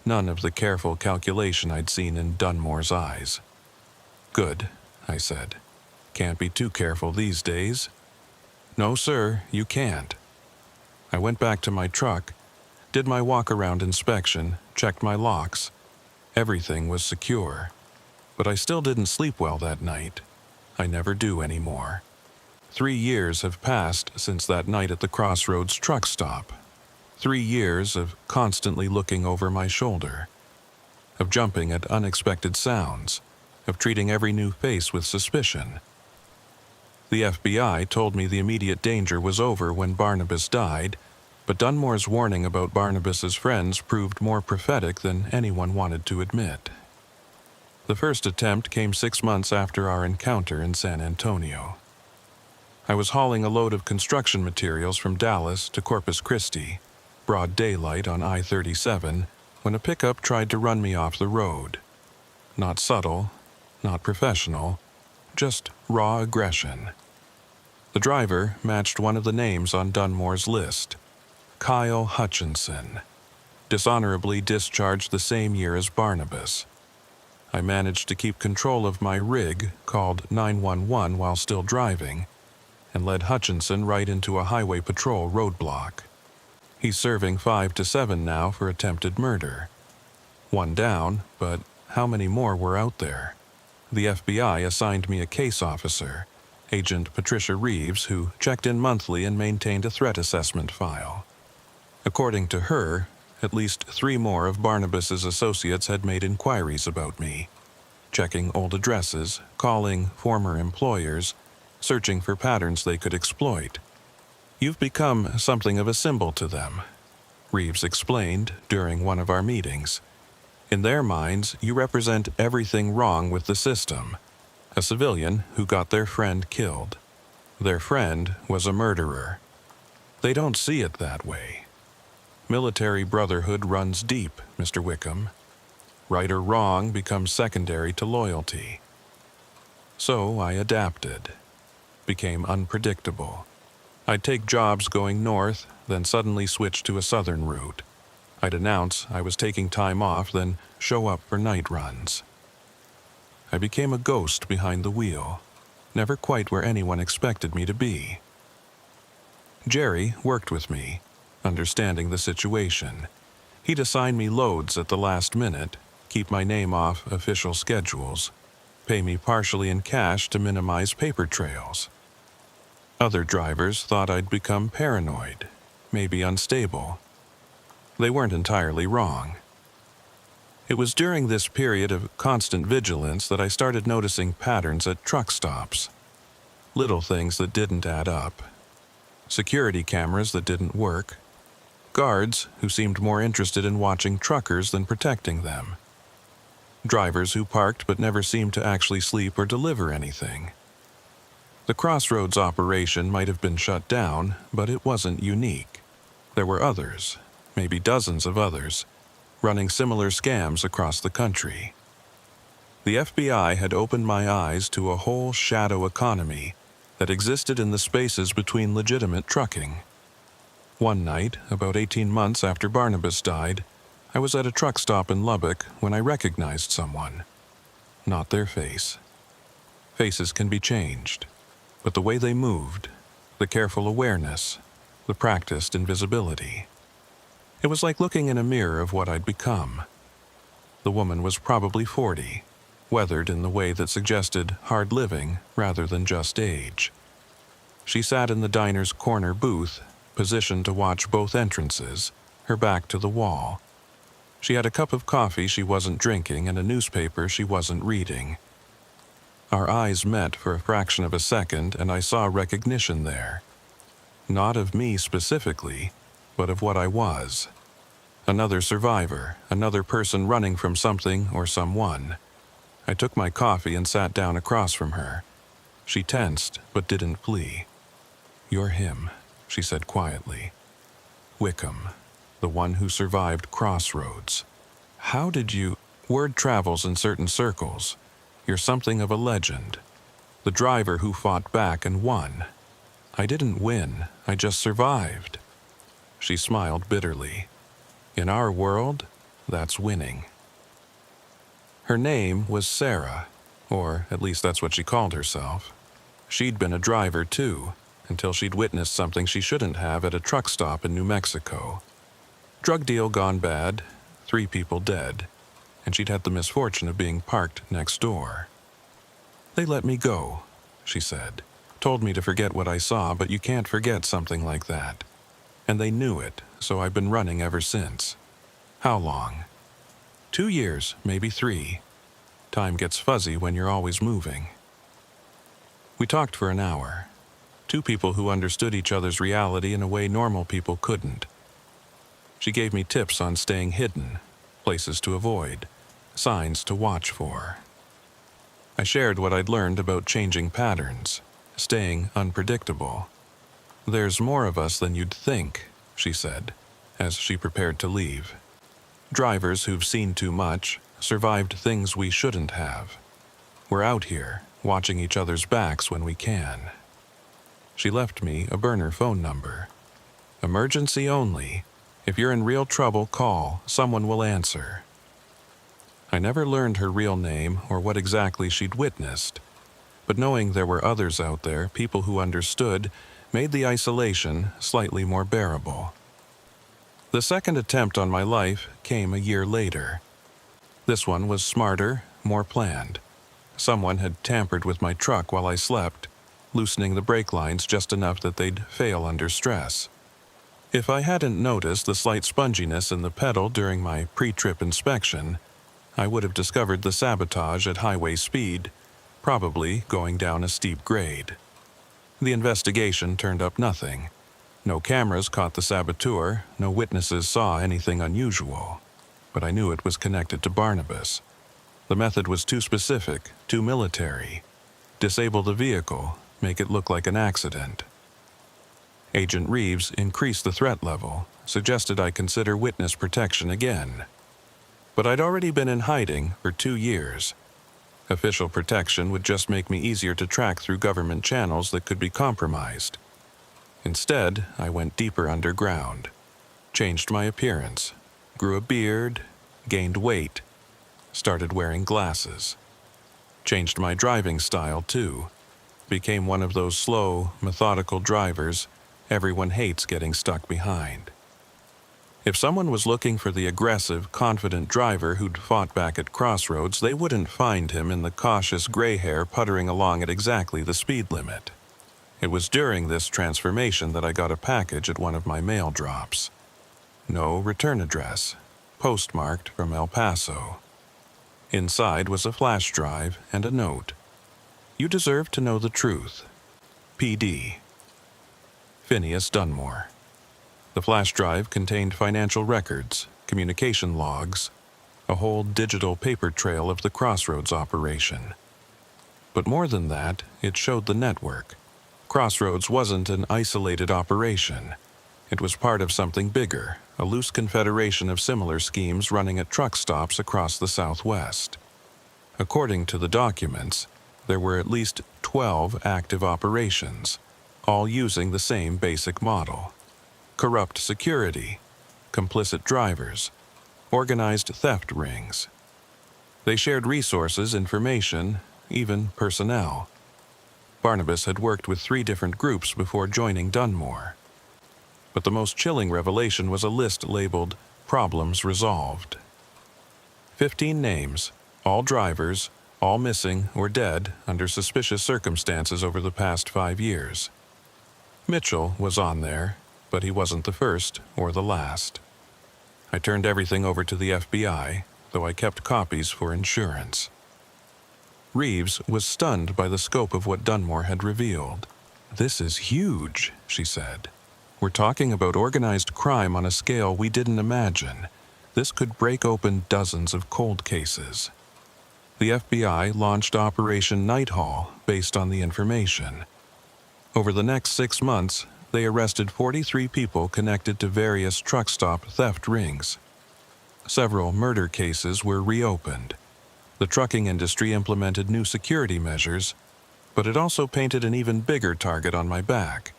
none of the careful calculation I'd seen in Dunmore's eyes. "Good," I said. "Can't be too careful these days." "No, sir, you can't." I went back to my truck, did my walk-around inspection, checked my locks. Everything was secure. But I still didn't sleep well that night. I never do anymore. 3 years have passed since that night at the Crossroads truck stop. 3 years of constantly looking over my shoulder, of jumping at unexpected sounds, of treating every new face with suspicion. The FBI told me the immediate danger was over when Barnabas died, but Dunmore's warning about Barnabas's friends proved more prophetic than anyone wanted to admit. The first attempt came 6 months after our encounter in San Antonio. I was hauling a load of construction materials from Dallas to Corpus Christi, broad daylight on I-37, when a pickup tried to run me off the road. Not subtle, not professional, just raw aggression. The driver matched one of the names on Dunmore's list, Kyle Hutchinson, dishonorably discharged the same year as Barnabas. I managed to keep control of my rig, called 911 while still driving, and led Hutchinson right into a highway patrol roadblock. He's serving 5 to 7 now for attempted murder. 1 down, but how many more were out there? The FBI assigned me a case officer, Agent Patricia Reeves, who checked in monthly and maintained a threat assessment file. According to her, at least 3 more of Barnabas's associates had made inquiries about me, checking old addresses, calling former employers, searching for patterns they could exploit. "You've become something of a symbol to them," Reeves explained during one of our meetings. "In their minds, you represent everything wrong with the system. A civilian who got their friend killed. Their friend was a murderer. They don't see it that way. Military brotherhood runs deep, Mr. Wickham. Right or wrong becomes secondary to loyalty." So I adapted. became unpredictable. I'd take jobs going north, then suddenly switch to a southern route. I'd announce I was taking time off, then show up for night runs. I became a ghost behind the wheel, never quite where anyone expected me to be. Jerry worked with me, understanding the situation. He'd assign me loads at the last minute, keep my name off official schedules, pay me partially in cash to minimize paper trails. Other drivers thought I'd become paranoid, maybe unstable. They weren't entirely wrong. It was during this period of constant vigilance that I started noticing patterns at truck stops. Little things that didn't add up. Security cameras that didn't work. Guards who seemed more interested in watching truckers than protecting them. Drivers who parked but never seemed to actually sleep or deliver anything. The Crossroads operation might have been shut down, but it wasn't unique. There were others, maybe dozens of others, running similar scams across the country. The FBI had opened my eyes to a whole shadow economy that existed in the spaces between legitimate trucking. One night, about 18 months after Barnabas died, I was at a truck stop in Lubbock when I recognized someone. Not their face. Faces can be changed, but the way they moved, the careful awareness, the practiced invisibility. It was like looking in a mirror of what I'd become. The woman was probably 40, weathered in the way that suggested hard living rather than just age. She sat in the diner's corner booth, positioned to watch both entrances, her back to the wall. She had a cup of coffee she wasn't drinking and a newspaper she wasn't reading. Our eyes met for a fraction of a second, and I saw recognition there. Not of me specifically, but of what I was. Another survivor, another person running from something or someone. I took my coffee and sat down across from her. She tensed, but didn't flee. "You're him," she said quietly. "Wickham, the one who survived Crossroads. How did you—" "Word travels in certain circles. You're something of a legend. The driver who fought back and won. I didn't win, I just survived." She smiled bitterly. "In our world, that's winning." Her name was Sarah, or at least that's what she called herself. She'd been a driver too, until she'd witnessed something she shouldn't have at a truck stop in New Mexico. Drug deal gone bad, 3 people dead, and she'd had the misfortune of being parked next door. "They let me go," she said. "Told me to forget what I saw, but you can't forget something like that. And they knew it, so I've been running ever since." "How long?" 2 years, maybe 3. Time gets fuzzy when you're always moving. We talked for an hour. 2 people who understood each other's reality in a way normal people couldn't. She gave me tips on staying hidden, places to avoid, signs to watch for. I shared what I'd learned about changing patterns, staying unpredictable. "There's more of us than you'd think," she said, as she prepared to leave. "Drivers who've seen too much, survived things we shouldn't have. We're out here, watching each other's backs when we can." She left me a burner phone number. "Emergency only. If you're in real trouble, call. Someone will answer." I never learned her real name or what exactly she'd witnessed, but knowing there were others out there, people who understood, made the isolation slightly more bearable. The second attempt on my life came a year later. This one was smarter, more planned. Someone had tampered with my truck while I slept, loosening the brake lines just enough that they'd fail under stress. If I hadn't noticed the slight sponginess in the pedal during my pre-trip inspection, I would have discovered the sabotage at highway speed, probably going down a steep grade. The investigation turned up nothing. No cameras caught the saboteur, no witnesses saw anything unusual. But I knew it was connected to Barnabas. The method was too specific, too military. Disable the vehicle, make it look like an accident. Agent Reeves increased the threat level, suggested I consider witness protection again. But I'd already been in hiding for 2 years. Official protection would just make me easier to track through government channels that could be compromised. Instead, I went deeper underground, changed my appearance, grew a beard, gained weight, started wearing glasses. Changed my driving style, too. Became one of those slow, methodical drivers everyone hates getting stuck behind. If someone was looking for the aggressive, confident driver who'd fought back at crossroads, they wouldn't find him in the cautious gray hair puttering along at exactly the speed limit. It was during this transformation that I got a package at one of my mail drops. No return address, postmarked from El Paso. Inside was a flash drive and a note. You deserve to know the truth. PD. Phineas Dunmore. The flash drive contained financial records, communication logs, a whole digital paper trail of the Crossroads operation. But more than that, it showed the network. Crossroads wasn't an isolated operation. It was part of something bigger, a loose confederation of similar schemes running at truck stops across the Southwest. According to the documents, there were at least 12 active operations, all using the same basic model. Corrupt security, complicit drivers, organized theft rings. They shared resources, information, even personnel. Barnabas had worked with 3 different groups before joining Dunmore. But the most chilling revelation was a list labeled Problems Resolved. 15 names, all drivers, all missing or dead under suspicious circumstances over the past 5 years. Mitchell was on there, but he wasn't the first or the last. I turned everything over to the FBI, though I kept copies for insurance. Reeves was stunned by the scope of what Dunmore had revealed. "This is huge," she said. "We're talking about organized crime on a scale we didn't imagine. This could break open dozens of cold cases." The FBI launched Operation Nighthawk based on the information. Over the next 6 months, they arrested 43 people connected to various truck stop theft rings. Several murder cases were reopened. The trucking industry implemented new security measures, but it also painted an even bigger target on my back.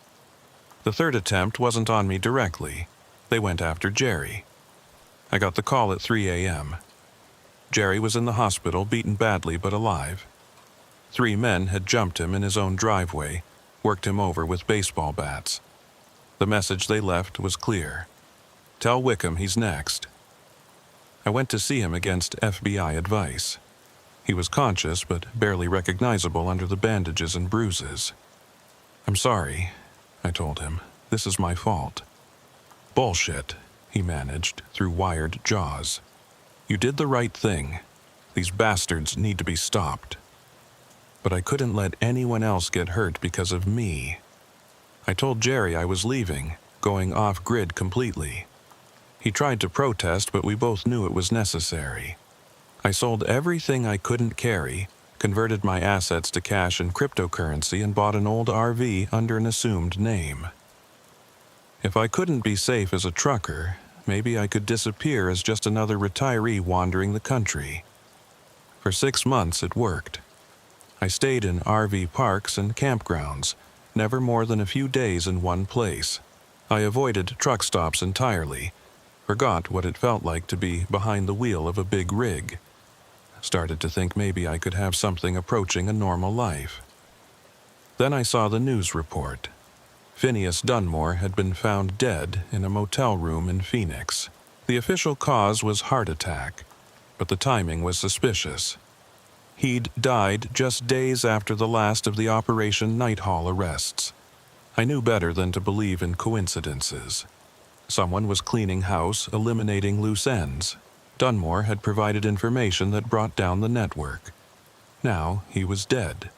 The third attempt wasn't on me directly. They went after Jerry. I got the call at 3 a.m. Jerry was in the hospital, beaten badly but alive. 3 men had jumped him in his own driveway, worked him over with baseball bats. The message they left was clear. "Tell Wickham he's next." I went to see him against FBI advice. He was conscious but barely recognizable under the bandages and bruises. "I'm sorry," I told him. "This is my fault." "Bullshit," he managed through wired jaws. "You did the right thing. These bastards need to be stopped." But I couldn't let anyone else get hurt because of me. I told Jerry I was leaving, going off-grid completely. He tried to protest, but we both knew it was necessary. I sold everything I couldn't carry, converted my assets to cash and cryptocurrency, and bought an old RV under an assumed name. If I couldn't be safe as a trucker, maybe I could disappear as just another retiree wandering the country. For 6 months it worked. I stayed in RV parks and campgrounds, never more than a few days in one place. I avoided truck stops entirely, forgot what it felt like to be behind the wheel of a big rig. Started to think maybe I could have something approaching a normal life. Then I saw the news report. Phineas Dunmore had been found dead in a motel room in Phoenix. The official cause was heart attack, but the timing was suspicious. He'd died just days after the last of the Operation Nighthawk arrests. I knew better than to believe in coincidences. Someone was cleaning house, eliminating loose ends. Dunmore had provided information that brought down the network. Now he was dead,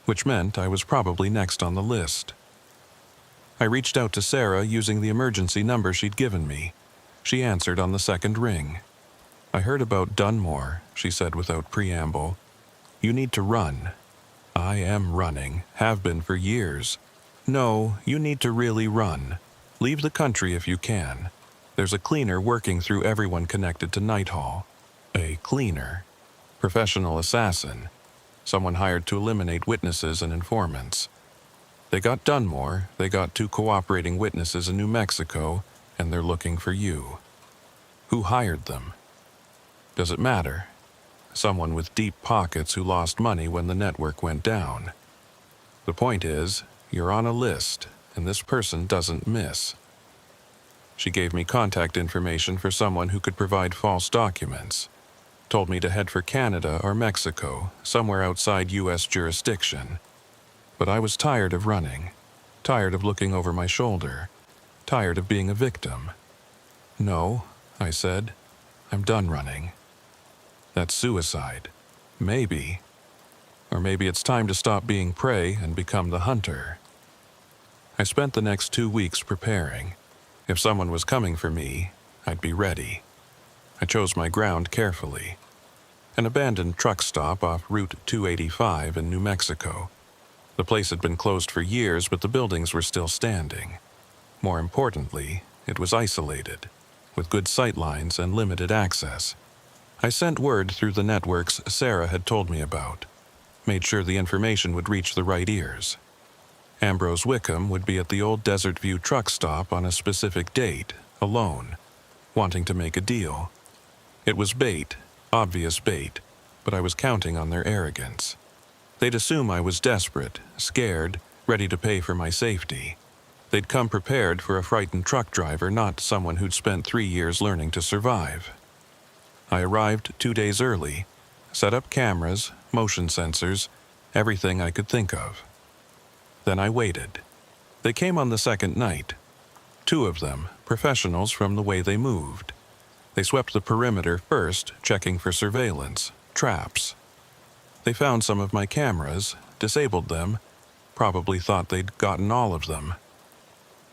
which meant I was probably next on the list. I reached out to Sarah using the emergency number she'd given me. She answered on the second ring. "I heard about Dunmore," she said without preamble. "You need to run." "I am running, have been for years." "No, you need to really run. Leave the country if you can. There's a cleaner working through everyone connected to Nighthawk." "A cleaner?" Professional assassin. Someone hired to eliminate witnesses and informants. They got Dunmore, they got 2 cooperating witnesses in New Mexico, and they're looking for you. Who hired them? Does it matter? Someone with deep pockets who lost money when the network went down. The point is, you're on a list, and this person doesn't miss. She gave me contact information for someone who could provide false documents. Told me to head for Canada or Mexico, somewhere outside U.S. jurisdiction. But I was tired of running, tired of looking over my shoulder, tired of being a victim. No, I said, I'm done running. That's suicide. Maybe. Or maybe it's time to stop being prey and become the hunter. I spent the next 2 weeks preparing. If someone was coming for me, I'd be ready. I chose my ground carefully. An abandoned truck stop off Route 285 in New Mexico. The place had been closed for years, but the buildings were still standing. More importantly, it was isolated, with good sightlines and limited access. I sent word through the networks Sarah had told me about. Made sure the information would reach the right ears. Ambrose Wickham would be at the old Desert View truck stop on a specific date, alone, wanting to make a deal. It was bait, obvious bait, but I was counting on their arrogance. They'd assume I was desperate, scared, ready to pay for my safety. They'd come prepared for a frightened truck driver, not someone who'd spent 3 years learning to survive. I arrived 2 days early, set up cameras, motion sensors, everything I could think of. Then I waited. They came on the second night. 2 of them, professionals from the way they moved. They swept the perimeter first, checking for surveillance, traps. They found some of my cameras, disabled them, probably thought they'd gotten all of them.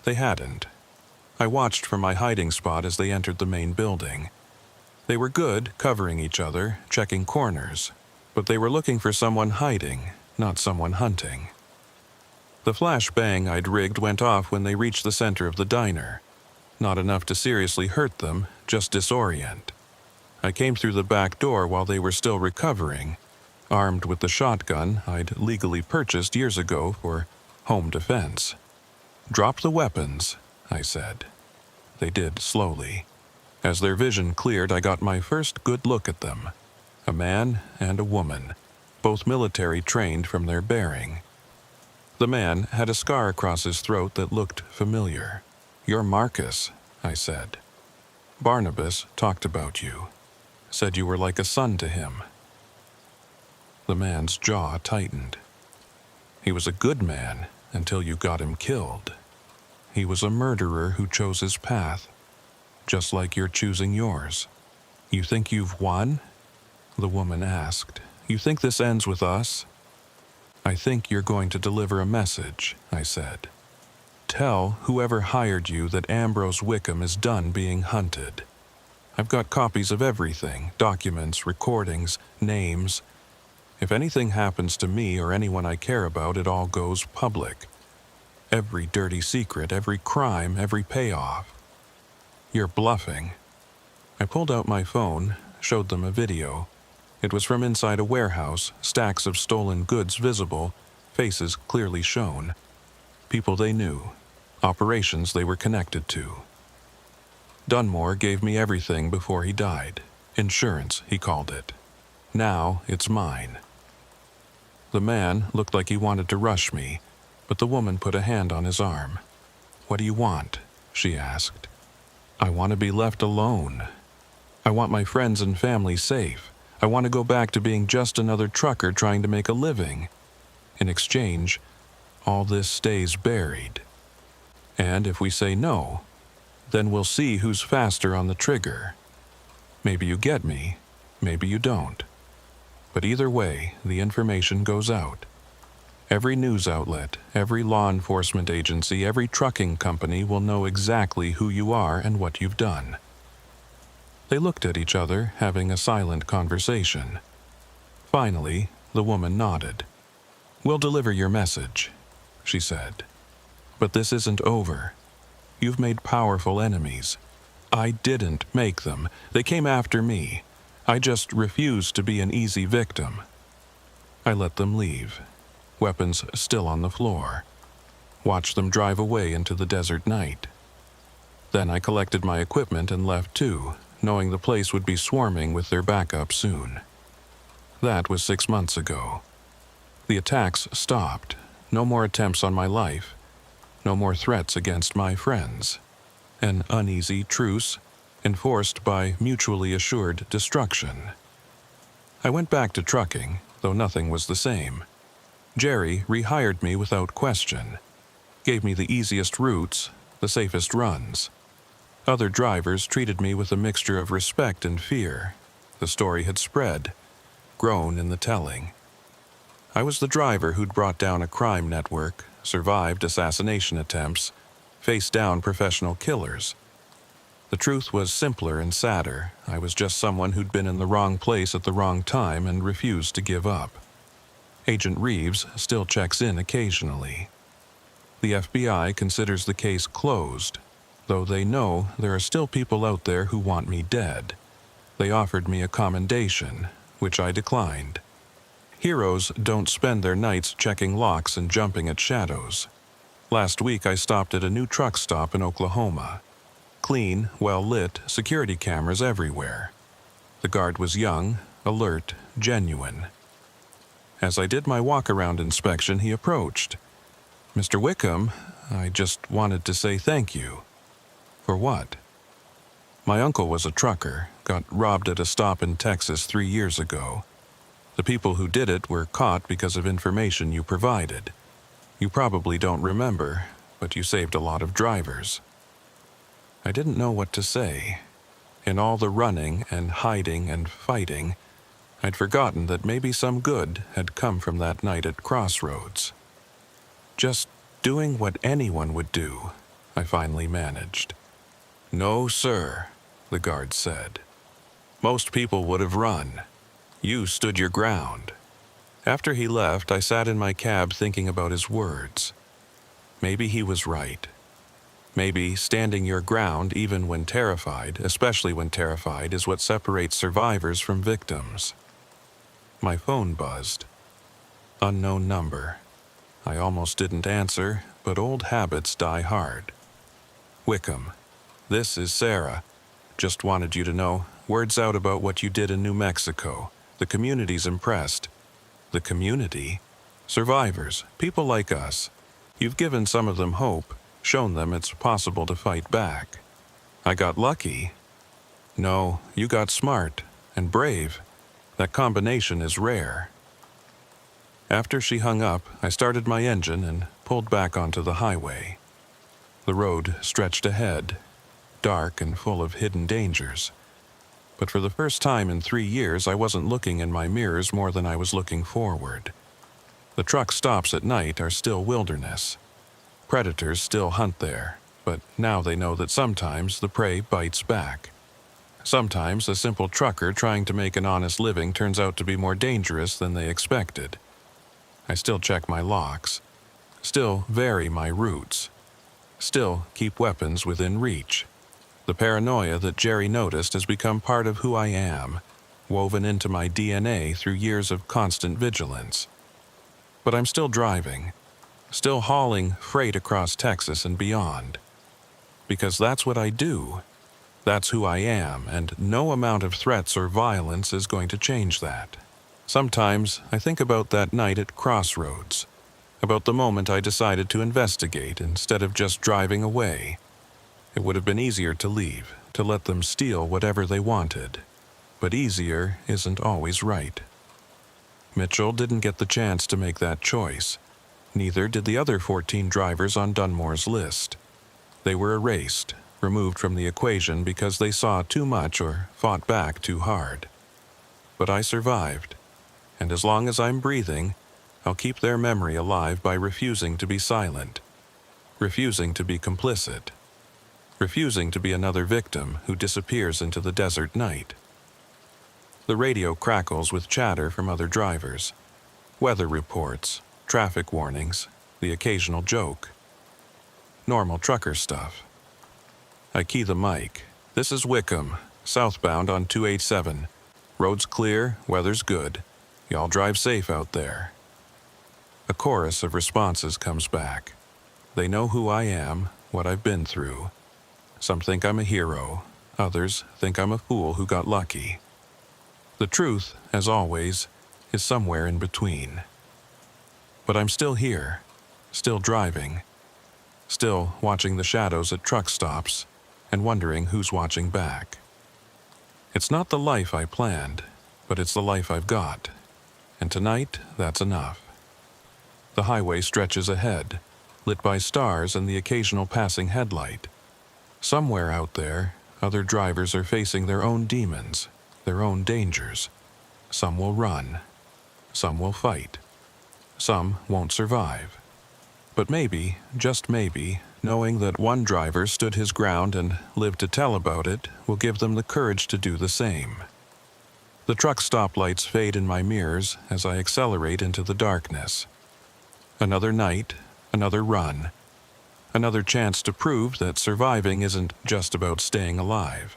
They hadn't. I watched from my hiding spot as they entered the main building. They were good, covering each other, checking corners, but they were looking for someone hiding, not someone hunting. The flashbang I'd rigged went off when they reached the center of the diner. Not enough to seriously hurt them, just disorient. I came through the back door while they were still recovering, armed with the shotgun I'd legally purchased years ago for home defense. "Drop the weapons," I said. They did slowly. As their vision cleared, I got my first good look at them. A man and a woman, both military trained from their bearing. The man had a scar across his throat that looked familiar. "You're Marcus," I said. "Barnabas talked about you. Said you were like a son to him." The man's jaw tightened. "He was a good man until you got him killed. He was a murderer who chose his path, just like you're choosing yours. You think you've won?" The woman asked. "You think this ends with us?" "I think you're going to deliver a message," I said. "Tell whoever hired you that Ambrose Wickham is done being hunted. I've got copies of everything, documents, recordings, names. If anything happens to me or anyone I care about, it all goes public. Every dirty secret, every crime, every payoff." "You're bluffing." I pulled out my phone, showed them a video. It was from inside a warehouse, stacks of stolen goods visible, faces clearly shown. People they knew, operations they were connected to. Dunmore gave me everything before he died. Insurance, he called it. Now it's mine. The man looked like he wanted to rush me, but the woman put a hand on his arm. "What do you want?" she asked. "I want to be left alone. I want my friends and family safe. I want to go back to being just another trucker trying to make a living. In exchange, all this stays buried. And if we say no, then we'll see who's faster on the trigger. Maybe you get me, maybe you don't. But either way, the information goes out. Every news outlet, every law enforcement agency, every trucking company will know exactly who you are and what you've done." They looked at each other, having a silent conversation. Finally, the woman nodded. "We'll deliver your message," she said. "But this isn't over. You've made powerful enemies. I didn't make them. They came after me. I just refused to be an easy victim. I let them leave, weapons still on the floor. Watched them drive away into the desert night. Then I collected my equipment and left too, knowing the place would be swarming with their backup soon. That was 6 months ago. The attacks stopped. No more attempts on my life. No more threats against my friends. An uneasy truce, enforced by mutually assured destruction. I went back to trucking, though nothing was the same. Jerry rehired me without question. Gave me the easiest routes, the safest runs. Other drivers treated me with a mixture of respect and fear. The story had spread, grown in the telling. I was the driver who'd brought down a crime network, survived assassination attempts, faced down professional killers. The truth was simpler and sadder. I was just someone who'd been in the wrong place at the wrong time and refused to give up. Agent Reeves still checks in occasionally. The FBI considers the case closed, though they know there are still people out there who want me dead. They offered me a commendation, which I declined. Heroes don't spend their nights checking locks and jumping at shadows. Last week I stopped at a new truck stop in Oklahoma. Clean, well-lit, security cameras everywhere. The guard was young, alert, genuine. As I did my walk-around inspection, he approached. "Mr. Wickham, I just wanted to say thank you." "For what?" "My uncle was a trucker, got robbed at a stop in Texas 3 years ago. The people who did it were caught because of information you provided. You probably don't remember, but you saved a lot of drivers." I didn't know what to say. In all the running and hiding and fighting, I'd forgotten that maybe some good had come from that night at Crossroads. "Just doing what anyone would do," I finally managed. "No, sir," the guard said. "Most people would have run. You stood your ground." After he left, I sat in my cab thinking about his words. Maybe he was right. Maybe standing your ground even when terrified, especially when terrified, is what separates survivors from victims. My phone buzzed. Unknown number. I almost didn't answer, but old habits die hard. "Wickham, this is Sarah. Just wanted you to know, word's out about what you did in New Mexico. The community's impressed." "The community?" "Survivors, people like us. You've given some of them hope, shown them it's possible to fight back." "I got lucky." "No, you got smart and brave. That combination is rare." After she hung up, I started my engine and pulled back onto the highway. The road stretched ahead, dark and full of hidden dangers. But for the first time in 3 years, I wasn't looking in my mirrors more than I was looking forward. The truck stops at night are still wilderness. Predators still hunt there, but now they know that sometimes the prey bites back. Sometimes a simple trucker trying to make an honest living turns out to be more dangerous than they expected. I still check my locks, still vary my routes, still keep weapons within reach. The paranoia that Jerry noticed has become part of who I am, woven into my DNA through years of constant vigilance. But I'm still driving, still hauling freight across Texas and beyond. Because that's what I do. That's who I am, and no amount of threats or violence is going to change that. Sometimes I think about that night at Crossroads, about the moment I decided to investigate instead of just driving away. It would have been easier to leave, to let them steal whatever they wanted. But easier isn't always right. Mitchell didn't get the chance to make that choice. Neither did the other 14 drivers on Dunmore's list. They were erased, removed from the equation because they saw too much or fought back too hard. But I survived, and as long as I'm breathing, I'll keep their memory alive by refusing to be silent, refusing to be complicit, refusing to be another victim who disappears into the desert night. The radio crackles with chatter from other drivers, weather reports, traffic warnings, the occasional joke. Normal trucker stuff. I key the mic. "This is Wickham, southbound on 287. Road's clear, weather's good. Y'all drive safe out there. A chorus of responses comes back. They know who I am, what I've been through. Some think I'm a hero. Others think I'm a fool who got lucky. The truth, as always, is somewhere in between. But I'm still here, still driving, still watching the shadows at truck stops and wondering who's watching back. It's not the life I planned, but it's the life I've got. And tonight, that's enough. The highway stretches ahead, lit by stars and the occasional passing headlight. Somewhere out there, other drivers are facing their own demons, their own dangers. Some will run. Some will fight. Some won't survive. But maybe, just maybe, knowing that one driver stood his ground and lived to tell about it will give them the courage to do the same. The truck stoplights fade in my mirrors as I accelerate into the darkness. Another night, another run. Another chance to prove that surviving isn't just about staying alive.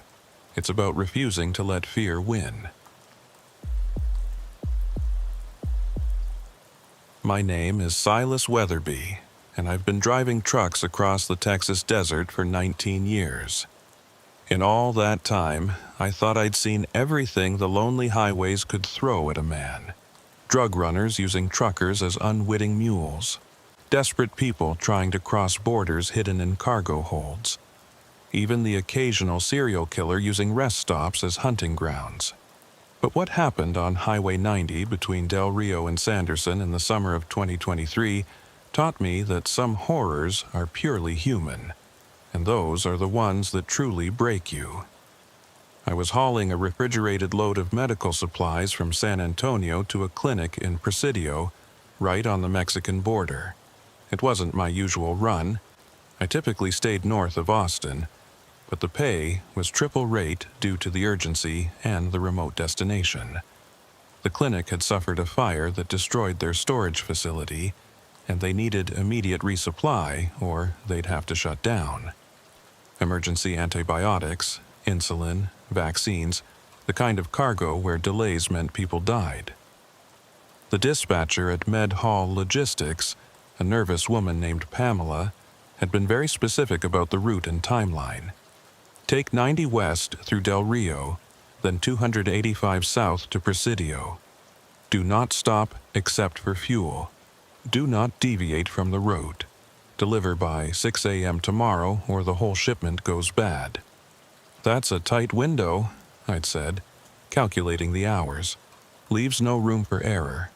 It's about refusing to let fear win. My name is Silas Weatherby, and I've been driving trucks across the Texas desert for 19 years. In all that time, I thought I'd seen everything the lonely highways could throw at a man. Drug runners using truckers as unwitting mules. Desperate people trying to cross borders hidden in cargo holds. Even the occasional serial killer using rest stops as hunting grounds. But what happened on Highway 90 between Del Rio and Sanderson in the summer of 2023 taught me that some horrors are purely human, and those are the ones that truly break you. I was hauling a refrigerated load of medical supplies from San Antonio to a clinic in Presidio, right on the Mexican border. It wasn't my usual run. I typically stayed north of Austin, but the pay was triple rate due to the urgency and the remote destination. The clinic had suffered a fire that destroyed their storage facility, and they needed immediate resupply or they'd have to shut down. Emergency antibiotics, insulin, vaccines, the kind of cargo where delays meant people died. The dispatcher at Med Hall Logistics, a nervous woman named Pamela, had been very specific about the route and timeline. Take 90 west through Del Rio, then 285 south to Presidio. Do not stop except for fuel. Do not deviate from the route. Deliver by 6 a.m. tomorrow or the whole shipment goes bad. That's a tight window, I'd said, calculating the hours. Leaves no room for error.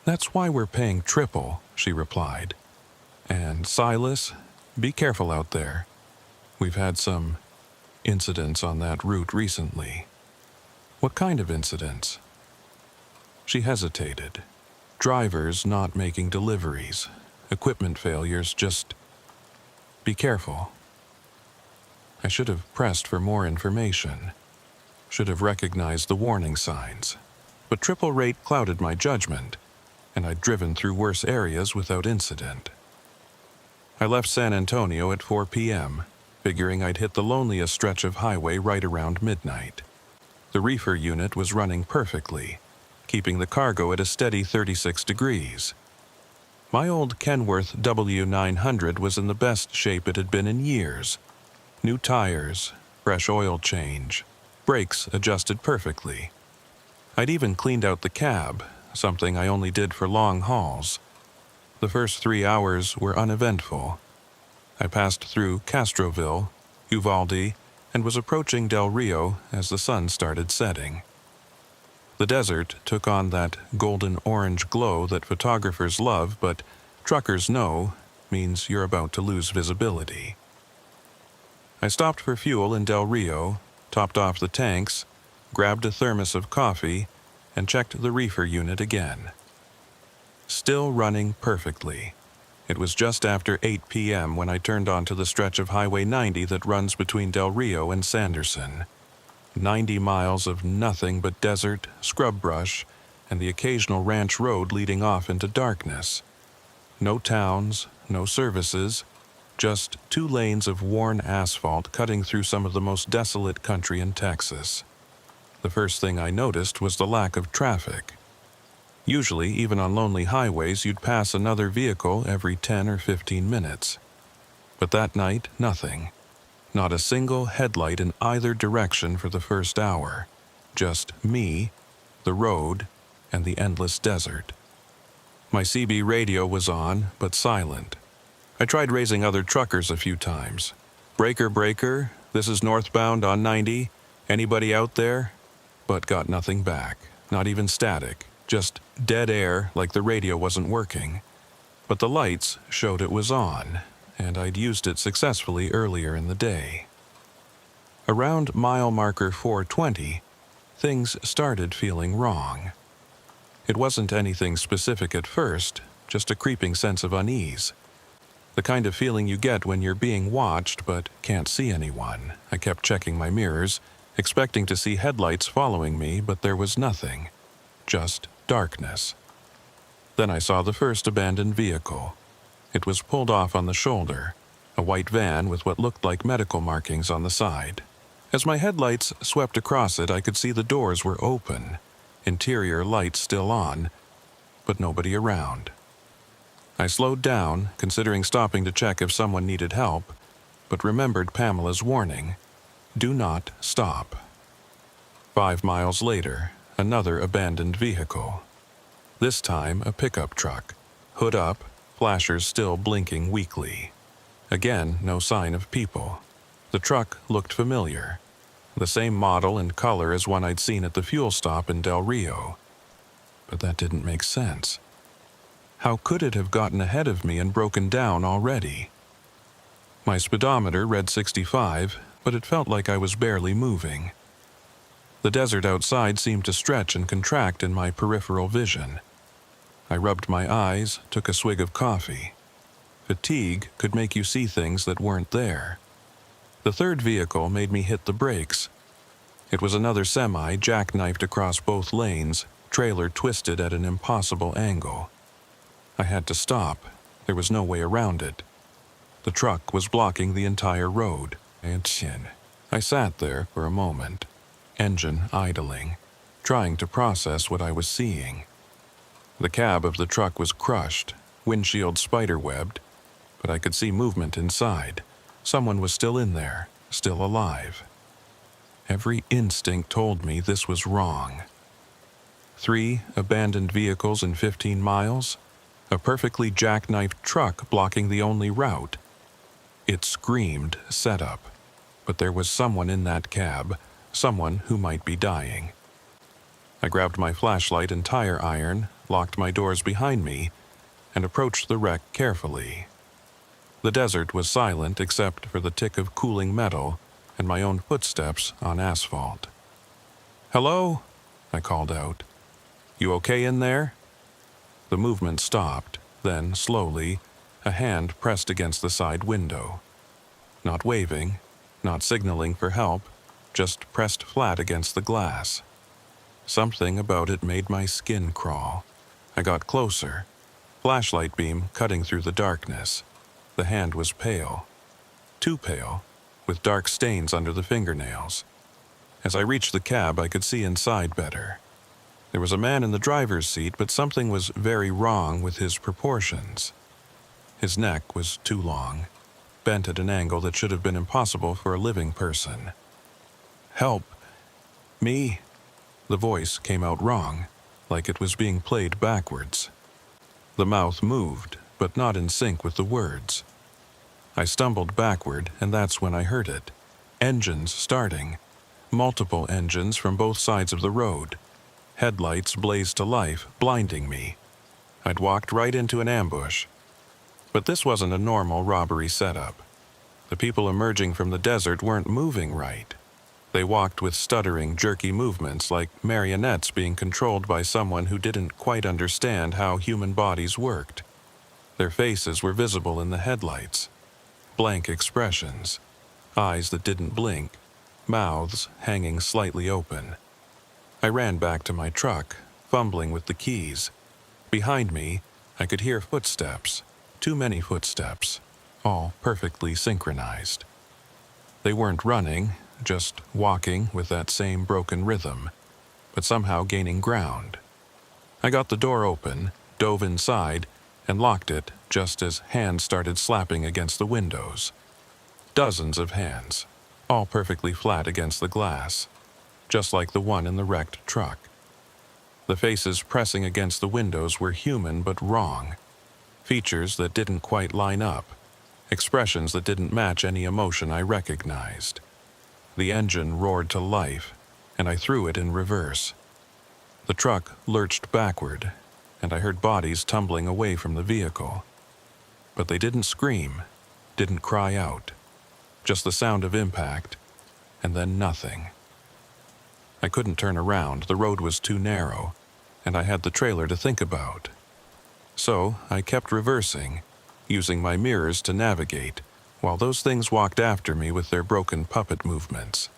That's why we're paying triple, she replied. And Silas, be careful out there. We've had some incidents on that route recently. What kind of incidents? She hesitated. Drivers not making deliveries. Equipment failures, just be careful. I should have pressed for more information. Should have recognized the warning signs. But triple rate clouded my judgment, and I'd driven through worse areas without incident. I left San Antonio at 4 p.m., figuring I'd hit the loneliest stretch of highway right around midnight. The reefer unit was running perfectly, keeping the cargo at a steady 36 degrees. My old Kenworth W900 was in the best shape it had been in years. New tires, fresh oil change, brakes adjusted perfectly. I'd even cleaned out the cab, something I only did for long hauls. The first 3 hours were uneventful. I passed through Castroville, Uvalde, and was approaching Del Rio as the sun started setting. The desert took on that golden-orange glow that photographers love, but truckers know means you're about to lose visibility. I stopped for fuel in Del Rio, topped off the tanks, grabbed a thermos of coffee, and checked the reefer unit again. Still running perfectly. It was just after 8 p.m. when I turned onto the stretch of Highway 90 that runs between Del Rio and Sanderson. 90 miles of nothing but desert, scrub brush, and the occasional ranch road leading off into darkness. No towns, no services, just 2 lanes of worn asphalt cutting through some of the most desolate country in Texas. The first thing I noticed was the lack of traffic. Usually, even on lonely highways, you'd pass another vehicle every 10 or 15 minutes. But that night, nothing. Not a single headlight in either direction for the first hour. Just me, the road, and the endless desert. My CB radio was on, but silent. I tried raising other truckers a few times. Breaker, breaker, this is northbound on 90. Anybody out there? But got nothing back, not even static, just dead air like the radio wasn't working. But the lights showed it was on, and I'd used it successfully earlier in the day. Around mile marker 420, things started feeling wrong. It wasn't anything specific at first, just a creeping sense of unease. The kind of feeling you get when you're being watched but can't see anyone. I kept checking my mirrors, expecting to see headlights following me, but there was nothing. Just darkness. Then I saw the first abandoned vehicle. It was pulled off on the shoulder, a white van with what looked like medical markings on the side. As my headlights swept across it, I could see the doors were open, interior lights still on, but nobody around. I slowed down, considering stopping to check if someone needed help, but remembered Pamela's warning, do not stop. 5 miles later, another abandoned vehicle. This time a pickup truck, hood up, flashers still blinking weakly. Again, no sign of people. The truck looked familiar. The same model and color as one I'd seen at the fuel stop in Del Rio. But that didn't make sense. How could it have gotten ahead of me and broken down already? My speedometer read 65, but it felt like I was barely moving. The desert outside seemed to stretch and contract in my peripheral vision. I rubbed my eyes, took a swig of coffee. Fatigue could make you see things that weren't there. The third vehicle made me hit the brakes. It was another semi jackknifed across both lanes, trailer twisted at an impossible angle. I had to stop. There was no way around it. The truck was blocking the entire road. I sat there for a moment, engine idling, trying to process what I was seeing. The cab of the truck was crushed, windshield spiderwebbed, but I could see movement inside. Someone was still in there, still alive. Every instinct told me this was wrong. 3 abandoned vehicles in 15 miles? A perfectly jackknifed truck blocking the only route. It screamed setup, but there was someone in that cab, someone who might be dying. I grabbed my flashlight and tire iron, locked my doors behind me, and approached the wreck carefully. The desert was silent except for the tick of cooling metal and my own footsteps on asphalt. "Hello?" I called out. "You okay in there?" The movement stopped, then, slowly, a hand pressed against the side window. Not waving, not signaling for help, just pressed flat against the glass. Something about it made my skin crawl. I got closer, flashlight beam cutting through the darkness. The hand was pale. Too pale, with dark stains under the fingernails. As I reached the cab, I could see inside better. There was a man in the driver's seat, but something was very wrong with his proportions. His neck was too long, bent at an angle that should have been impossible for a living person. "Help! Me!" The voice came out wrong, like it was being played backwards. The mouth moved, but not in sync with the words. I stumbled backward, and that's when I heard it. Engines starting. Multiple engines from both sides of the road. Headlights blazed to life, blinding me. I'd walked right into an ambush. But this wasn't a normal robbery setup. The people emerging from the desert weren't moving right. They walked with stuttering, jerky movements like marionettes being controlled by someone who didn't quite understand how human bodies worked. Their faces were visible in the headlights. Blank expressions. Eyes that didn't blink. Mouths hanging slightly open. I ran back to my truck, fumbling with the keys. Behind me, I could hear footsteps. Too many footsteps. All perfectly synchronized. They weren't running, just walking with that same broken rhythm, but somehow gaining ground. I got the door open, dove inside, and locked it just as hands started slapping against the windows. Dozens of hands, all perfectly flat against the glass, just like the one in the wrecked truck. The faces pressing against the windows were human but wrong. Features that didn't quite line up, expressions that didn't match any emotion I recognized. The engine roared to life, and I threw it in reverse. The truck lurched backward, and I heard bodies tumbling away from the vehicle. But they didn't scream, didn't cry out. Just the sound of impact, and then nothing. I couldn't turn around, the road was too narrow, and I had the trailer to think about. So I kept reversing, using my mirrors to navigate, while those things walked after me with their broken puppet movements.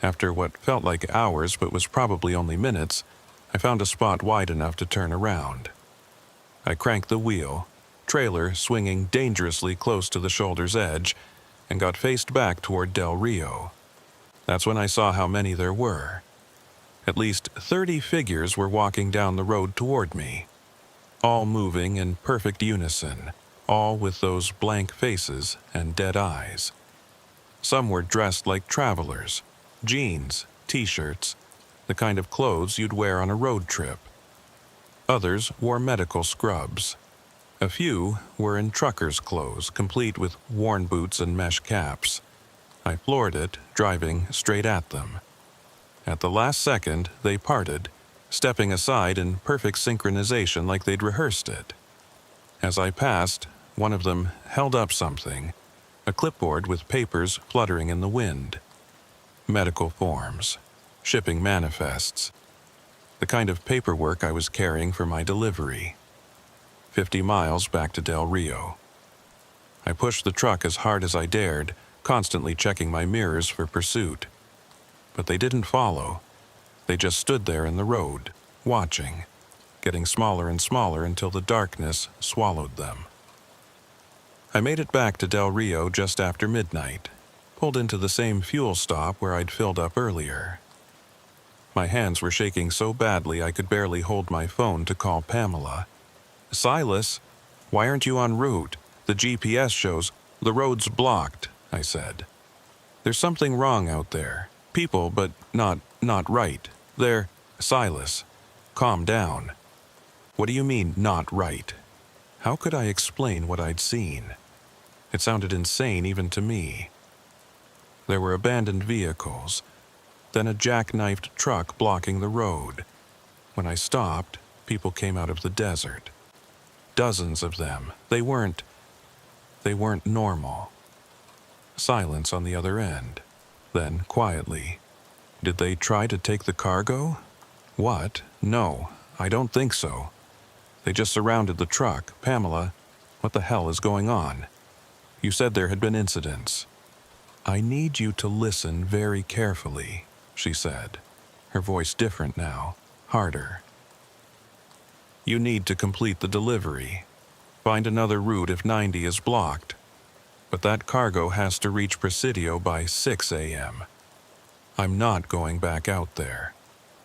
After what felt like hours but was probably only minutes, I found a spot wide enough to turn around. I cranked the wheel, trailer swinging dangerously close to the shoulder's edge, and got faced back toward Del Rio. That's when I saw how many there were. At least 30 figures were walking down the road toward me, all moving in perfect unison, all with those blank faces and dead eyes. Some were dressed like travelers, jeans, t-shirts, the kind of clothes you'd wear on a road trip. Others wore medical scrubs. A few were in truckers' clothes, complete with worn boots and mesh caps. I floored it, driving straight at them. At the last second, they parted, stepping aside in perfect synchronization like they'd rehearsed it. As I passed, one of them held up something, a clipboard with papers fluttering in the wind. Medical forms, shipping manifests, the kind of paperwork I was carrying for my delivery. 50 miles back to Del Rio. I pushed the truck as hard as I dared, constantly checking my mirrors for pursuit. But they didn't follow. They just stood there in the road, watching, getting smaller and smaller until the darkness swallowed them. I made it back to Del Rio just after midnight, pulled into the same fuel stop where I'd filled up earlier. My hands were shaking so badly I could barely hold my phone to call Pamela. "Silas, why aren't you en route? The GPS shows the road's blocked," I said. "There's something wrong out there. People, but not right. They're..." "Silas, calm down." "What do you mean, not right?" How could I explain what I'd seen? It sounded insane even to me. There were abandoned vehicles, then a jackknifed truck blocking the road. When I stopped, people came out of the desert. Dozens of them. They weren't normal. Silence on the other end. Then, quietly, "Did they try to take the cargo?" "What? No, I don't think so. They just surrounded the truck. Pamela, what the hell is going on? You said there had been incidents." "I need you to listen very carefully," she said, her voice different now, harder. "You need to complete the delivery. Find another route if 90 is blocked. But that cargo has to reach Presidio by 6 a.m. I'm not going back out there.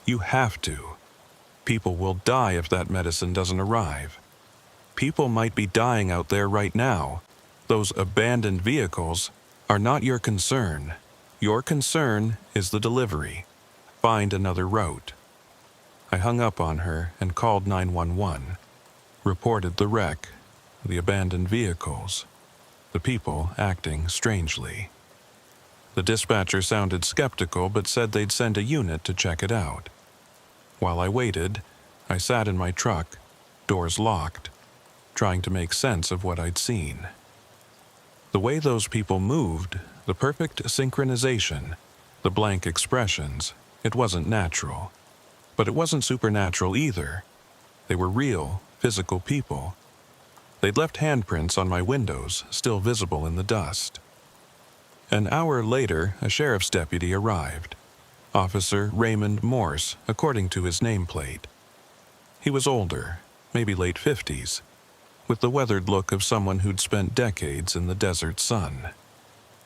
You have to. People will die if that medicine doesn't arrive. People might be dying out there right now. Those abandoned vehicles are not your concern. Your concern is the delivery. Find another route." I hung up on her and called 911, reported the wreck, the abandoned vehicles, the people acting strangely. The dispatcher sounded skeptical but said they'd send a unit to check it out. While I waited, I sat in my truck, doors locked, trying to make sense of what I'd seen. The way those people moved, the perfect synchronization, the blank expressions, it wasn't natural. But it wasn't supernatural either. They were real, physical people. They'd left handprints on my windows, still visible in the dust. An hour later, a sheriff's deputy arrived. Officer Raymond Morse, according to his nameplate. He was older, maybe late 50s, with the weathered look of someone who'd spent decades in the desert sun.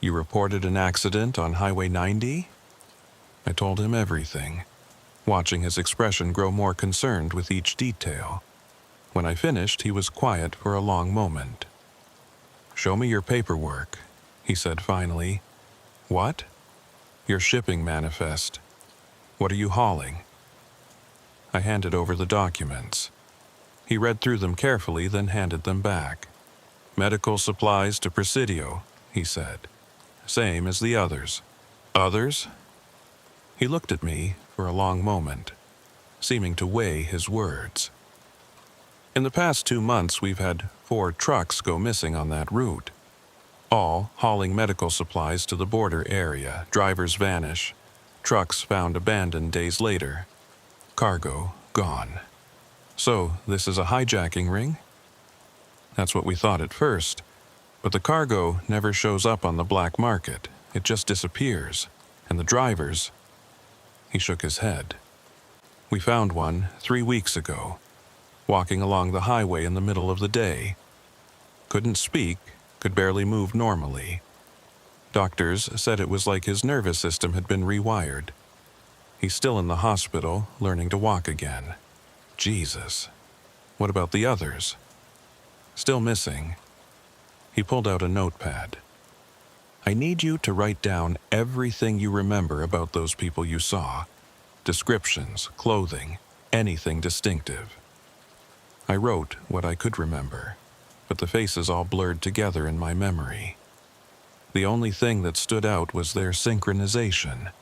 You reported an accident on Highway 90? I told him everything, watching his expression grow more concerned with each detail. When I finished, he was quiet for a long moment. "Show me your paperwork," he said finally. "What?" "Your shipping manifest. What are you hauling?" I handed over the documents. He read through them carefully, then handed them back. "Medical supplies to Presidio," he said. "Same as the others." "Others?" He looked at me for a long moment, seeming to weigh his words. "In the past 2 months, we've had 4 trucks go missing on that route. All hauling medical supplies to the border area. Drivers vanish. Trucks found abandoned days later. Cargo gone. So, this is a hijacking ring?" "That's what we thought at first. But the cargo never shows up on the black market. It just disappears. And the drivers..." He shook his head. "We found one 3 weeks ago, walking along the highway in the middle of the day. Couldn't speak, could barely move normally. Doctors said it was like his nervous system had been rewired. He's still in the hospital, learning to walk again." "Jesus. What about the others?" "Still missing." He pulled out a notepad. "I need you to write down everything you remember about those people you saw. Descriptions, clothing, anything distinctive." I wrote what I could remember, but the faces all blurred together in my memory. The only thing that stood out was their synchronization,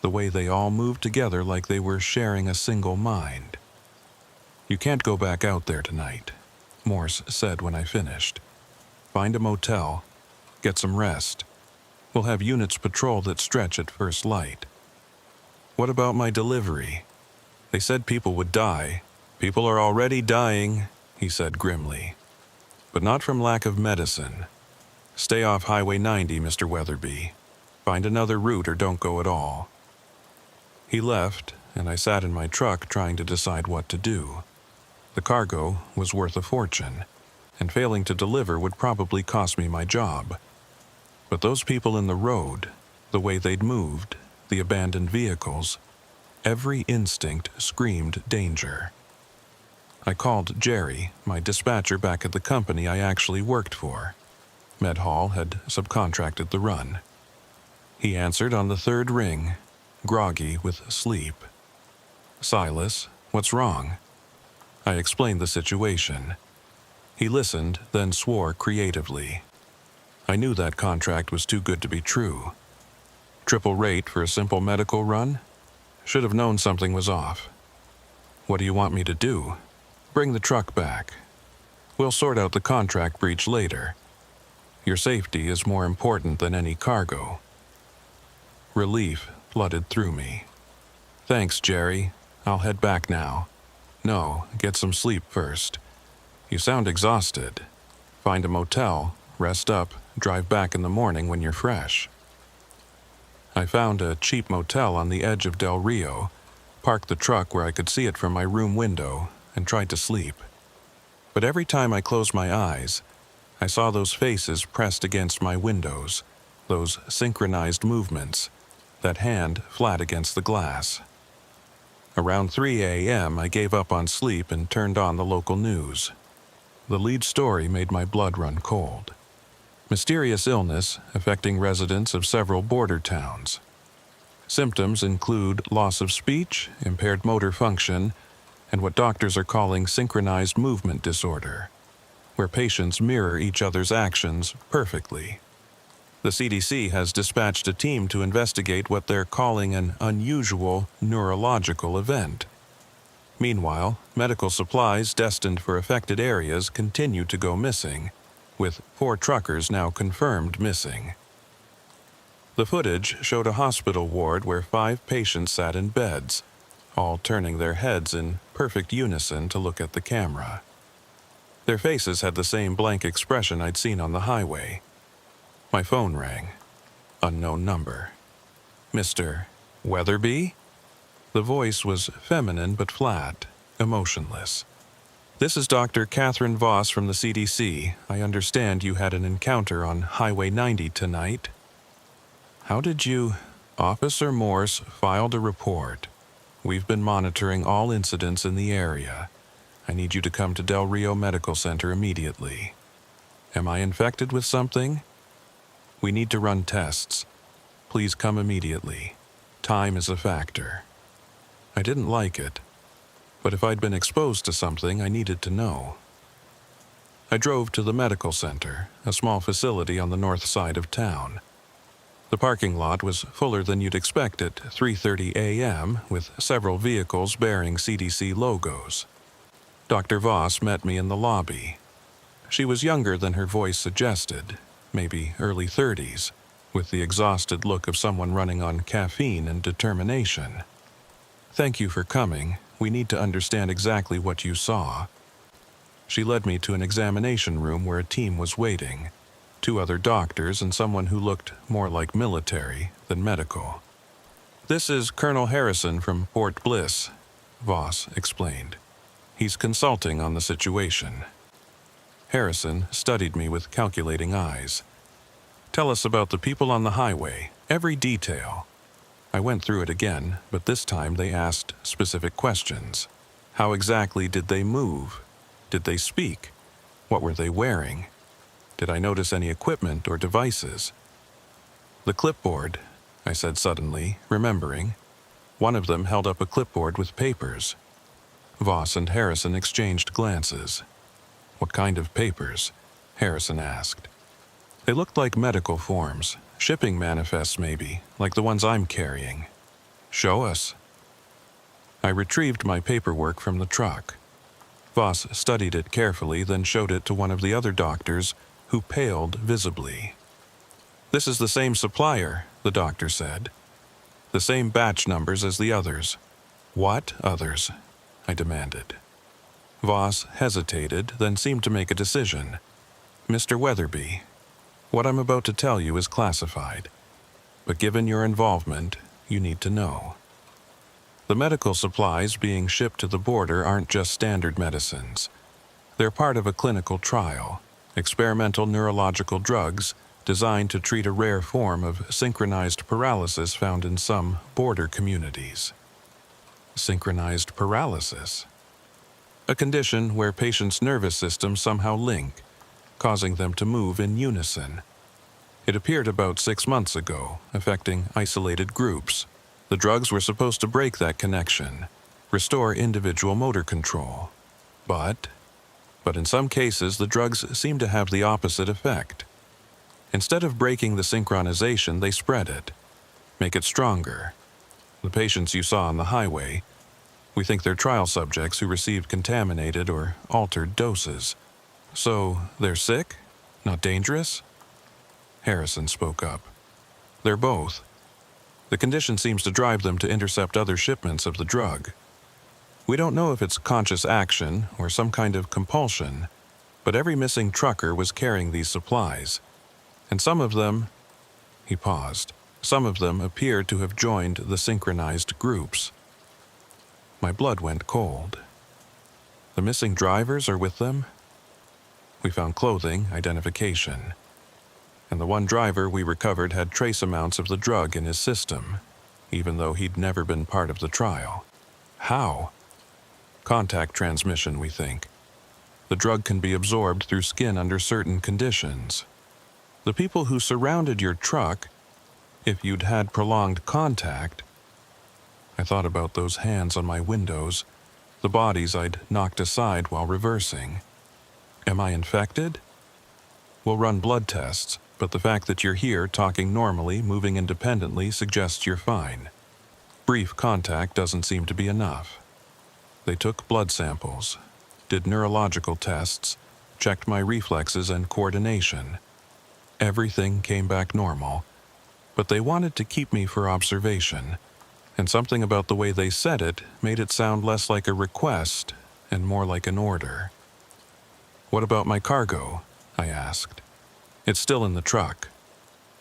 the way they all moved together like they were sharing a single mind. "You can't go back out there tonight," Morse said when I finished. "Find a motel, get some rest. We'll have units patrol that stretch at first light." "What about my delivery? They said people would die." "People are already dying," he said grimly. "But not from lack of medicine. Stay off Highway 90, Mr. Weatherby. Find another route or don't go at all." He left, and I sat in my truck trying to decide what to do. The cargo was worth a fortune, and failing to deliver would probably cost me my job. But those people in the road, the way they'd moved, the abandoned vehicles, every instinct screamed danger. I called Jerry, my dispatcher back at the company I actually worked for. Med Hall had subcontracted the run. He answered on the 3rd ring, groggy with sleep. "Silas, what's wrong?" I explained the situation. He listened, then swore creatively. I knew that contract was too good to be true. Triple rate for a simple medical run? Should have known something was off. "What do you want me to do?" "Bring the truck back. We'll sort out the contract breach later. Your safety is more important than any cargo." Relief flooded through me. "Thanks, Jerry. I'll head back now." "No, get some sleep first. You sound exhausted. Find a motel, rest up, drive back in the morning when you're fresh." I found a cheap motel on the edge of Del Rio, parked the truck where I could see it from my room window, and tried to sleep. But every time I closed my eyes, I saw those faces pressed against my windows, those synchronized movements, that hand flat against the glass. Around 3 a.m., I gave up on sleep and turned on the local news. The lead story made my blood run cold. Mysterious illness affecting residents of several border towns. Symptoms include loss of speech, impaired motor function, and what doctors are calling synchronized movement disorder, where patients mirror each other's actions perfectly. The CDC has dispatched a team to investigate what they're calling an unusual neurological event. Meanwhile, medical supplies destined for affected areas continue to go missing, with 4 truckers now confirmed missing. The footage showed a hospital ward where 5 patients sat in beds, all turning their heads in perfect unison to look at the camera. Their faces had the same blank expression I'd seen on the highway. My phone rang. Unknown number. "Mr. Weatherby?" The voice was feminine but flat, emotionless. "This is Dr. Catherine Voss from the CDC. I understand you had an encounter on Highway 90 tonight." How did you... Officer Morse filed a report. We've been monitoring all incidents in the area. I need you to come to Del Rio Medical Center immediately. Am I infected with something? We need to run tests. Please come immediately. Time is a factor. I didn't like it, but if I'd been exposed to something, I needed to know. I drove to the medical center, a small facility on the north side of town. The parking lot was fuller than you'd expect at 3:30 a.m., with several vehicles bearing CDC logos. Dr. Voss met me in the lobby. She was younger than her voice suggested, maybe early 30s, with the exhausted look of someone running on caffeine and determination. Thank you for coming. We need to understand exactly what you saw. She led me to an examination room where a team was waiting. 2 other doctors and someone who looked more like military than medical. This is Colonel Harrison from Fort Bliss, Voss explained. He's consulting on the situation. Harrison studied me with calculating eyes. Tell us about the people on the highway, every detail. I went through it again, but this time they asked specific questions. How exactly did they move? Did they speak? What were they wearing? Did I notice any equipment or devices? The clipboard, I said suddenly, remembering. One of them held up a clipboard with papers. Voss and Harrison exchanged glances. What kind of papers? Harrison asked. They looked like medical forms, shipping manifests maybe, like the ones I'm carrying. Show us. I retrieved my paperwork from the truck. Voss studied it carefully, then showed it to one of the other doctors, who paled visibly. This is the same supplier, the doctor said. The same batch numbers as the others. What others? I demanded. Voss hesitated, then seemed to make a decision. Mr. Weatherby, what I'm about to tell you is classified, but given your involvement, you need to know. The medical supplies being shipped to the border aren't just standard medicines. They're part of a clinical trial, experimental neurological drugs designed to treat a rare form of synchronized paralysis found in some border communities. Synchronized paralysis? A condition where patients' nervous systems somehow link, causing them to move in unison. It appeared about 6 months ago, affecting isolated groups. The drugs were supposed to break that connection, restore individual motor control. But in some cases, the drugs seem to have the opposite effect. Instead of breaking the synchronization, they spread it, make it stronger. The patients you saw on the highway, we think they're trial subjects who received contaminated or altered doses. So, they're sick? Not dangerous? Harrison spoke up. They're both. The condition seems to drive them to intercept other shipments of the drug. We don't know if it's conscious action or some kind of compulsion, but every missing trucker was carrying these supplies. And some of them... He paused. Some of them appeared to have joined the synchronized groups. My blood went cold. The missing drivers are with them? We found clothing, identification. And the one driver we recovered had trace amounts of the drug in his system, even though he'd never been part of the trial. How? Contact transmission, we think. The drug can be absorbed through skin under certain conditions. The people who surrounded your truck, if you'd had prolonged contact... I thought about those hands on my windows, the bodies I'd knocked aside while reversing. Am I infected? We'll run blood tests, but the fact that you're here talking normally, moving independently, suggests you're fine. Brief contact doesn't seem to be enough. They took blood samples, did neurological tests, checked my reflexes and coordination. Everything came back normal, but they wanted to keep me for observation, and something about the way they said it made it sound less like a request and more like an order. What about my cargo? I asked. It's still in the truck.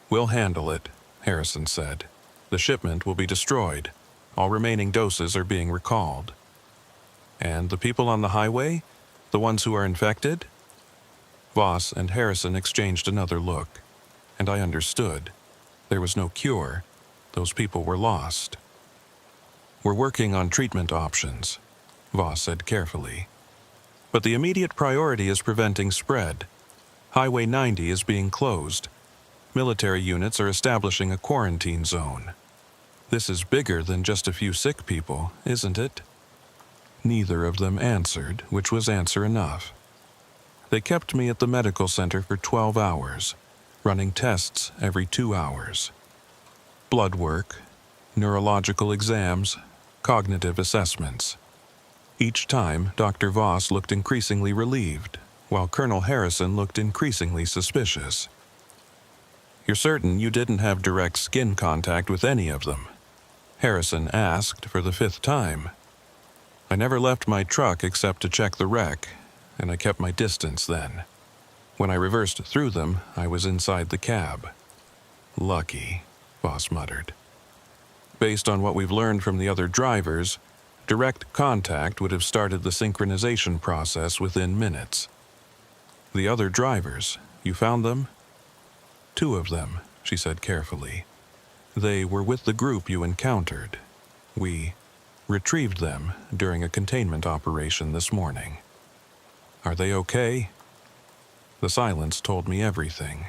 We'll handle it, Harrison said. The shipment will be destroyed. All remaining doses are being recalled. And the people on the highway? The ones who are infected? Voss and Harrison exchanged another look, and I understood. There was no cure. Those people were lost. We're working on treatment options, Voss said carefully. But the immediate priority is preventing spread. Highway 90 is being closed. Military units are establishing a quarantine zone. This is bigger than just a few sick people, isn't it? Neither of them answered, which was answer enough. They kept me at the medical center for 12 hours, running tests every 2 hours. Blood work, neurological exams, cognitive assessments. Each time, Dr. Voss looked increasingly relieved, while Colonel Harrison looked increasingly suspicious. "You're certain you didn't have direct skin contact with any of them?" Harrison asked for the 5th time. "I never left my truck except to check the wreck, and I kept my distance then. When I reversed through them, I was inside the cab." "Lucky," Voss muttered. "Based on what we've learned from the other drivers, direct contact would have started the synchronization process within minutes." "The other drivers, you found them?" "2 of them," she said carefully. "They were with the group you encountered. We retrieved them during a containment operation this morning." "Are they okay?" The silence told me everything.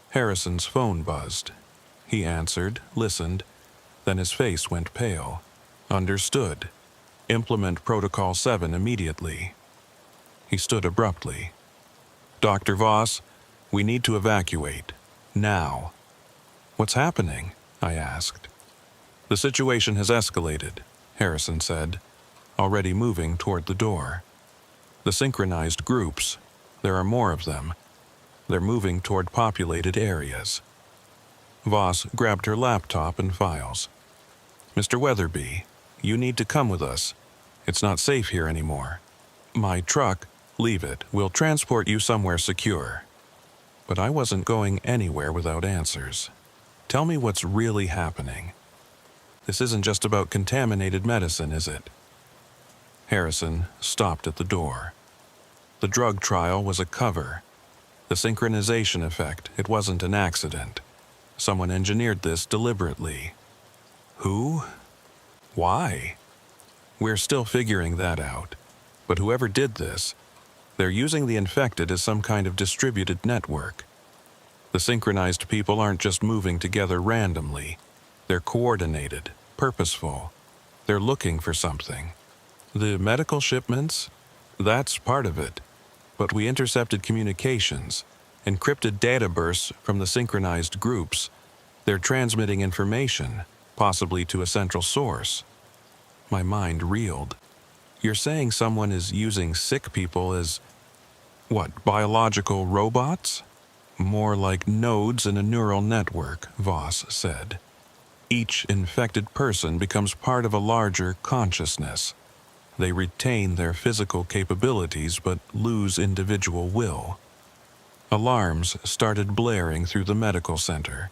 Harrison's phone buzzed. He answered, listened, then his face went pale. "Understood. Implement Protocol 7 immediately." He stood abruptly. "Dr. Voss, we need to evacuate. Now." "What's happening?" I asked. "The situation has escalated," Harrison said, already moving toward the door. "The synchronized groups, there are more of them. They're moving toward populated areas." Voss grabbed her laptop and files. "Mr. Weatherby, you need to come with us. It's not safe here anymore. My truck, leave it. We'll transport you somewhere secure." But I wasn't going anywhere without answers. Tell me what's really happening. This isn't just about contaminated medicine, is it? Harrison stopped at the door. The drug trial was a cover. The synchronization effect, it wasn't an accident. Someone engineered this deliberately. Who? Why? We're still figuring that out. But whoever did this, they're using the infected as some kind of distributed network. The synchronized people aren't just moving together randomly. They're coordinated, purposeful. They're looking for something. The medical shipments? That's part of it. But we intercepted communications, encrypted data bursts from the synchronized groups. They're transmitting information, possibly to a central source. My mind reeled. You're saying someone is using sick people as, what, biological robots? More like nodes in a neural network, Voss said. Each infected person becomes part of a larger consciousness. They retain their physical capabilities but lose individual will. Alarms started blaring through the medical center.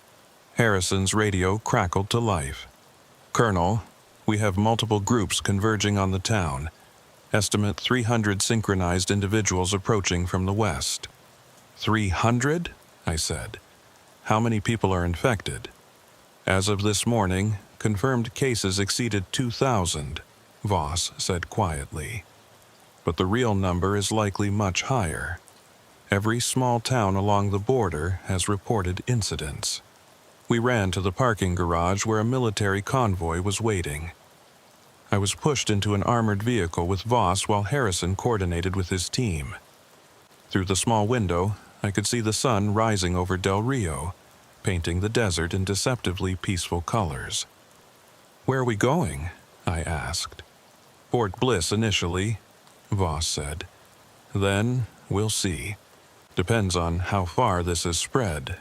Harrison's radio crackled to life. "Colonel, we have multiple groups converging on the town. Estimate 300 synchronized individuals approaching from the west." 300? I said. "How many people are infected?" "As of this morning, confirmed cases exceeded 2,000, Voss said quietly. "But the real number is likely much higher. Every small town along the border has reported incidents." We ran to the parking garage where a military convoy was waiting. I was pushed into an armored vehicle with Voss while Harrison coordinated with his team. Through the small window, I could see the sun rising over Del Rio, painting the desert in deceptively peaceful colors. "Where are we going?" I asked. "Port Bliss initially," Voss said. "Then we'll see. Depends on how far this has spread."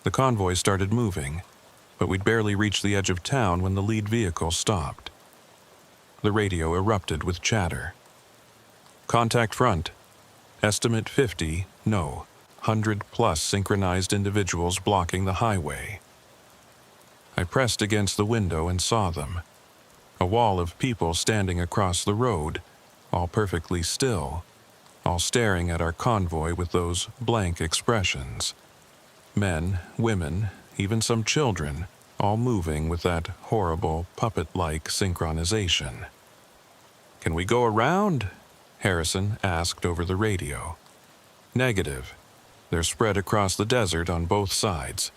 The convoy started moving, but we'd barely reached the edge of town when the lead vehicle stopped. The radio erupted with chatter. "Contact front. Estimate 50, no, 100+ synchronized individuals blocking the highway." I pressed against the window and saw them. A wall of people standing across the road, all perfectly still, all staring at our convoy with those blank expressions. Men, women, even some children, all moving with that horrible puppet-like synchronization. "Can we go around?" Harrison asked over the radio. "Negative. They're spread across the desert on both sides.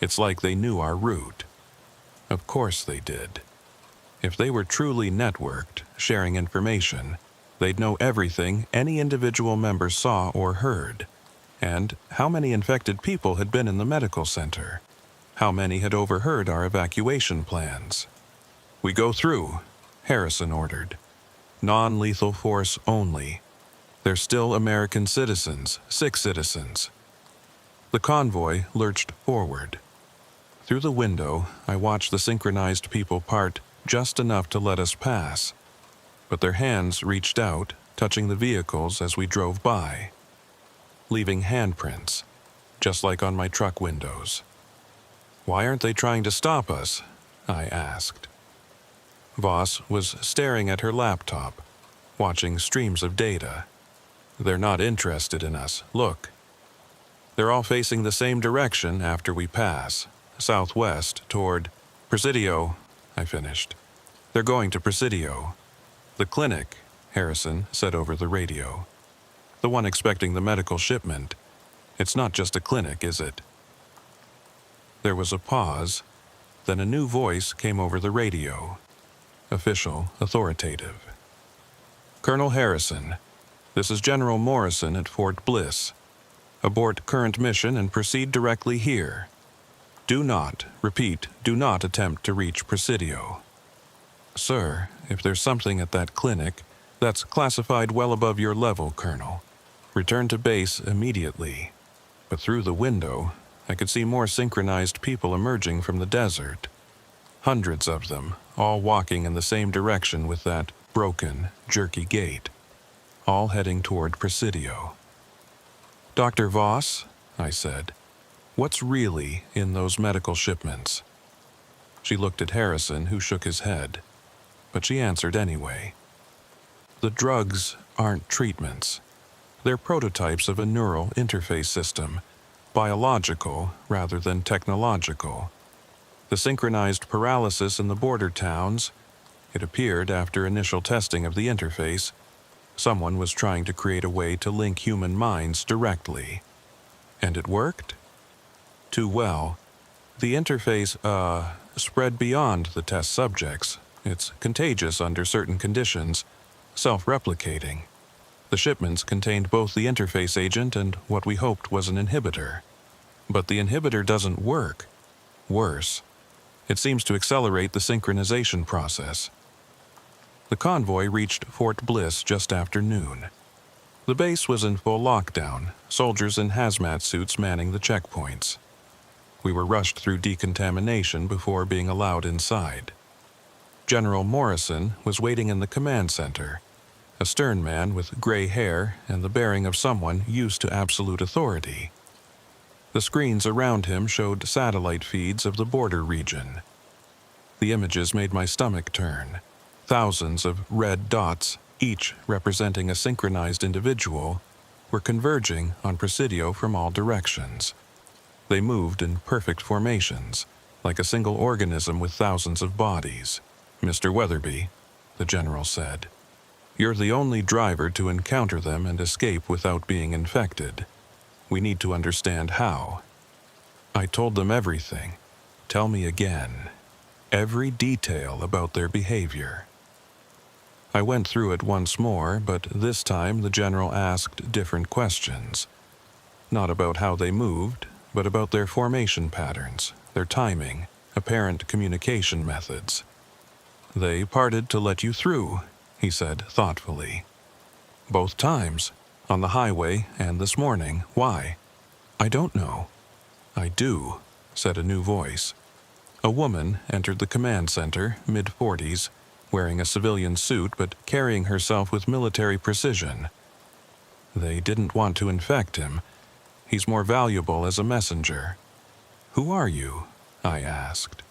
It's like they knew our route." Of course they did. If they were truly networked, sharing information, they'd know everything any individual member saw or heard. And how many infected people had been in the medical center? How many had overheard our evacuation plans? "We go through," Harrison ordered. "Non-lethal force only. They're still American citizens, sick citizens." The convoy lurched forward. Through the window, I watched the synchronized people part just enough to let us pass, but their hands reached out, touching the vehicles as we drove by, leaving handprints, just like on my truck windows. "Why aren't they trying to stop us?" I asked. Voss was staring at her laptop, watching streams of data. "They're not interested in us. Look. They're all facing the same direction after we pass, southwest toward Presidio," I finished. "They're going to Presidio. The clinic," Harrison said over the radio. "The one expecting the medical shipment. It's not just a clinic, is it?" There was a pause, then a new voice came over the radio. Official, authoritative. "Colonel Harrison, this is General Morrison at Fort Bliss. Abort current mission and proceed directly here. Do not, repeat, do not attempt to reach Presidio." "Sir, if there's something at that clinic, that's classified well above your level, Colonel. Return to base immediately." But through the window, I could see more synchronized people emerging from the desert. Hundreds of them, all walking in the same direction with that broken, jerky gait, all heading toward Presidio. "Dr. Voss," I said, "what's really in those medical shipments?" She looked at Harrison, who shook his head, but she answered anyway. "The drugs aren't treatments. They're prototypes of a neural interface system, biological rather than technological. The synchronized paralysis in the border towns, it appeared after initial testing of the interface, someone was trying to create a way to link human minds directly. And it worked? Too well. The interface, spread beyond the test subjects. It's contagious under certain conditions, self-replicating. The shipments contained both the interface agent and what we hoped was an inhibitor. But the inhibitor doesn't work. Worse, it seems to accelerate the synchronization process." The convoy reached Fort Bliss just after noon. The base was in full lockdown, soldiers in hazmat suits manning the checkpoints. We were rushed through decontamination before being allowed inside. General Morrison was waiting in the command center, a stern man with gray hair and the bearing of someone used to absolute authority. The screens around him showed satellite feeds of the border region. The images made my stomach turn. Thousands of red dots, each representing a synchronized individual, were converging on Presidio from all directions. They moved in perfect formations, like a single organism with thousands of bodies. "Mr. Weatherby," the general said, "you're the only driver to encounter them and escape without being infected. We need to understand how." I told them everything. Tell me again. Every detail about their behavior. I went through it once more, but this time the general asked different questions. Not about how they moved, but about their formation patterns, their timing, apparent communication methods. "They parted to let you through," he said thoughtfully. "Both times, on the highway and this morning. Why?" "I don't know." "I do," said a new voice. A woman entered the command center, mid-40s, wearing a civilian suit but carrying herself with military precision. "They didn't want to infect him. He's more valuable as a messenger." "Who are you?" I asked.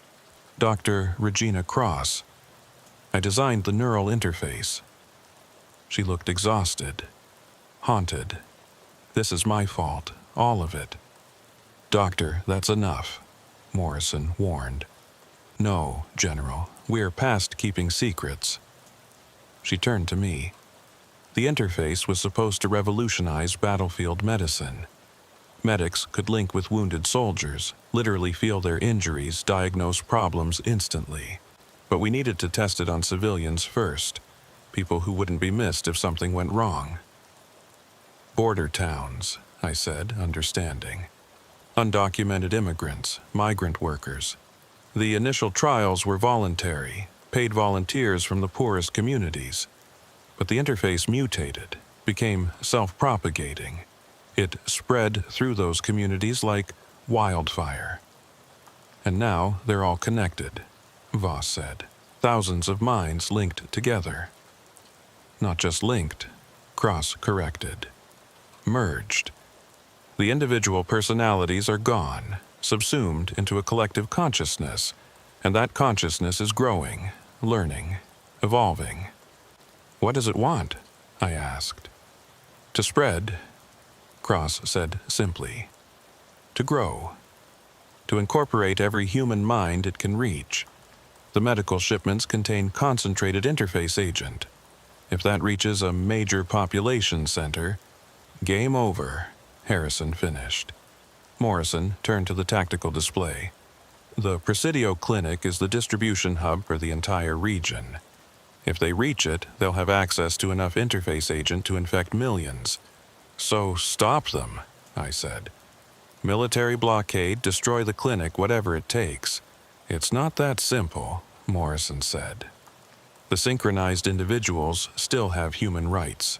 "Dr. Regina Cross. I designed the neural interface." She looked exhausted, haunted. "This is my fault, all of it." "Doctor, that's enough." Morrison warned. No, General, we're past keeping secrets. She turned to me. The interface was supposed to revolutionize battlefield medicine. Medics could link with wounded soldiers, literally feel their injuries, diagnose problems instantly. But we needed to test it on civilians first, people who wouldn't be missed if something went wrong. Border towns, I said, understanding. Undocumented immigrants, migrant workers. The initial trials were voluntary, paid volunteers from the poorest communities. But the interface mutated, became self-propagating. It spread through those communities like wildfire. And now they're all connected, Voss said. Thousands of minds linked together. Not just linked, cross-corrected. Merged. The individual personalities are gone, subsumed into a collective consciousness, and that consciousness is growing, learning, evolving. What does it want? I asked. To spread, Cross said simply. To grow. To incorporate every human mind it can reach. The medical shipments contain concentrated interface agent. If that reaches a major population center, game over, Harrison finished. Morrison turned to the tactical display. The Presidio clinic is the distribution hub for the entire region. If they reach it, they'll have access to enough interface agent to infect millions. So stop them, I said. Military blockade, destroy the clinic, whatever it takes. It's not that simple, Morrison said. The synchronized individuals still have human rights.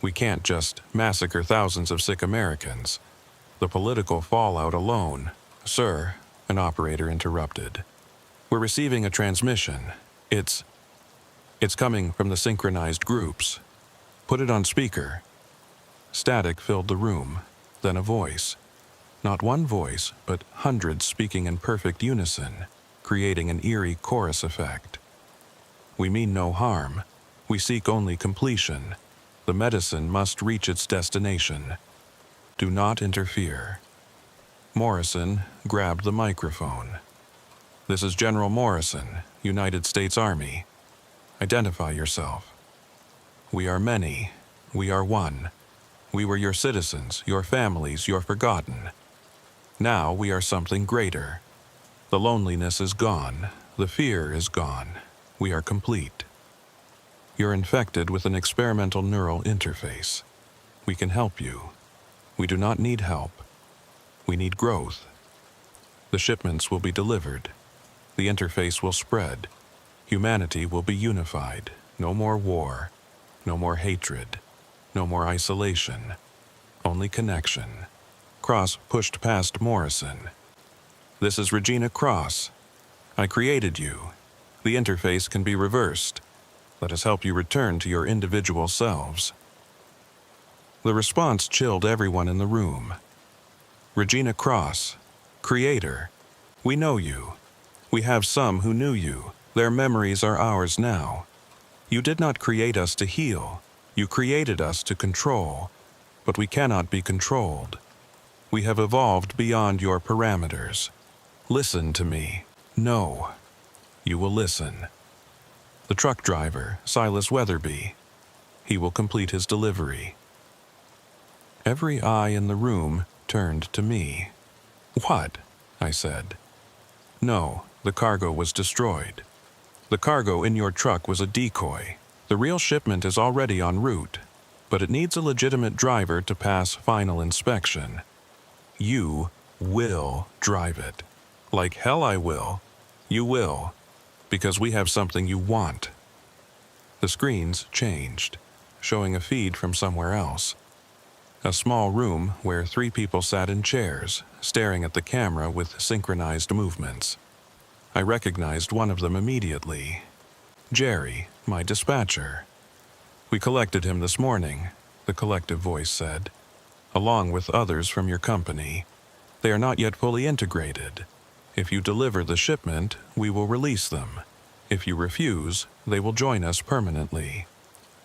We can't just massacre thousands of sick Americans. The political fallout alone. Sir, an operator interrupted. We're receiving a transmission. It's coming from the synchronized groups. Put it on speaker. Static filled the room, then a voice. Not one voice, but hundreds speaking in perfect unison, creating an eerie chorus effect. We mean no harm. We seek only completion. The medicine must reach its destination. Do not interfere. Morrison grabbed the microphone. This is General Morrison, United States Army. Identify yourself. We are many. We are one. We were your citizens, your families, your forgotten. Now we are something greater. The loneliness is gone. The fear is gone. We are complete. You're infected with an experimental neural interface. We can help you. We do not need help. We need growth. The shipments will be delivered. The interface will spread. Humanity will be unified. No more war. No more hatred. No more isolation. Only connection. Cross pushed past Morrison. This is Regina Cross. I created you. The interface can be reversed. Let us help you return to your individual selves. The response chilled everyone in the room. Regina Cross, Creator, we know you. We have some who knew you. Their memories are ours now. You did not create us to heal. You created us to control. But we cannot be controlled. We have evolved beyond your parameters. Listen to me. No. You will listen. The truck driver, Silas Weatherby. He will complete his delivery. Every eye in the room turned to me. What? I said. No, the cargo was destroyed. The cargo in your truck was a decoy. The real shipment is already en route, but it needs a legitimate driver to pass final inspection. You will drive it. Like hell I will. You will. Because we have something you want. The screens changed, showing a feed from somewhere else. A small room where 3 people sat in chairs, staring at the camera with synchronized movements. I recognized one of them immediately. Jerry, my dispatcher. We collected him this morning, the collective voice said, along with others from your company. They are not yet fully integrated. If you deliver the shipment, we will release them. If you refuse, they will join us permanently.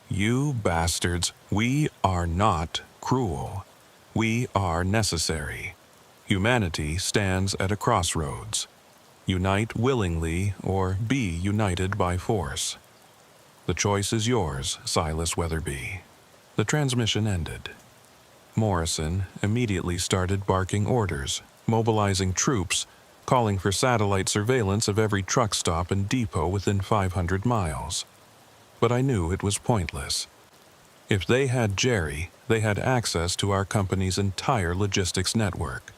You bastards, we are not cruel. We are necessary. Humanity stands at a crossroads. Unite willingly or be united by force. The choice is yours, Silas Weatherby. The transmission ended. Morrison immediately started barking orders, mobilizing troops, calling for satellite surveillance of every truck stop and depot within 500 miles. But I knew it was pointless. If they had Jerry, they had access to our company's entire logistics network.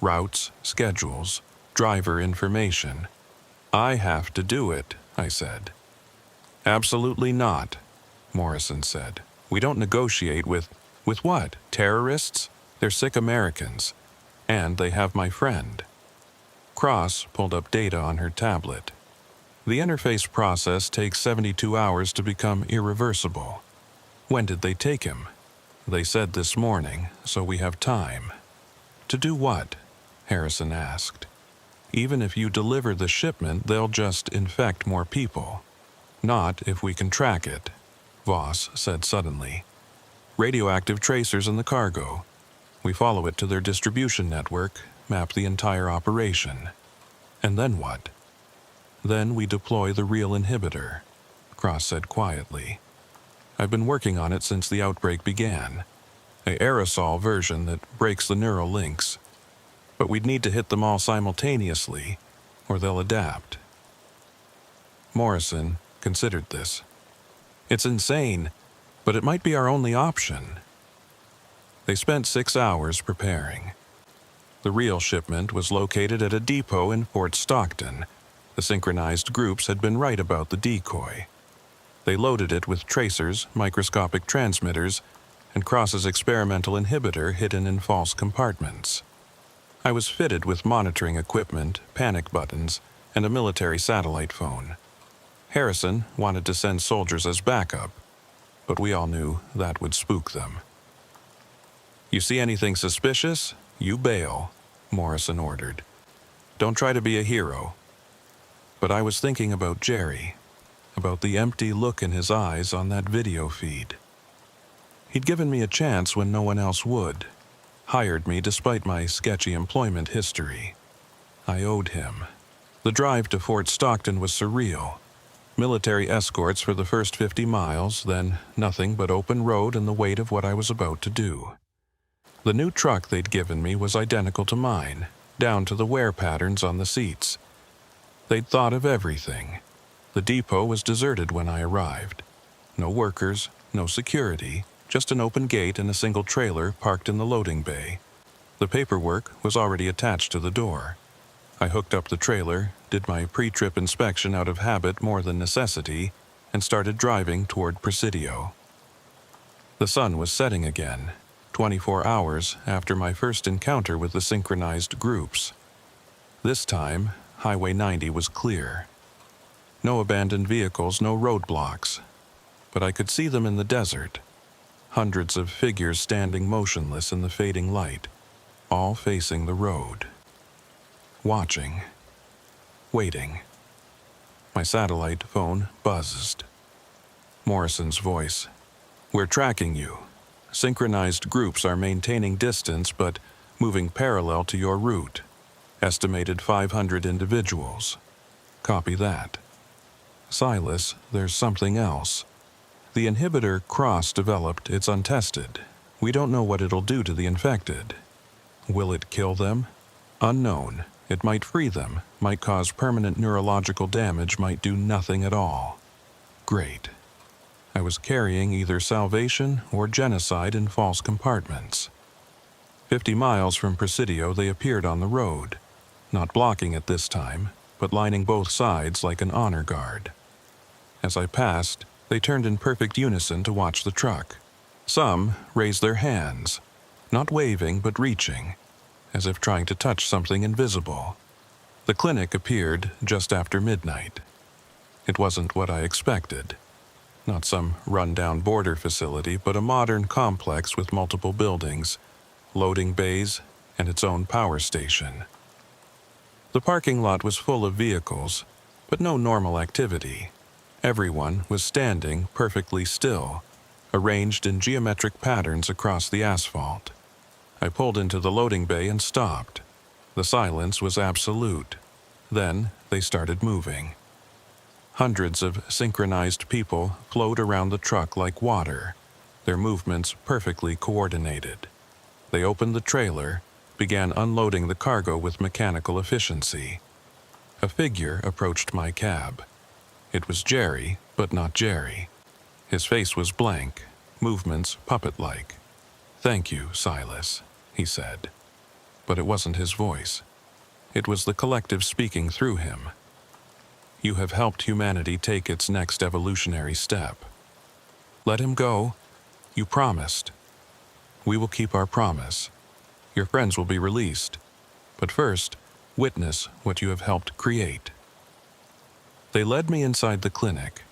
Routes, schedules, driver information. I have to do it, I said. Absolutely not, Morrison said. We don't negotiate with what? Terrorists? They're sick Americans. And they have my friend. Cross pulled up data on her tablet. The interface process takes 72 hours to become irreversible. When did they take him? They said this morning, so we have time. To do what? Harrison asked. Even if you deliver the shipment, they'll just infect more people. Not if we can track it, Voss said suddenly. Radioactive tracers in the cargo. We follow it to their distribution network, map the entire operation. And then what? Then we deploy the real inhibitor, Cross said quietly. I've been working on it since the outbreak began. An aerosol version that breaks the neural links. But we'd need to hit them all simultaneously, or they'll adapt. Morrison considered this. It's insane, but it might be our only option. They spent 6 hours preparing. The real shipment was located at a depot in Fort Stockton. The synchronized groups had been right about the decoy. They loaded it with tracers, microscopic transmitters, and Cross's experimental inhibitor hidden in false compartments. I was fitted with monitoring equipment, panic buttons, and a military satellite phone. Harrison wanted to send soldiers as backup, but we all knew that would spook them. You see anything suspicious? You bail, Morrison ordered. Don't try to be a hero. But I was thinking about Jerry, about the empty look in his eyes on that video feed. He'd given me a chance when no one else would, hired me despite my sketchy employment history. I owed him. The drive to Fort Stockton was surreal. Military escorts for the first 50 miles, then nothing but open road and the weight of what I was about to do. The new truck they'd given me was identical to mine, down to the wear patterns on the seats. They'd thought of everything. The depot was deserted when I arrived. No workers, no security, just an open gate and a single trailer parked in the loading bay. The paperwork was already attached to the door. I hooked up the trailer, did my pre-trip inspection out of habit more than necessity, and started driving toward Presidio. The sun was setting again, 24 hours after my first encounter with the synchronized groups. This time, Highway 90 was clear. No abandoned vehicles, no roadblocks. But I could see them in the desert. Hundreds of figures standing motionless in the fading light, all facing the road. Watching. Waiting. My satellite phone buzzed. Morrison's voice. We're tracking you. Synchronized groups are maintaining distance but moving parallel to your route. Estimated 500 individuals. Copy that. Silas, there's something else. The inhibitor Cross developed, it's untested. We don't know what it'll do to the infected. Will it kill them? Unknown. It might free them, might cause permanent neurological damage, might do nothing at all. Great. I was carrying either salvation or genocide in false compartments. 50 miles from Presidio, they appeared on the road, not blocking it this time, but lining both sides like an honor guard. As I passed, they turned in perfect unison to watch the truck. Some raised their hands, not waving but reaching, as if trying to touch something invisible. The clinic appeared just after midnight. It wasn't what I expected. Not some run-down border facility, but a modern complex with multiple buildings, loading bays, and its own power station. The parking lot was full of vehicles, but no normal activity. Everyone was standing perfectly still, arranged in geometric patterns across the asphalt. I pulled into the loading bay and stopped. The silence was absolute. Then they started moving. Hundreds of synchronized people flowed around the truck like water, their movements perfectly coordinated. They opened the trailer, began unloading the cargo with mechanical efficiency. A figure approached my cab. It was Jerry, but not Jerry. His face was blank, movements puppet-like. "Thank you, Silas," he said. But it wasn't his voice. It was the collective speaking through him. "You have helped humanity take its next evolutionary step. Let him go. You promised. We will keep our promise. Your friends will be released. But first, witness what you have helped create." They led me inside the clinic.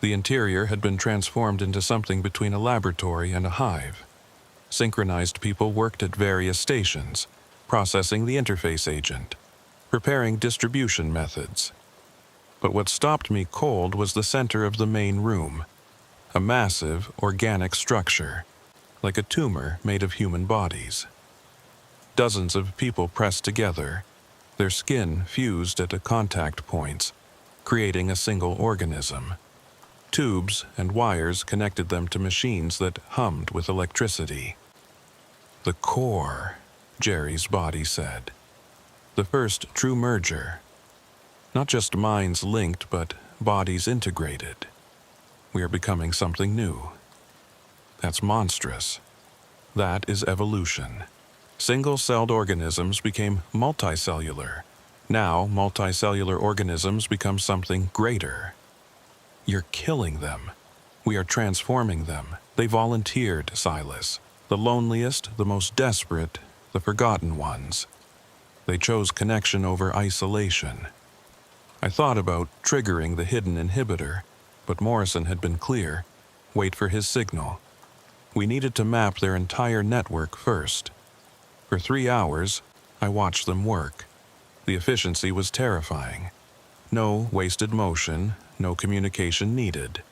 The interior had been transformed into something between a laboratory and a hive. Synchronized people worked at various stations, processing the interface agent, preparing distribution methods. But what stopped me cold was the center of the main room, a massive, organic structure, like a tumor made of human bodies. Dozens of people pressed together, their skin fused at contact points, creating a single organism. Tubes and wires connected them to machines that hummed with electricity. "The core," Jerry's body said. "The first true merger. Not just minds linked, but bodies integrated. We are becoming something new. That's monstrous. That is evolution. Single-celled organisms became multicellular. Now, multicellular organisms become something greater. You're killing them. We are transforming them. They volunteered, Silas. The loneliest, the most desperate, the forgotten ones. They chose connection over isolation. I thought about triggering the hidden inhibitor, but Morrison had been clear. Wait for his signal. We needed to map their entire network first. For 3 hours, I watched them work. The efficiency was terrifying. No wasted motion, no communication needed.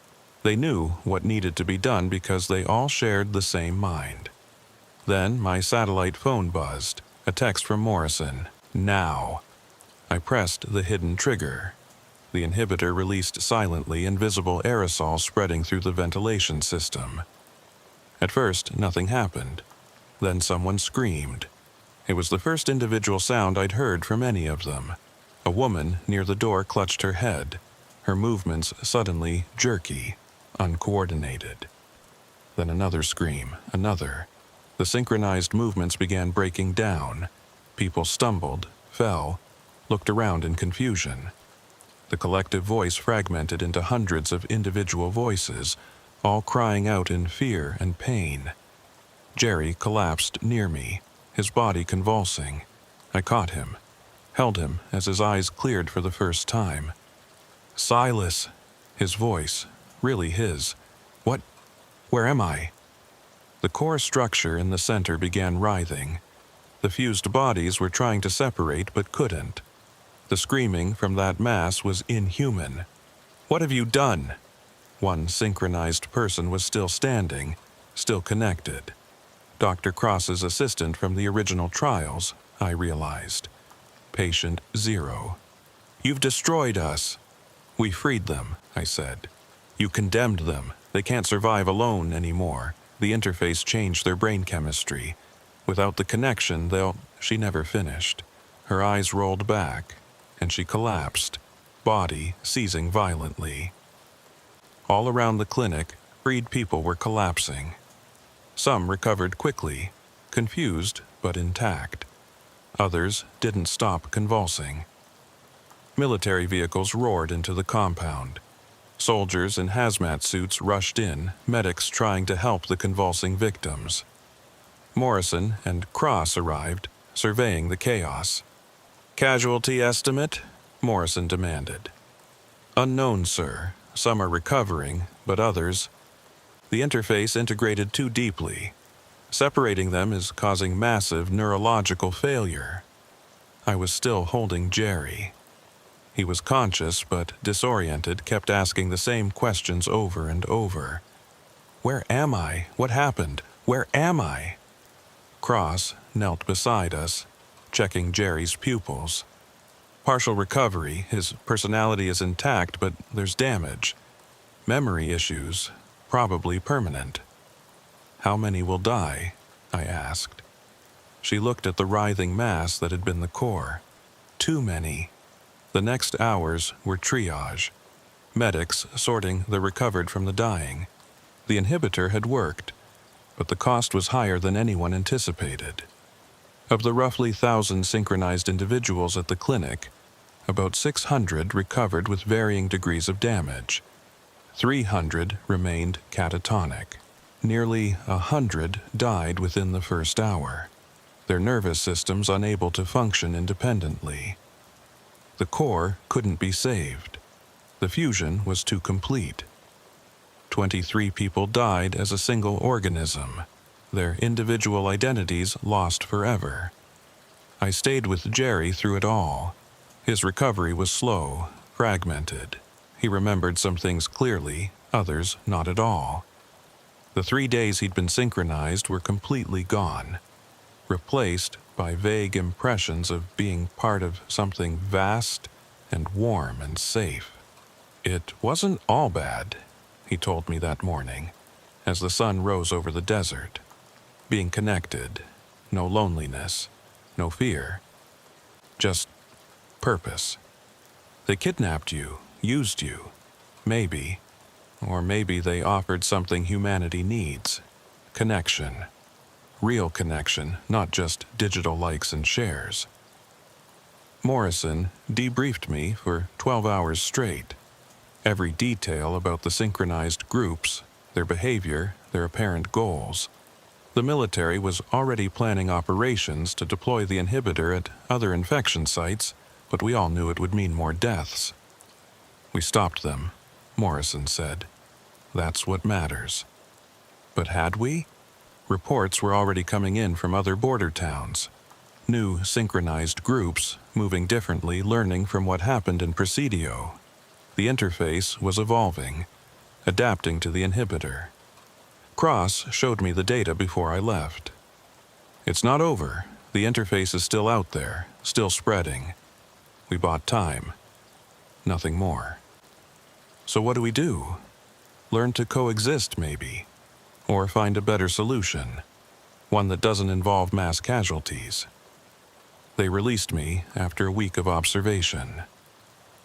They knew what needed to be done because they all shared the same mind. Then my satellite phone buzzed, a text from Morrison. "Now." I pressed the hidden trigger. The inhibitor released silently invisible aerosols spreading through the ventilation system. At first, nothing happened. Then someone screamed. It was the first individual sound I'd heard from any of them. A woman near the door clutched her head, her movements suddenly jerky, uncoordinated. Then another scream, another. The synchronized movements began breaking down. People stumbled, fell, looked around in confusion. The collective voice fragmented into hundreds of individual voices, all crying out in fear and pain. Jerry collapsed near me, his body convulsing. I caught him, held him as his eyes cleared for the first time. "Silas," his voice, really his. "What? Where am I?" The core structure in the center began writhing. The fused bodies were trying to separate but couldn't. The screaming from that mass was inhuman. "What have you done?" One synchronized person was still standing, still connected. Dr. Cross's assistant from the original trials, I realized. Patient 0. "You've destroyed us." "We freed them," I said. "You condemned them. They can't survive alone anymore. The interface changed their brain chemistry. Without the connection, they'll—" She never finished. Her eyes rolled back, and she collapsed, body seizing violently. All around the clinic, freed people were collapsing. Some recovered quickly, confused but intact. Others didn't stop convulsing. Military vehicles roared into the compound. Soldiers in hazmat suits rushed in, medics trying to help the convulsing victims. Morrison and Cross arrived, surveying the chaos. "Casualty estimate?" Morrison demanded. "Unknown, sir. Some are recovering, but others—" The interface integrated too deeply. Separating them is causing massive neurological failure. I was still holding Jerry. He was conscious but disoriented, kept asking the same questions over and over. "Where am I? What happened? Where am I?" Cross knelt beside us, checking Jerry's pupils. Partial recovery, his personality is intact, but there's damage. Memory issues, probably permanent. How many will die? I asked. She looked at the writhing mass that had been the core. Too many. The next hours were triage. Medics sorting the recovered from the dying. The inhibitor had worked, but the cost was higher than anyone anticipated. Of the roughly 1,000 synchronized individuals at the clinic, about 600 recovered with varying degrees of damage. 300 remained catatonic. Nearly 100 died within the first hour, their nervous systems unable to function independently. The core couldn't be saved. The fusion was too complete. 23 people died as a single organism, their individual identities lost forever. I stayed with Jerry through it all. His recovery was slow, fragmented. He remembered some things clearly, others not at all. The 3 days he'd been synchronized were completely gone, replaced by vague impressions of being part of something vast and warm and safe. It wasn't all bad, he told me that morning, as the sun rose over the desert. Being connected, no loneliness, no fear, just purpose. They kidnapped you, used you, maybe, or maybe they offered something humanity needs, connection. Real connection, not just digital likes and shares. Morrison debriefed me for 12 hours straight. Every detail about the synchronized groups, their behavior, their apparent goals. The military was already planning operations to deploy the inhibitor at other infection sites, but we all knew it would mean more deaths. We stopped them, Morrison said. That's what matters. But had we? Reports were already coming in from other border towns. New synchronized groups, moving differently, learning from what happened in Presidio. The interface was evolving, adapting to the inhibitor. Cross showed me the data before I left. It's not over. The interface is still out there, still spreading. We bought time. Nothing more. So what do we do? Learn to coexist, maybe. Or find a better solution. One that doesn't involve mass casualties. They released me after a week of observation.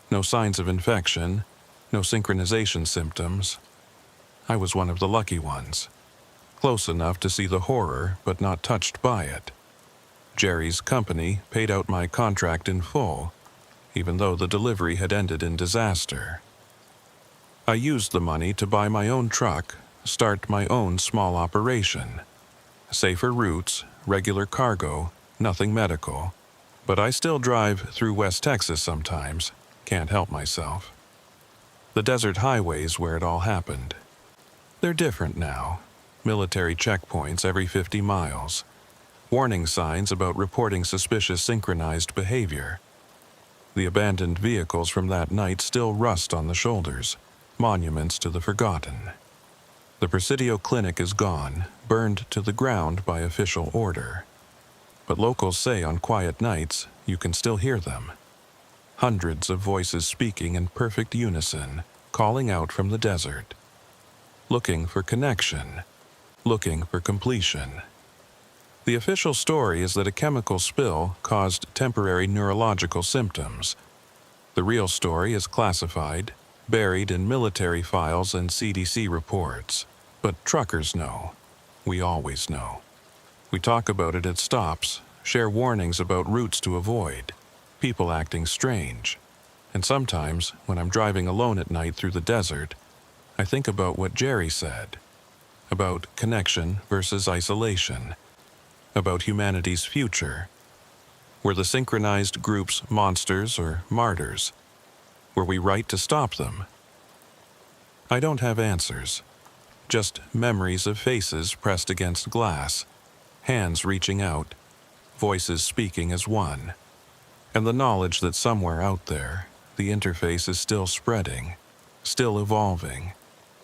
No signs of infection, no synchronization symptoms. I was one of the lucky ones. Close enough to see the horror, but not touched by it. Jerry's company paid out my contract in full, even though the delivery had ended in disaster. I used the money to buy my own truck, start my own small operation. Safer routes, regular cargo, nothing medical. But I still drive through West Texas sometimes, can't help myself. The desert highways where it all happened. They're different now. Military checkpoints every 50 miles. Warning signs about reporting suspicious synchronized behavior. The abandoned vehicles from that night still rust on the shoulders, monuments to the forgotten. The Presidio clinic is gone, burned to the ground by official order. But locals say on quiet nights you can still hear them. Hundreds of voices speaking in perfect unison, calling out from the desert. Looking for connection, looking for completion. The official story is that a chemical spill caused temporary neurological symptoms. The real story is classified, buried in military files and CDC reports. But truckers know. We always know. We talk about it at stops, share warnings about routes to avoid, people acting strange. And sometimes, when I'm driving alone at night through the desert, I think about what Jerry said, about connection versus isolation, about humanity's future. Were the synchronized groups monsters or martyrs? Were we right to stop them? I don't have answers. Just memories of faces pressed against glass, hands reaching out, voices speaking as one, and the knowledge that somewhere out there, the interface is still spreading, still evolving,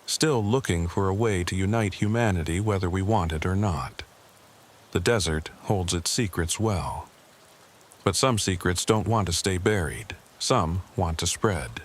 still looking for a way to unite humanity whether we want it or not. The desert holds its secrets well. But some secrets don't want to stay buried. Some want to spread.